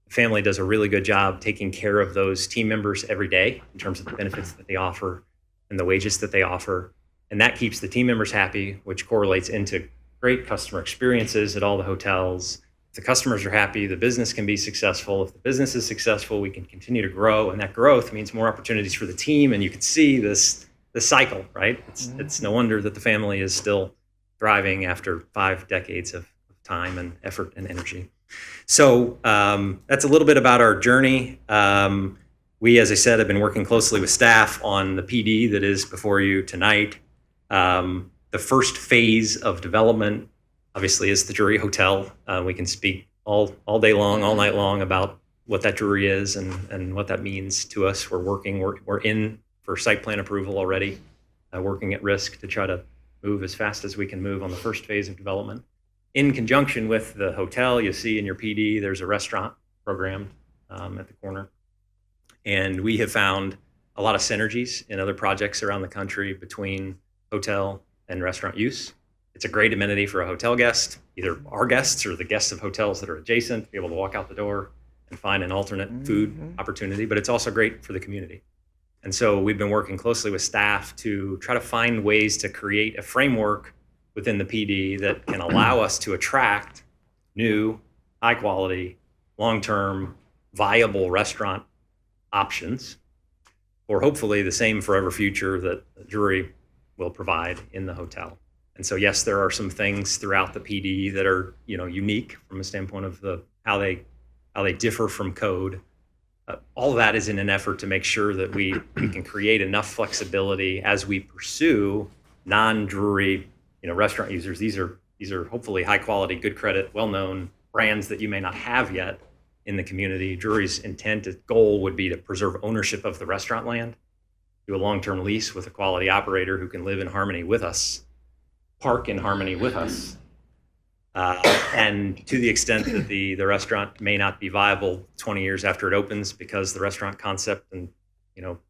S6: The family does a really good job taking care of those team members every day in terms of the benefits that they offer and the wages that they offer. And that keeps the team members happy, which correlates into great customer experiences at all the hotels. If the customers are happy, the business can be successful. If the business is successful, we can continue to grow. And that growth means more opportunities for the team. And you can see this cycle, right? It's no wonder that the family is still thriving after 5 decades of time and effort and energy. So that's a little bit about our journey. We, as I said, have been working closely with staff on the PD that is before you tonight. The first phase of development, obviously, is the Drury Hotel. We can speak all day long, all night long about what that Drury is and what that means to us. We're in for site plan approval already, working at risk to try to move as fast as we can move on the first phase of development. In conjunction with the hotel, you see in your PD, there's a restaurant program at the corner. And we have found a lot of synergies in other projects around the country between hotel and restaurant use. It's a great amenity for a hotel guest, either our guests or the guests of hotels that are adjacent, to be able to walk out the door and find an alternate food opportunity, but it's also great for the community. And so we've been working closely with staff to try to find ways to create a framework within the PD that can allow us to attract new, high quality, long-term, viable restaurant options, or hopefully the same forever future that the Drury will provide in the hotel. And so, yes, there are some things throughout the PD that are, unique from a standpoint of how they differ from code. All of that is in an effort to make sure that we can create enough flexibility as we pursue non-Drury, restaurant users. These are hopefully high quality, good credit, well-known brands that you may not have yet in the community. Drury's goal would be to preserve ownership of the restaurant land, do a long-term lease with a quality operator who can live in harmony with us, park in harmony with us. And to the extent that the restaurant may not be viable 20 years after it opens because the restaurant concept and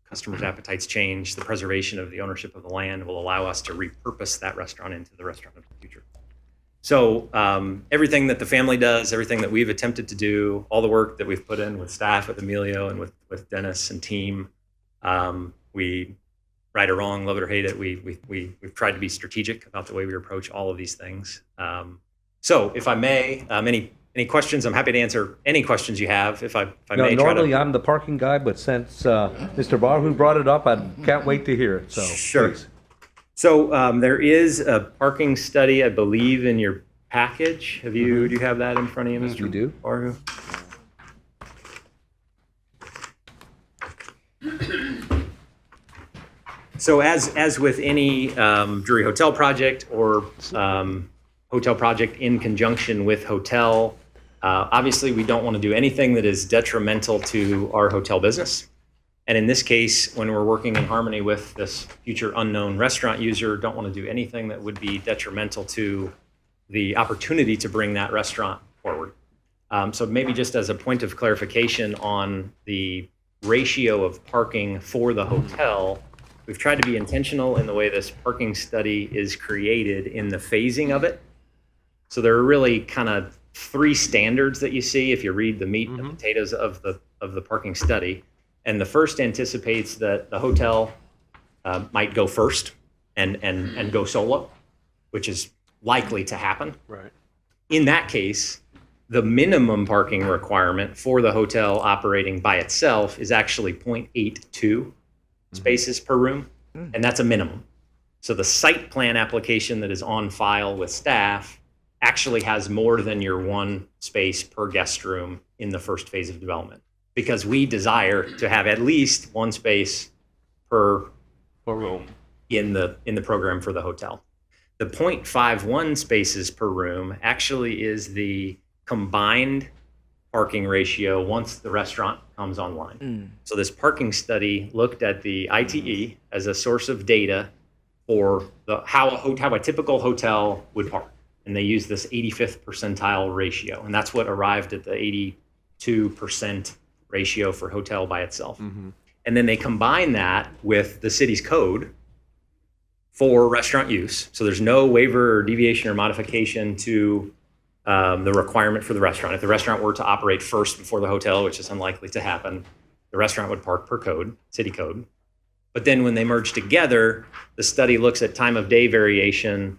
S6: customers' appetites change, the preservation of the ownership of the land will allow us to repurpose that restaurant into the restaurant of the future. So everything that the family does, everything that we've attempted to do, all the work that we've put in with staff, with Emilio and with Dennis and team, we, right or wrong, love it or hate it, we've tried to be strategic about the way we approach all of these things. So if I may, any questions? I'm happy to answer any questions you have. If I may.
S1: Normally I'm the parking guy, but since Mr. Barhu brought it up, I can't wait to hear it. So
S6: sure.
S1: Please.
S6: So there is a parking study, I believe, in your package. Do you have that in front of you, Mr.
S1: You do.
S6: Barhu? So as with any Drury hotel project or hotel project in conjunction with hotel, obviously we don't want to do anything that is detrimental to our hotel business. And in this case, when we're working in harmony with this future unknown restaurant user, don't want to do anything that would be detrimental to the opportunity to bring that restaurant forward. So maybe just as a point of clarification on the ratio of parking for the hotel, we've tried to be intentional in the way this parking study is created in the phasing of it. So there are really kind of three standards that you see if you read the meat and potatoes of the parking study. And the first anticipates that the hotel might go first and go solo, which is likely to happen.
S3: Right.
S6: In that case, the minimum parking requirement for the hotel operating by itself is actually 0.82 spaces per room, and that's a minimum. So the site plan application that is on file with staff actually has more than your one space per guest room in the first phase of development, because we desire to have at least one space per
S3: room
S6: in the program for the hotel. The 0.51 spaces per room actually is the combined parking ratio once the restaurant comes online. So this parking study looked at the ITE as a source of data for how a typical hotel would park. And they used this 85th percentile ratio. And that's what arrived at the 82% ratio for hotel by itself. And then they combine that with the city's code for restaurant use. So there's no waiver or deviation or modification to the requirement for the restaurant. If the restaurant were to operate first before the hotel, which is unlikely to happen, the restaurant would park per code, city code. But then when they merge together, the study looks at time of day variation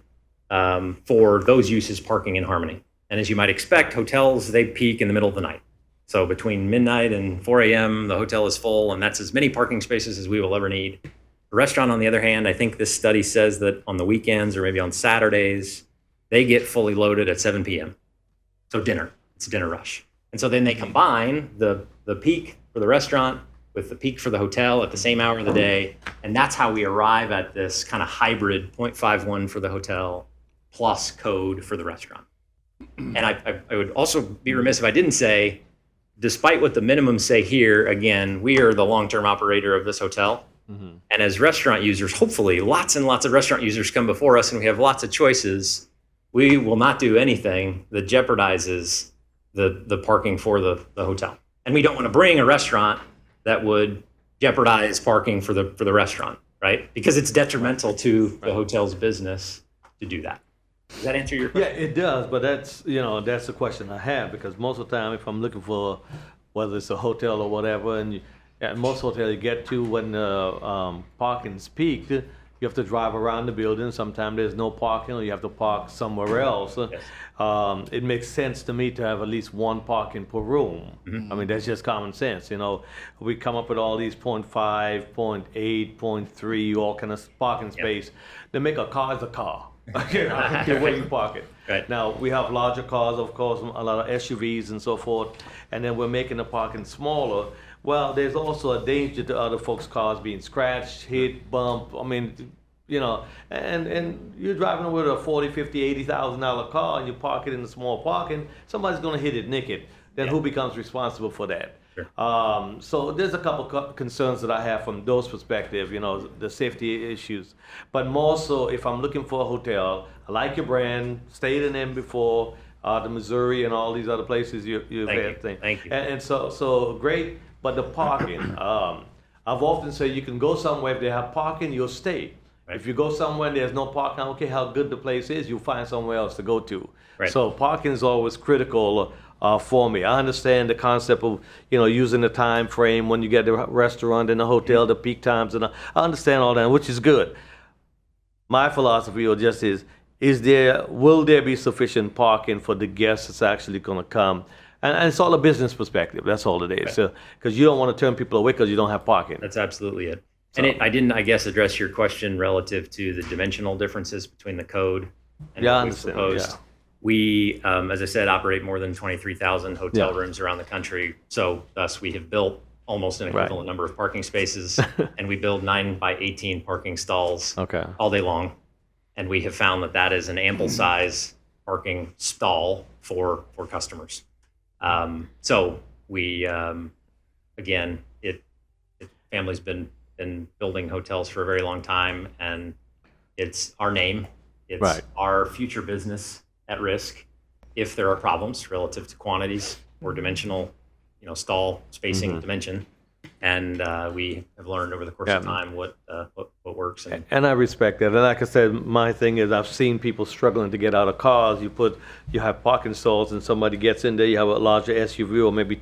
S6: for those uses parking in harmony. And as you might expect, hotels, they peak in the middle of the night. So between midnight and 4 a.m., the hotel is full, and that's as many parking spaces as we will ever need. The restaurant, on the other hand, I think this study says that on the weekends or maybe on Saturdays, they get fully loaded at 7 p.m. So it's a dinner rush. And so then they combine the peak for the restaurant with the peak for the hotel at the same hour of the day. And that's how we arrive at this kind of hybrid 0.51 for the hotel plus code for the restaurant. And I would also be remiss if I didn't say, despite what the minimums say here, again, we are the long-term operator of this hotel. And as restaurant users, hopefully lots and lots of restaurant users come before us and we have lots of choices. We will not do anything that jeopardizes the parking for the hotel. And we don't want to bring a restaurant that would jeopardize parking for the restaurant, right? Because it's detrimental to the hotel's business to do that. Does that answer your question?
S3: Yeah, it does, but that's, that's the question I have, because most of the time, if I'm looking for, whether it's a hotel or whatever, and at most hotels you get to when the parking's peaked, you have to drive around the building. Sometimes there's no parking, or you have to park somewhere else.
S6: Yes.
S3: It makes sense to me to have at least one parking per room.
S6: Mm-hmm.
S3: I mean, that's just common sense, We come up with all these 0.5, 0.8, 0.3, all kind of parking space. They make a car as a car. The way you park it.
S6: Right.
S3: Now, we have larger cars, of course, a lot of SUVs and so forth, and then we're making the parking smaller. Well, there's also a danger to other folks' cars being scratched, hit, bump. I mean, and you're driving with a $40, $50, $80,000 car, and you park it in a small parking, somebody's going to hit it naked. Then who becomes responsible for that?
S6: Sure.
S3: So there's a couple concerns that I have from those perspective, the safety issues. But more so, if I'm looking for a hotel, I like your brand, stayed in them before, the Missouri and all these other places you've had things.
S6: Thank you.
S3: And so great, but the parking, I've often said you can go somewhere, if they have parking, you'll stay.
S6: Right.
S3: If you go somewhere and there's no parking, I don't care how good the place is, you'll find somewhere else to go to.
S6: Right.
S3: So parking is always critical for me. I understand the concept of using the time frame when you get the restaurant and the hotel, the peak times, and I understand all that, which is good. My philosophy will there be sufficient parking for the guests that's actually going to come? And it's all a business perspective. That's all it is. Because you don't want to turn people away because you don't have parking.
S6: That's absolutely it. And I didn't, I guess, address your question relative to the dimensional differences between the code and
S3: I
S6: what we
S3: understand.
S6: proposed.
S3: Yeah.
S6: We, as I said, operate more than 23,000 hotel rooms around the country. So thus we have built almost an equivalent number of parking spaces, and we build 9 by 18 parking stalls all day long. And we have found that is an ample size parking stall for customers. So we, again, family's been building hotels for a very long time, and it's our name, it's our future business at risk if there are problems relative to quantities or dimensional, stall spacing dimension. And we have learned over the course of time what works.
S3: And I respect that. And like I said, my thing is I've seen people struggling to get out of cars. You have parking stalls and somebody gets in there, you have a larger SUV or maybe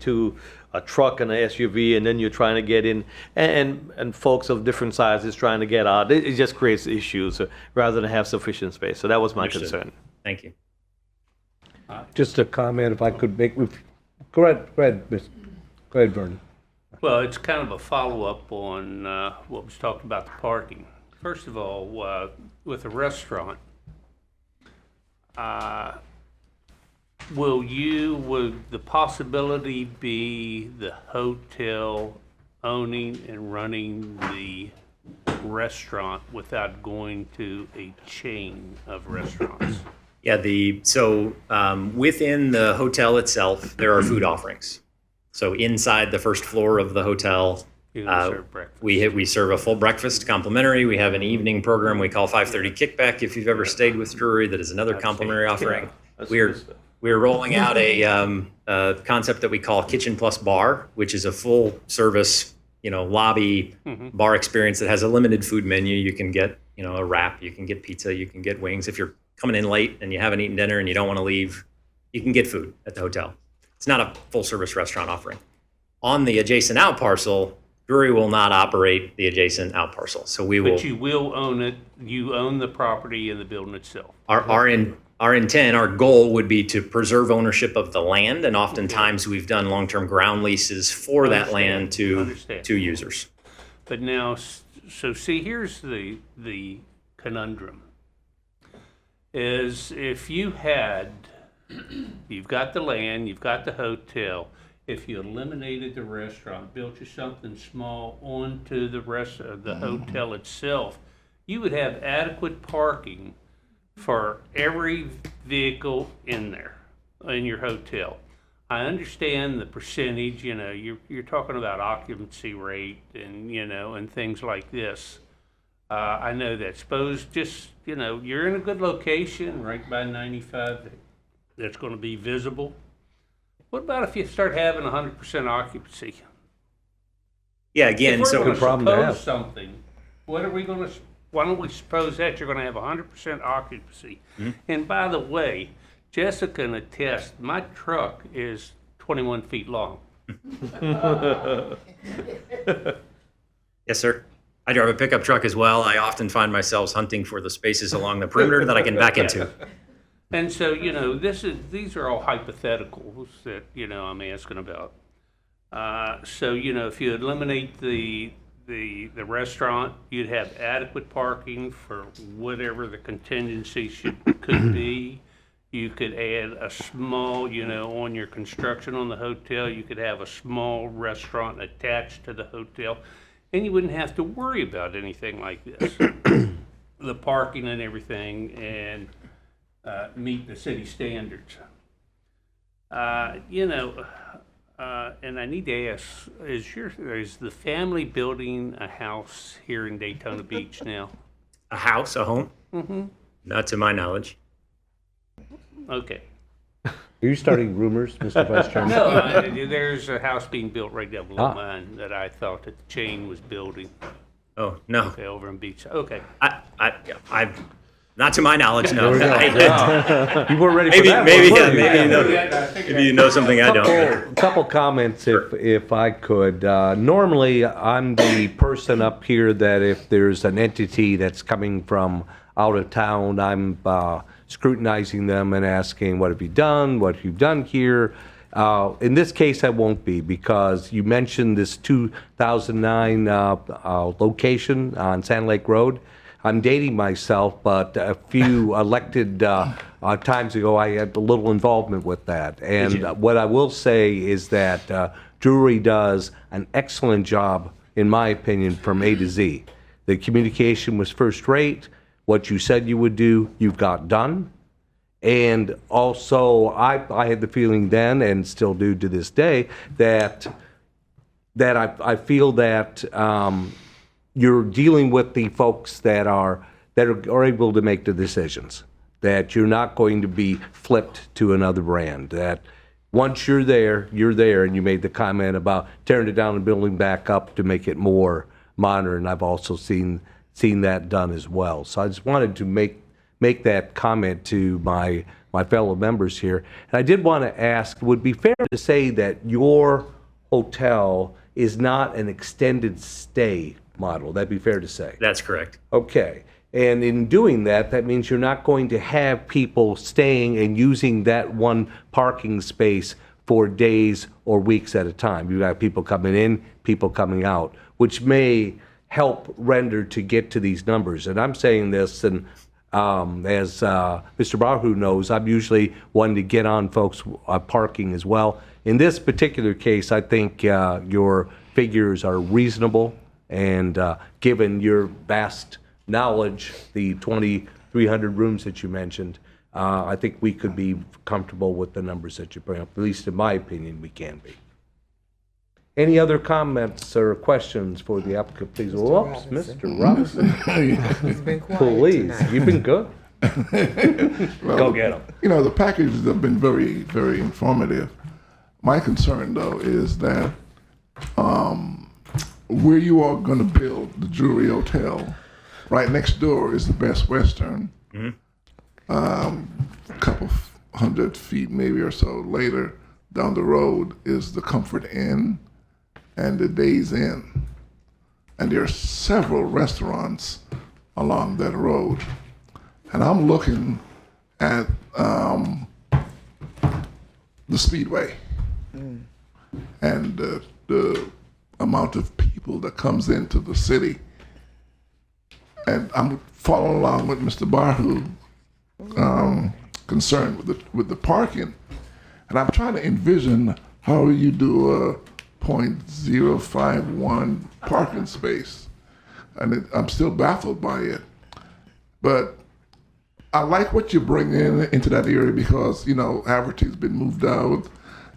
S3: a truck and an SUV, and then you're trying to get in, and folks of different sizes trying to get out. It just creates issues rather than have sufficient space. So that was my concern.
S6: Thank you.
S1: Just a comment, if I could make. Go ahead, Vernon.
S9: Well, it's kind of a follow-up on what was talked about the parking. First of all, with a restaurant, would the possibility be the hotel owning and running the restaurant without going to a chain of restaurants?
S6: Yeah, so within the hotel itself, there are food offerings. So inside the first floor of the hotel,
S9: serve breakfast.
S6: we serve a full breakfast complimentary. We have an evening program we call 5:30 Kickback. If you've ever stayed with Drury, that is another complimentary offering. We're rolling out a concept that we call Kitchen Plus Bar, which is a full service, lobby bar experience that has a limited food menu. You can get, a wrap, you can get pizza, you can get wings. If you're coming in late and you haven't eaten dinner and you don't want to leave, you can get food at the hotel. It's not a full service restaurant offering. On the adjacent out parcel, Drury will not operate the adjacent out parcel. So we will.
S9: But you will own it. You own the property and the building itself.
S6: Our intent, our goal would be to preserve ownership of the land, and oftentimes we've done long-term ground leases for that land to users.
S9: But now, so see, here's the conundrum. Is if you've got the land, you've got the hotel, if you eliminated the restaurant, built you something small onto the rest of the hotel itself, you would have adequate parking for every vehicle in there, in your hotel. I understand the percentage, you're talking about occupancy rate and, and things like this. I know that. Suppose just, you're in a good location right by 95 that's going to be visible. What about if you start having 100% occupancy?
S6: Yeah, again,
S9: if we're
S6: so
S9: gonna
S6: good problem to
S9: suppose
S6: have.
S9: Something what are we gonna, why don't we suppose that you're gonna have 100% occupancy? And by the way, Jessica can attest, my truck is 21 feet long.
S6: Yes, sir. I drive a pickup truck as well. I often find myself hunting for the spaces along the perimeter that I can back into.
S9: And so, you know, these are all hypotheticals that, you know, I'm asking about. So, you know, if you eliminate the restaurant, you'd have adequate parking for whatever the contingency could be. You could add a small, you know, on your construction on the hotel, you could have a small restaurant attached to the hotel, and you wouldn't have to worry about anything like this. The parking and everything, and meet the city standards. You know, and I need to ask, is the family building a house here in Daytona Beach now?
S6: A house, a home?
S9: Mm-hmm.
S6: Not to my knowledge.
S9: Okay.
S1: Are you starting rumors, Mr. Vice Chairman?
S9: No, there's a house being built right down below
S1: Ah.
S9: mine that I thought that the chain was building.
S6: Oh, no.
S9: Okay, over in Beach. Okay.
S6: I've not to my knowledge, no.
S1: There we go. You weren't ready for
S6: maybe,
S1: that
S6: maybe,
S1: one,
S6: yeah,
S1: were you?
S6: maybe, you know, maybe you know something I don't.
S1: Couple comments, if I could. Normally, I'm the person up here that if there's an entity that's coming from out of town, I'm scrutinizing them and asking, what have you done? What have you done here? In this case, I won't be, because you mentioned this 2009 location on Sand Lake Road. I'm dating myself, but a few elected times ago, I had a little involvement with that. And what I will say is that Drury does an excellent job, in my opinion, from A to Z. The communication was first rate. What you said you would do, you've got done. And also, I had the feeling then, and still do to this day, that I feel that you're dealing with the folks that are able to make the decisions. That you're not going to be flipped to another brand. That once you're there, and you made the comment about tearing it down and building back up to make it more modern. I've also seen that done as well. So I just wanted to make that comment to my fellow members here. And I did want to ask, would it be fair to say that your hotel is not an extended stay model? That'd be fair to say.
S6: That's correct.
S1: Okay. And in doing that, that means you're not going to have people staying and using that one parking space for days or weeks at a time. You've got people coming in, people coming out, which may help render to get to these numbers. And I'm saying this, and as Mr. Bahu knows, I'm usually one to get on folks parking as well. In this particular case, I think your figures are reasonable, and given your vast knowledge, the 2,300 rooms that you mentioned, I think we could be comfortable with the numbers that you bring up. At least in my opinion, we can be. Any other comments or questions for the applicant, please? Whoops, Mr. Robinson.
S2: He's been quiet
S1: Please,
S2: tonight.
S1: you've been good.
S10: Well,
S1: Go get him.
S10: You know, the packages have been very, very informative. My concern, though, is that where you are going to build the Drury Hotel, right next door is the Best Western. A couple hundred feet, maybe or so later, down the road is the Comfort Inn and the Days Inn. And there are several restaurants along that road. And I'm looking at the Speedway and the amount of people that comes into the city. And I'm following along with Mr. Bahu, concerned with the parking. And I'm trying to envision how you do a 0.051 parking space. And I'm still baffled by it. But I like what you bring into that area because, you know, Haverty's been moved out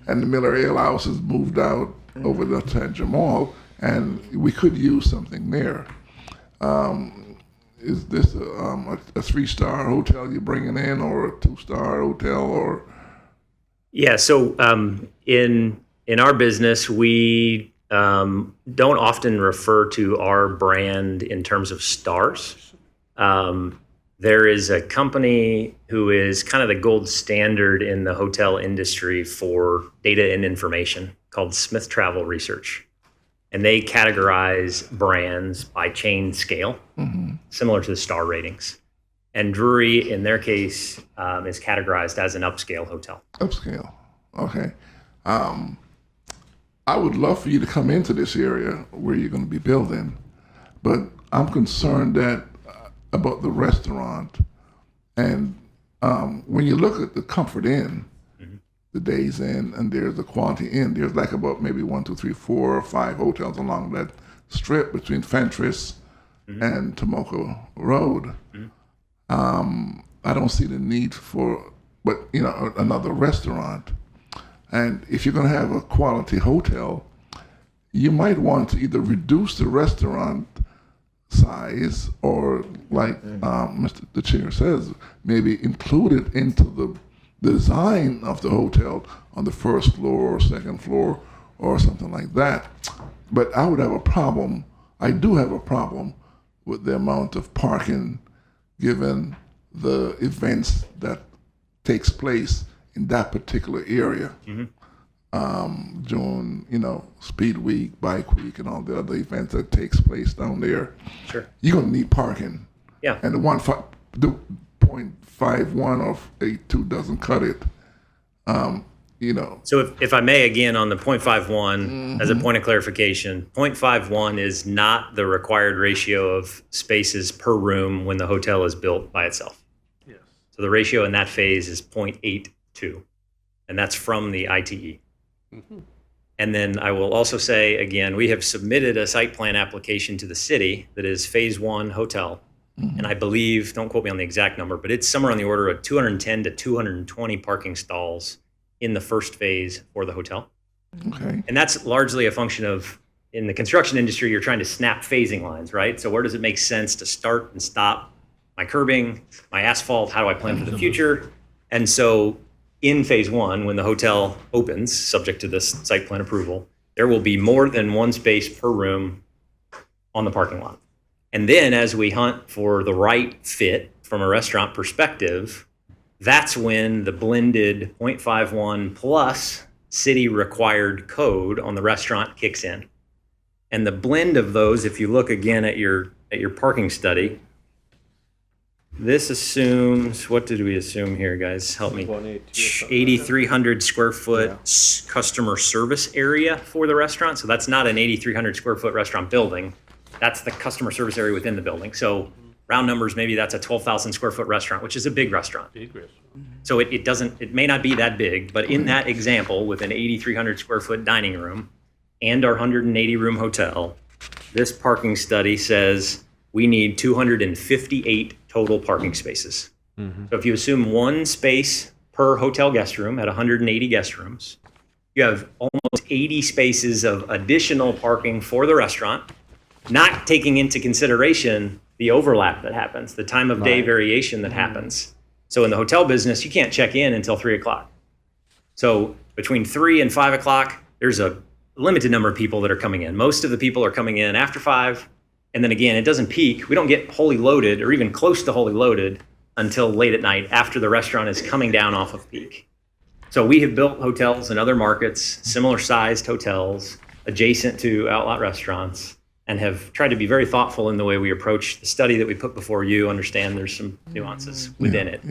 S10: and the Miller Ale House has moved out over the Tangent Mall, and we could use something there. Is this a 3-star hotel you're bringing in, or a 2-star hotel, or?
S6: Yeah, so in our business, we don't often refer to our brand in terms of stars. There is a company who is kind of the gold standard in the hotel industry for data and information called Smith Travel Research. And they categorize brands by chain scale, similar to the star ratings. And Drury, in their case, is categorized as an upscale hotel.
S10: Upscale, okay. I would love for you to come into this area where you're going to be building, but I'm concerned that about the restaurant. And when you look at the Comfort Inn, the Days Inn, and there's the Quality Inn, there's like about maybe 1, 2, 3, 4, or 5 hotels along that strip between Fentress and Tomoko Road. I don't see the need for, but another restaurant. And if you're going to have a quality hotel, you might want to either reduce the restaurant size or, like the chair says, maybe include it into the design of the hotel on the first floor or second floor or something like that. But I would have a problem, I do have a problem with the amount of parking given the events that takes place in that particular area. During, Speed Week, Bike Week, and all the other events that takes place down there.
S6: Sure.
S10: You're gonna need parking.
S6: Yeah.
S10: And the 0.51 of 82 doesn't cut it.
S6: So if I may, again, on the 0.51, as a point of clarification, 0.51 is not the required ratio of spaces per room when the hotel is built by itself.
S9: Yes.
S6: So the ratio in that phase is 0.82, and that's from the ITE. And then I will also say, again, we have submitted a site plan application to the city that is phase 1 hotel. And I believe, don't quote me on the exact number, but it's somewhere on the order of 210 to 220 parking stalls in the first phase for the hotel.
S10: Okay.
S6: And that's largely a function of, in the construction industry, you're trying to snap phasing lines, right? So where does it make sense to start and stop my curbing, my asphalt? How do I plan for the future? And so in phase 1, when the hotel opens, subject to this site plan approval, there will be more than one space per room on the parking lot. And then as we hunt for the right fit from a restaurant perspective, that's when the blended 0.51 plus city required code on the restaurant kicks in. And the blend of those, if you look again at your parking study, this assumes, what did we assume here, guys? Help me. 8,300 square foot customer service area for the restaurant. So that's not an 8,300 square foot restaurant building. That's the customer service area within the building. So round numbers, maybe that's a 12,000 square foot restaurant, which is a big restaurant. So it may not be that big, but in that example with an 8,300 square foot dining room and our 180 room hotel, this parking study says we need 258 total parking spaces. So if you assume one space per hotel guest room at 180 guest rooms, you have almost 80 spaces of additional parking for the restaurant, not taking into consideration the overlap that happens, the time of day variation that happens. So in the hotel business, you can't check in until 3 o'clock. So between 3 and 5 o'clock, there's a limited number of people that are coming in. Most of the people are coming in after 5. And then again, it doesn't peak. We don't get wholly loaded or even close to wholly loaded until late at night after the restaurant is coming down off of peak. So we have built hotels in other markets, similar sized hotels, adjacent to outlet restaurants, and have tried to be very thoughtful in the way we approach the study that we put before you. Understand there's some nuances within it.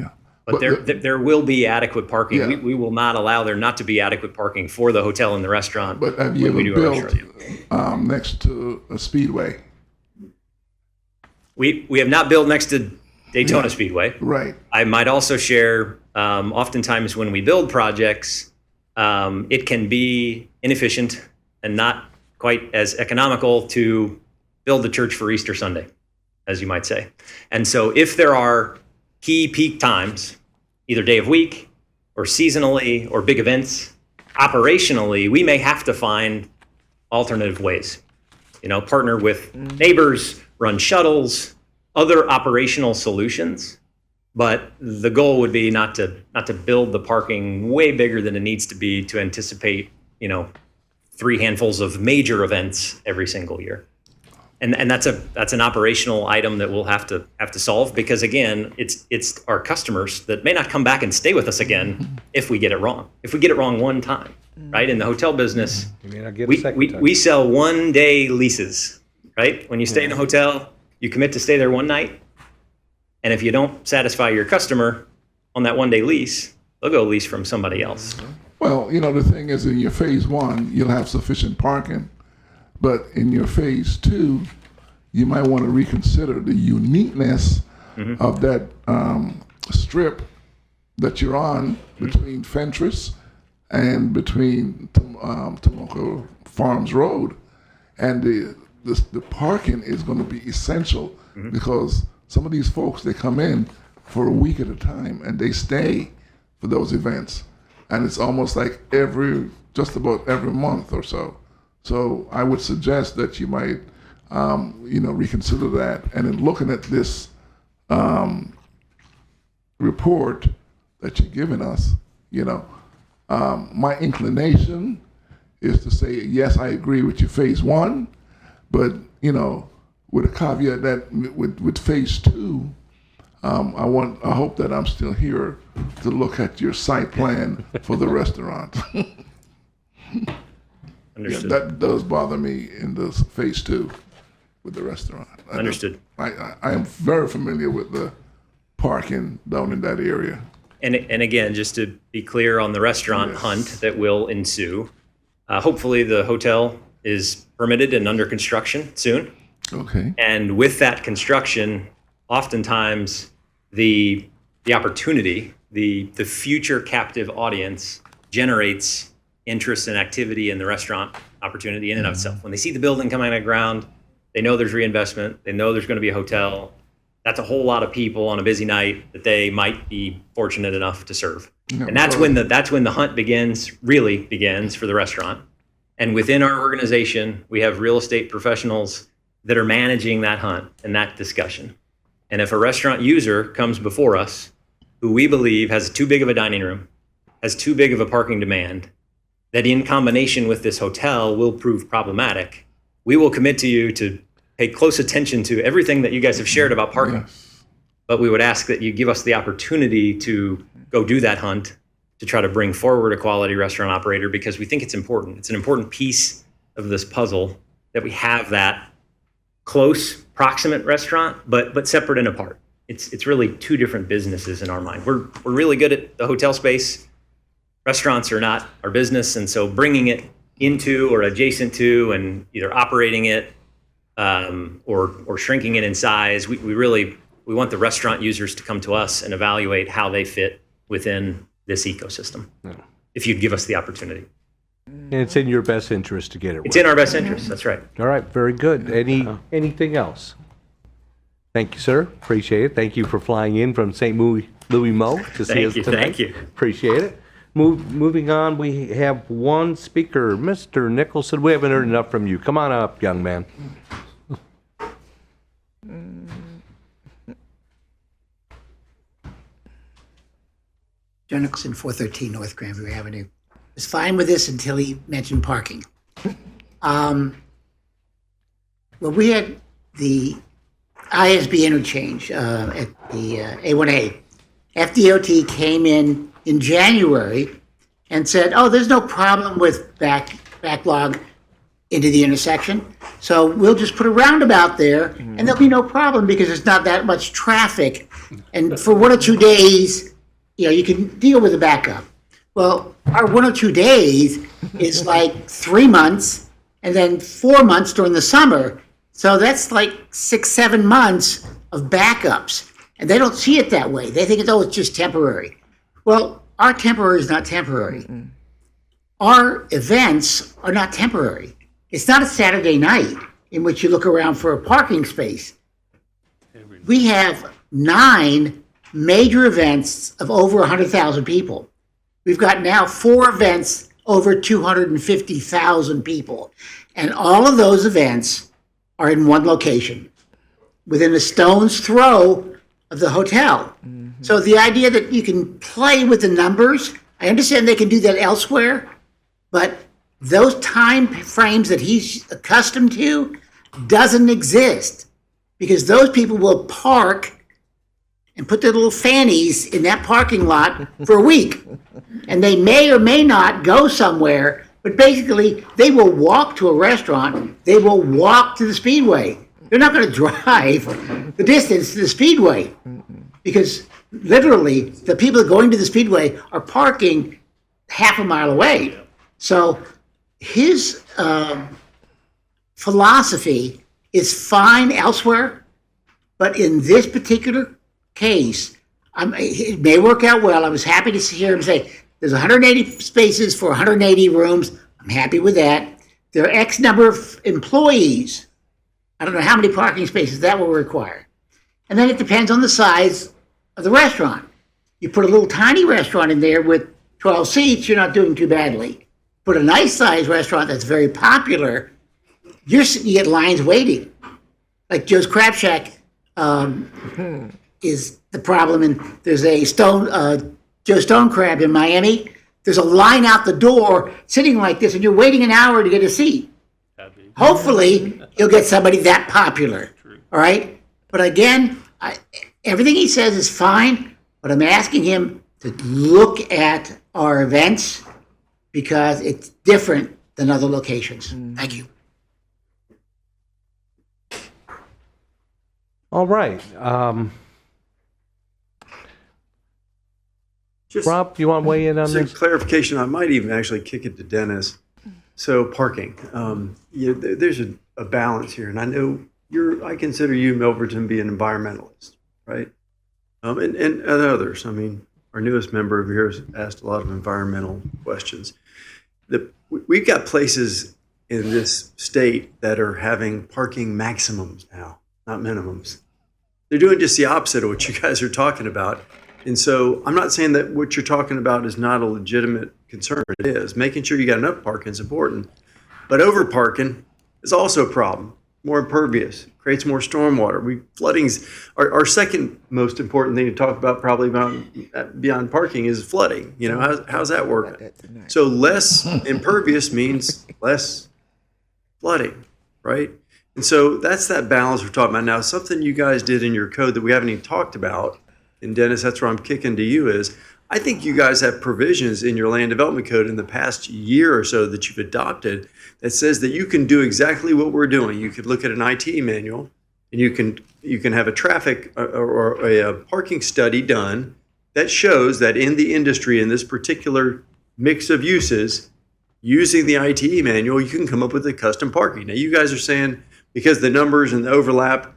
S6: But there will be adequate parking. We will not allow there not to be adequate parking for the hotel and the restaurant.
S10: But have you ever built next to a speedway?
S6: We have not built next to Daytona Speedway.
S10: Right.
S6: I might also share, oftentimes when we build projects, it can be inefficient and not quite as economical to build the church for Easter Sunday, as you might say. And so if there are key peak times, either day of week or seasonally or big events, operationally, we may have to find alternative ways. Partner with neighbors, run shuttles, other operational solutions. But the goal would be not to build the parking way bigger than it needs to be to anticipate, 3 handfuls of major events every single year. And that's an operational item that we'll have to solve, because again, it's our customers that may not come back and stay with us again if we get it wrong. If we get it wrong one time, right? In the hotel business,
S1: You may not get a second time.
S6: we sell 1-day leases, right? When you stay in a hotel, you commit to stay there one night, and if you don't satisfy your customer on that 1-day lease, they'll go lease from somebody else.
S10: Well, the thing is, in your phase 1, you'll have sufficient parking, but in your phase 2, you might want to reconsider the uniqueness of that strip that you're on between Fentress and between Tomoko Farms Road, and the parking is going to be essential because some of these folks, they come in for a week at a time and they stay for those events, and it's almost like just about every month or so. So I would suggest that you might reconsider that, and in looking at this report that you're giving us, my inclination is to say, yes, I agree with you, phase 1, but, with a caveat that with phase 2, I hope that I'm still here to look at your site plan for the restaurant.
S6: Understood.
S10: Yeah, that does bother me in this phase 2 with the restaurant.
S6: Understood.
S10: I am very familiar with the parking down in that area.
S6: And again, just to be clear on the restaurant hunt that will ensue, hopefully the hotel is permitted and under construction soon.
S10: Okay.
S6: And with that construction, oftentimes the opportunity, the future captive audience generates interest and activity in the restaurant opportunity in and of itself. When they see the building coming out of the ground, they know there's reinvestment, they know there's going to be a hotel. That's a whole lot of people on a busy night that they might be fortunate enough to serve.
S10: Yeah,
S6: and that's when the hunt really begins for the restaurant. And within our organization, we have real estate professionals that are managing that hunt and that discussion. And if a restaurant user comes before us who we believe has too big of a dining room, has too big of a parking demand, that in combination with this hotel will prove problematic, we will commit to you to pay close attention to everything that you guys have shared about parking. Yes. But we would ask that you give us the opportunity to go do that hunt to try to bring forward a quality restaurant operator, because we think it's important. It's an important piece of this puzzle that we have that close, proximate restaurant, but separate and apart. It's really 2 different businesses in our mind. We're really good at the hotel space. Restaurants are not our business, and so bringing it into or adjacent to and either operating it or shrinking it in size, we want the restaurant users to come to us and evaluate how they fit within this ecosystem. Yeah. If you'd give us the opportunity.
S1: And it's in your best interest to get it right.
S6: It's in our best interest, that's right.
S1: All right, very good. Anything else? Thank you, sir. Appreciate it. Thank you for flying in from St. Louis Mo to see us tonight.
S6: Thank you.
S1: Appreciate it. Moving on, we have one speaker, Mr. Nicholson. We haven't heard enough from you. Come on up, young man.
S15: John Nicholson, 413 North Granbury Avenue. Was fine with this until he mentioned parking. Well, we had the ISB interchange at the A1A. FDOT came in January and said, oh, there's no problem with backlog into the intersection. So we'll just put a roundabout there and there'll be no problem because there's not that much traffic. And for 1 or 2 days, you can deal with the backup. Well, our 1 or 2 days is like 3 months and then 4 months during the summer. So that's like 6-7 months of backups. And they don't see it that way. They think, it's just temporary. Well, our temporary is not temporary. Our events are not temporary. It's not a Saturday night in which you look around for a parking space. We have 9 major events of over 100,000 people. We've got now 4 events over 250,000 people. And all of those events are in one location, within a stone's throw of the hotel. So the idea that you can play with the numbers, I understand they can do that elsewhere, but those time frames that he's accustomed to doesn't exist, because those people will park and put their little fannies in that parking lot for a week. And they may or may not go somewhere, but basically they will walk to a restaurant, they will walk to the Speedway. They're not going to drive the distance to the Speedway, because literally the people going to the Speedway are parking half a mile away. So his philosophy is fine elsewhere, but in this particular case, it may work out well. I was happy to hear him say there's 180 spaces for 180 rooms. I'm happy with that. There are X number of employees. I don't know how many parking spaces that will require. And then it depends on the size of the restaurant. You put a little tiny restaurant in there with 12 seats, you're not doing too badly. Put a nice sized restaurant that's very popular, you get lines waiting. Like Joe's Crab Shack is the problem. And there's a Joe Stone Crab in Miami. There's a line out the door sitting like this, and you're waiting an hour to get a seat. Hopefully, you'll get somebody that popular. All right? But again, everything he says is fine, but I'm asking him to look at our events because it's different than other locations. Thank you.
S1: All right. Rob, do you want to weigh in on this?
S5: Clarification, I might even actually kick it to Dennis. So parking, there's a balance here, and I know I consider you, Milverton, to be an environmentalist, right? And others. I mean, our newest member of here has asked a lot of environmental questions. We've got places in this state that are having parking maximums now, not minimums. They're doing just the opposite of what you guys are talking about. And so I'm not saying that what you're talking about is not a legitimate concern. It is. Making sure you got enough parking is important. But over parking is also a problem. More impervious, creates more stormwater. Flooding's our second most important thing to talk about, probably beyond parking, is flooding. You know, how's that working? So less impervious means less flooding, right? And so that's that balance we're talking about. Now, something you guys did in your code that we haven't even talked about, and Dennis, that's where I'm kicking to you, is I think you guys have provisions in your land development code in the past year or so that you've adopted that says that you can do exactly what we're doing. You could look at an IT manual, and you can have a traffic or a parking study done that shows that in the industry, in this particular mix of uses, using the IT manual, you can come up with a custom parking. Now, you guys are saying because the numbers and the overlap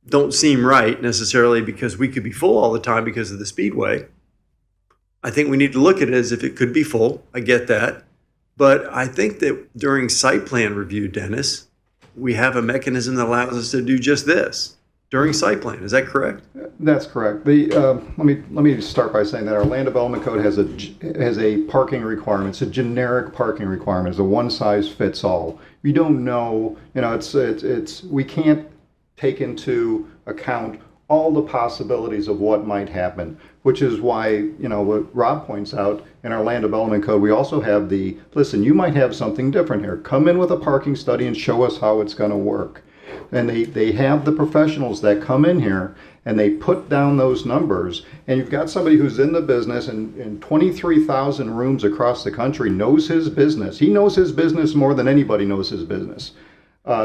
S5: don't seem right necessarily because we could be full all the time because of the Speedway. I think we need to look at it as if it could be full. I get that. But I think that during site plan review, Dennis, we have a mechanism that allows us to do just this during site plan. Is that correct?
S4: That's correct. Let me start by saying that our land development code has a parking requirement. It's a generic parking requirement. It's a one size fits all. We don't know, we can't take into account all the possibilities of what might happen, which is why, what Rob points out in our land development code, we also have listen, you might have something different here. Come in with a parking study and show us how it's going to work. And they have the professionals that come in here and they put down those numbers, and you've got somebody who's in the business and 23,000 rooms across the country knows his business. He knows his business more than anybody knows his business.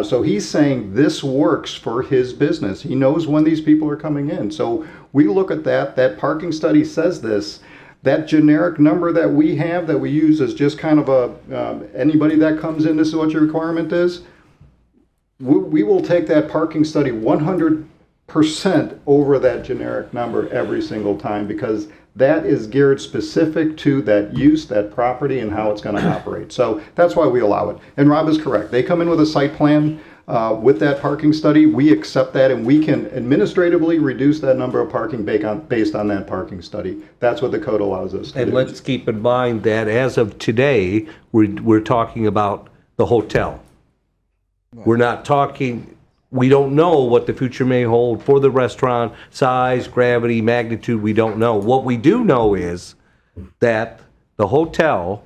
S4: So he's saying this works for his business. He knows when these people are coming in. So we look at that parking study says this. That generic number that we have that we use is just kind of anybody that comes in, this is what your requirement is. We will take that parking study 100% over that generic number every single time, because that is geared specific to that use, that property, and how it's going to operate. So that's why we allow it. And Rob is correct. They come in with a site plan with that parking study. We accept that, and we can administratively reduce that number of parking based on that parking study. That's what the code allows us to do.
S1: And let's keep in mind that as of today, we're talking about the hotel. We're not talking, we don't know what the future may hold for the restaurant, size, gravity, magnitude, we don't know. What we do know is that the hotel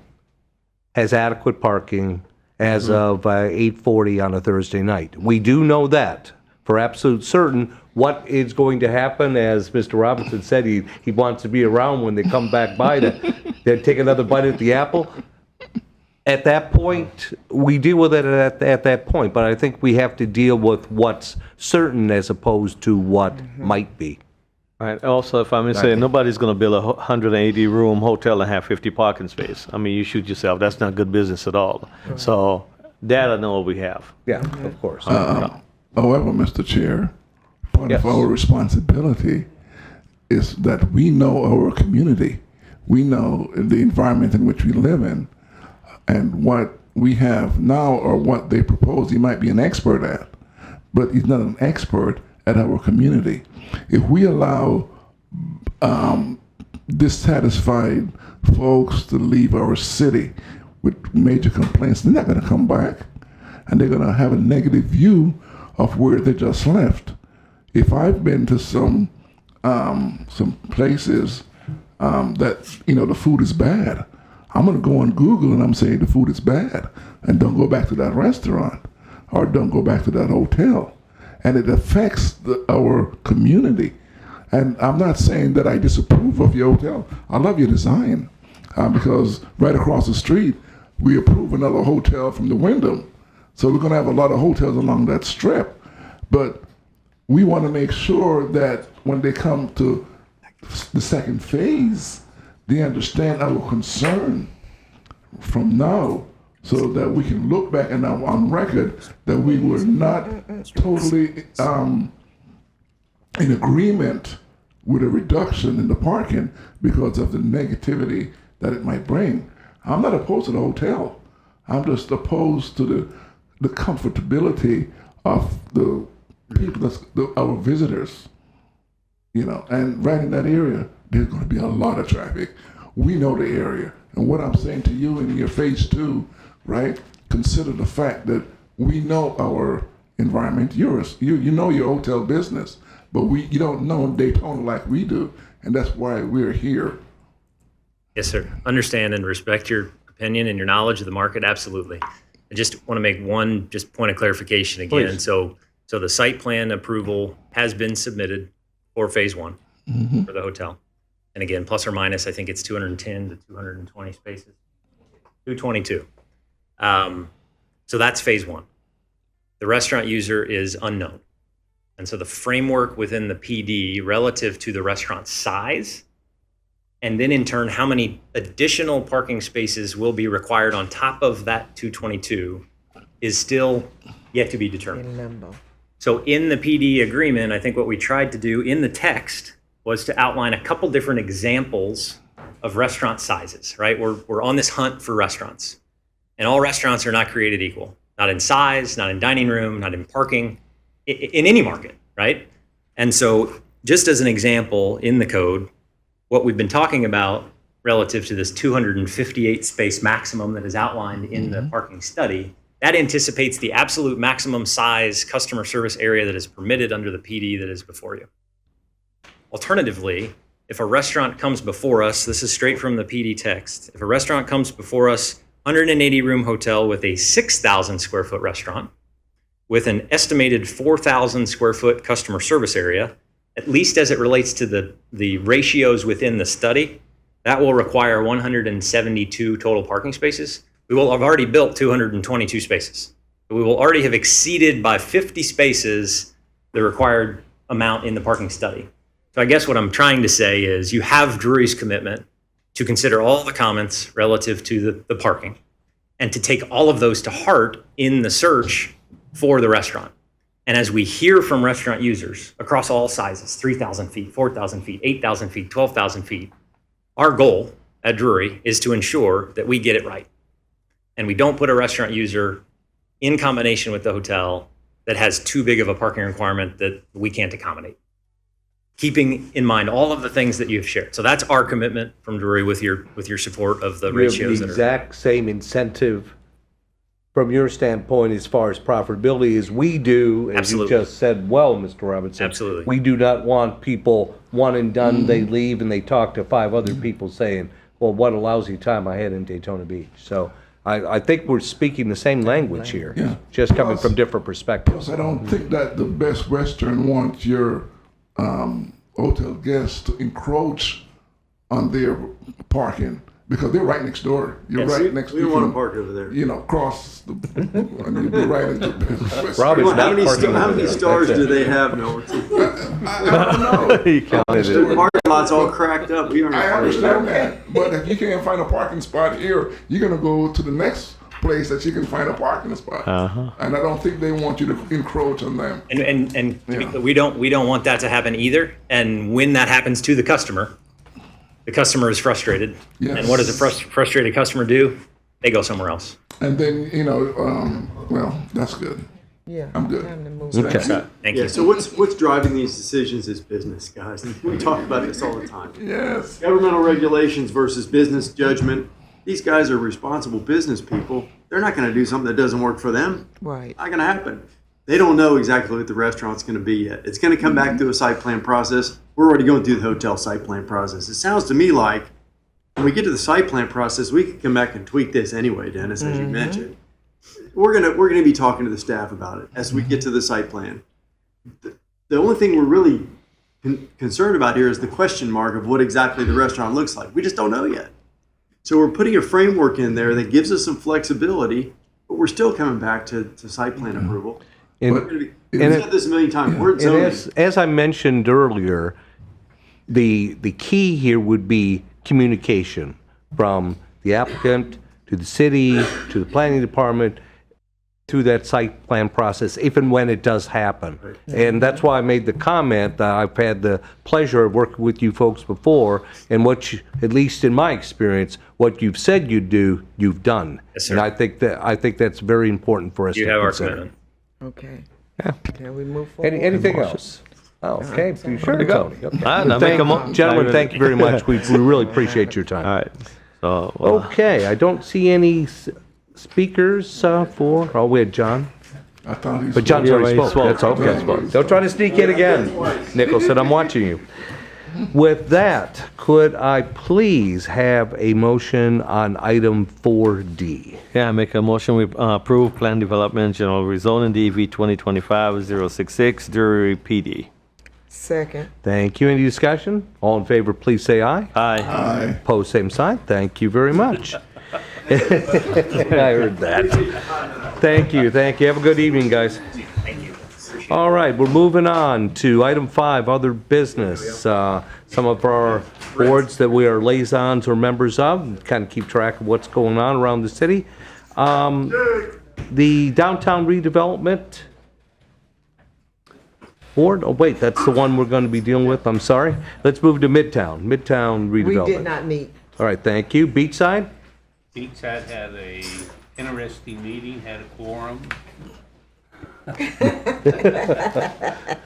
S1: has adequate parking as of 8:40 on a Thursday night. We do know that for absolute certain. What is going to happen, as Mr. Robinson said, he wants to be around when they come back by to take another bite at the apple. At that point, we deal with it at that point, but I think we have to deal with what's certain as opposed to what might be.
S3: Right. Also, if I may say, nobody's going to build a 180-room hotel and have 50 parking space. I mean, you shoot yourself. That's not good business at all. So that I know we have.
S1: Yeah, of course.
S10: However, Mr. Chair, part of our responsibility is that we know our community. We know the environment in which we live in, and what we have now or what they propose, he might be an expert at, but he's not an expert at our community. If we allow dissatisfied folks to leave our city with major complaints, they're not going to come back, and they're going to have a negative view of where they just left. If I've been to some places that the food is bad, I'm going to go on Google and I'm saying the food is bad, and don't go back to that restaurant or don't go back to that hotel. And it affects our community. And I'm not saying that I disapprove of your hotel. I love your design because right across the street, we approve another hotel from the Wyndham. So we're going to have a lot of hotels along that strip. But we want to make sure that when they come to the second phase, they understand our concern from now, so that we can look back and now on record that we were not totally in agreement with a reduction in the parking because of the negativity that it might bring. I'm not opposed to the hotel. I'm just opposed to the comfortability of the people, our visitors. And right in that area, there's going to be a lot of traffic. We know the area. And what I'm saying to you in your phase 2, right? Consider the fact that we know our environment. You know your hotel business, but you don't know Daytona like we do, and that's why we're here.
S6: Yes, sir. Understand and respect your opinion and your knowledge of the market. Absolutely. I just want to make one point of clarification again.
S1: Please.
S6: So the site plan approval has been submitted for phase 1 for the hotel. And again, plus or minus, I think it's 210 to 220 spaces. 222. So that's phase 1. The restaurant user is unknown. And so the framework within the PD relative to the restaurant size, and then in turn, how many additional parking spaces will be required on top of that 222 is still yet to be determined.
S2: In limbo.
S6: So in the PD agreement, I think what we tried to do in the text was to outline a couple different examples of restaurant sizes, right? We're on this hunt for restaurants. And all restaurants are not created equal, not in size, not in dining room, not in parking, in any market, right? And so just as an example in the code, what we've been talking about relative to this 258 space maximum that is outlined in the parking study, that anticipates the absolute maximum size customer service area that is permitted under the PD that is before you. Alternatively, if a restaurant comes before us, this is straight from the PD text, if a restaurant comes before us, 180-room hotel with a 6,000 square foot restaurant with an estimated 4,000 square foot customer service area, at least as it relates to the ratios within the study, that will require 172 total parking spaces. We will have already built 222 spaces. We will already have exceeded by 50 spaces the required amount in the parking study. So I guess what I'm trying to say is you have Drury's commitment to consider all the comments relative to the parking and to take all of those to heart in the search for the restaurant. And as we hear from restaurant users across all sizes, 3,000 feet, 4,000 feet, 8,000 feet, 12,000 feet, our goal at Drury is to ensure that we get it right. And we don't put a restaurant user in combination with the hotel that has too big of a parking requirement that we can't accommodate. Keeping in mind all of the things that you've shared. So that's our commitment from Drury with your support of the ratios.
S1: You have the exact same incentive from your standpoint as far as profitability as we do, as
S6: Absolutely.
S1: you just said, well, Mr. Robinson.
S6: Absolutely.
S1: We do not want people one and done, they leave and they talk to 5 other people saying, well, what a lousy time I had in Daytona Beach. So I think we're speaking the same language here,
S10: Yeah.
S1: just coming from different perspectives.
S10: Because I don't think that the Best Western wants your hotel guests to encroach on their parking because they're right next door. You're right next.
S5: We don't want to park over there.
S10: You know, cross the. And you'd be right into Best
S1: Rob is
S10: Western.
S1: not parking
S5: How
S1: over
S5: many
S1: there.
S5: stars
S1: That's
S5: do
S1: it.
S5: they have, Noah?
S10: I don't know.
S1: He counted
S5: The
S1: it.
S5: parking lot's all cracked up. We aren't.
S10: I understand that, but if you can't find a parking spot here, you're gonna go to the next place that you can find a parking spot. And I don't think they want you to encroach on them.
S6: And to be clear, we don't want that to happen either. And when that happens to the customer is frustrated.
S10: Yes.
S6: And what does a frustrated customer do? They go somewhere else.
S10: And then, you know, well, that's good.
S2: Yeah.
S10: I'm good.
S2: Time to move.
S6: Thank
S5: Yeah,
S6: you.
S5: so what's driving these decisions is business, guys. We talk about this all the time.
S10: Yes.
S5: Governmental regulations versus business judgment. These guys are responsible business people. They're not going to do something that doesn't work for them.
S2: Right.
S5: Not going to happen. They don't know exactly what the restaurant's going to be yet. It's going to come back through a site plan process. We're already going through the hotel site plan process. It sounds to me like when we get to the site plan process, we can come back and tweak this anyway, Dennis, as you mentioned. We're gonna be talking to the staff about it as we get to the site plan. The only thing we're really concerned about here is the question mark of what exactly the restaurant looks like. We just don't know yet. So we're putting a framework in there that gives us some flexibility, but we're still coming back to site plan approval. We've said this a million times. We're
S1: And
S5: zoning.
S1: as I mentioned earlier, the key here would be communication from the applicant to the city to the planning department through that site plan process, if and when it does happen. And that's why I made the comment that I've had the pleasure of working with you folks before, and what you, at least in my experience, what you've said you'd do, you've done.
S6: Yes, sir.
S1: And I think that's very important for us
S6: You
S1: to
S6: have our
S1: consider.
S6: commitment.
S2: Okay.
S1: Yeah.
S2: Can we move forward?
S1: Anything else? Oh, okay, sure to go. Okay.
S3: All right, now make a
S1: Gentlemen, thank you very much. We really appreciate your time.
S3: All right. So,
S1: Okay, I don't see any speakers for, oh, we had John.
S10: I thought he
S1: But John's already
S3: already
S1: spoke.
S3: spoke.
S1: That's okay. Don't try to sneak in again. Nicholson, I'm watching you. With that, could I please have a motion on item 4D?
S3: yeah, make a motion. We approve plan development general rezoning DV 2025-066 Drury PD.
S2: Second.
S1: Thank you. Any discussion? All in favor, please say aye.
S3: Aye.
S10: Aye.
S1: Pose same sign. Thank you very much. I heard that. Thank you. Have a good evening, guys.
S6: Thank you.
S1: All right, we're moving on to item 5, other business. Some of our boards that we are liaisons or members of, kind of keep track of what's going on around the city. The downtown redevelopment board, oh wait, that's the one we're going to be dealing with, I'm sorry. Let's move to Midtown redevelopment.
S2: We did not meet.
S1: All right, thank you. Beachside?
S9: Beachside had a interesting meeting, had a quorum.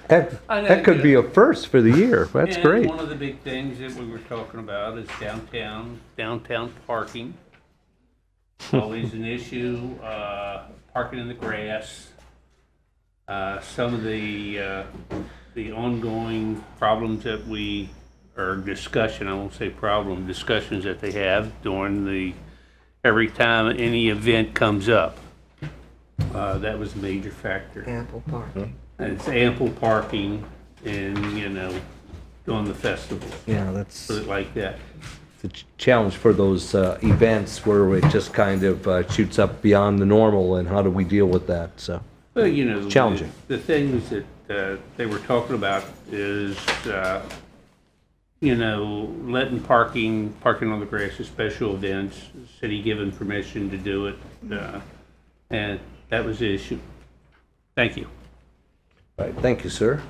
S1: That could be a first for the year. That's
S9: And
S1: great.
S9: one of the big things that we were talking about is downtown parking. Always an issue, parking in the grass. Some of the ongoing problems that or discussion, I won't say problem, discussions that they have during every time any event comes up. That was a major factor.
S2: Ample parking.
S9: And it's ample parking and, during the festival.
S1: Yeah, that's
S9: Put it like that.
S1: the challenge for those events where it just kind of shoots up beyond the normal, and how do we deal with that? So,
S9: Well,
S1: challenging.
S9: The things that they were talking about is, letting parking on the grass at special events, city giving permission to do it, and that was the issue. Thank you.
S1: all right, thank you, sir.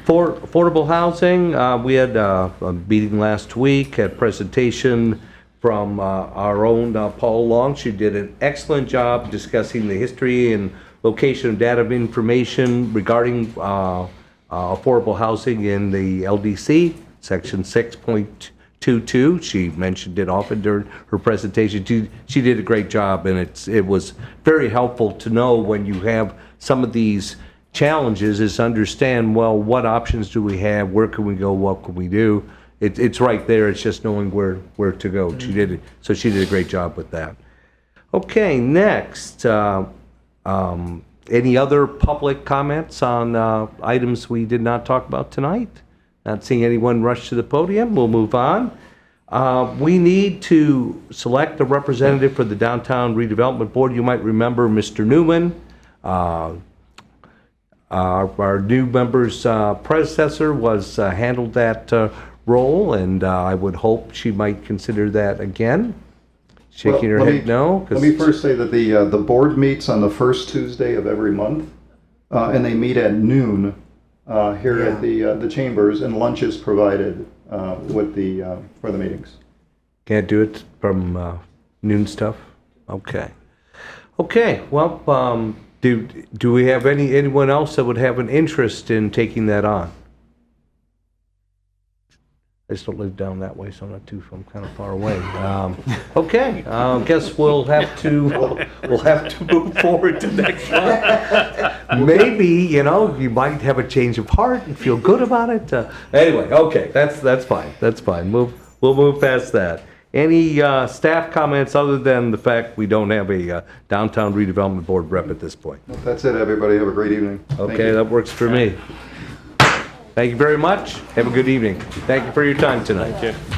S1: For affordable housing, we had a meeting last week, a presentation from our own Paul Long. She did an excellent job discussing the history and location of data information regarding affordable housing in the LDC, section 6.22. She mentioned it often during her presentation. She did a great job, and it was very helpful to know when you have some of these challenges, is understand, well, what options do we have, where can we go, what can we do? It's right there. It's just knowing where to go. She did a great job with that. Okay, next, any other public comments on items we did not talk about tonight? Not seeing anyone rush to the podium, we'll move on. We need to select a representative for the Downtown Redevelopment Board. You might remember Mr. Newman, our new member's predecessor was handled that role, and I would hope she might consider that again. Shaking her head no.
S4: Let me first say that the board meets on the first Tuesday of every month, and they meet at noon here at the chambers, and lunch is provided with for the meetings.
S1: Can't do it from noon stuff? Okay. Okay, well, do we have anyone else that would have an interest in taking that on? I just don't live down that way, so I'm kind of far away. Okay, guess we'll have to move forward to next month. Maybe, you might have a change of heart and feel good about it. Anyway, okay, that's fine. That's fine. We'll move past that. Any staff comments other than the fact we don't have a Downtown Redevelopment Board rep at this point?
S4: That's it, everybody. Have a great evening.
S1: Okay, that works for me. Thank you very much. Have a good evening. Thank you for your time tonight.
S3: Thank you.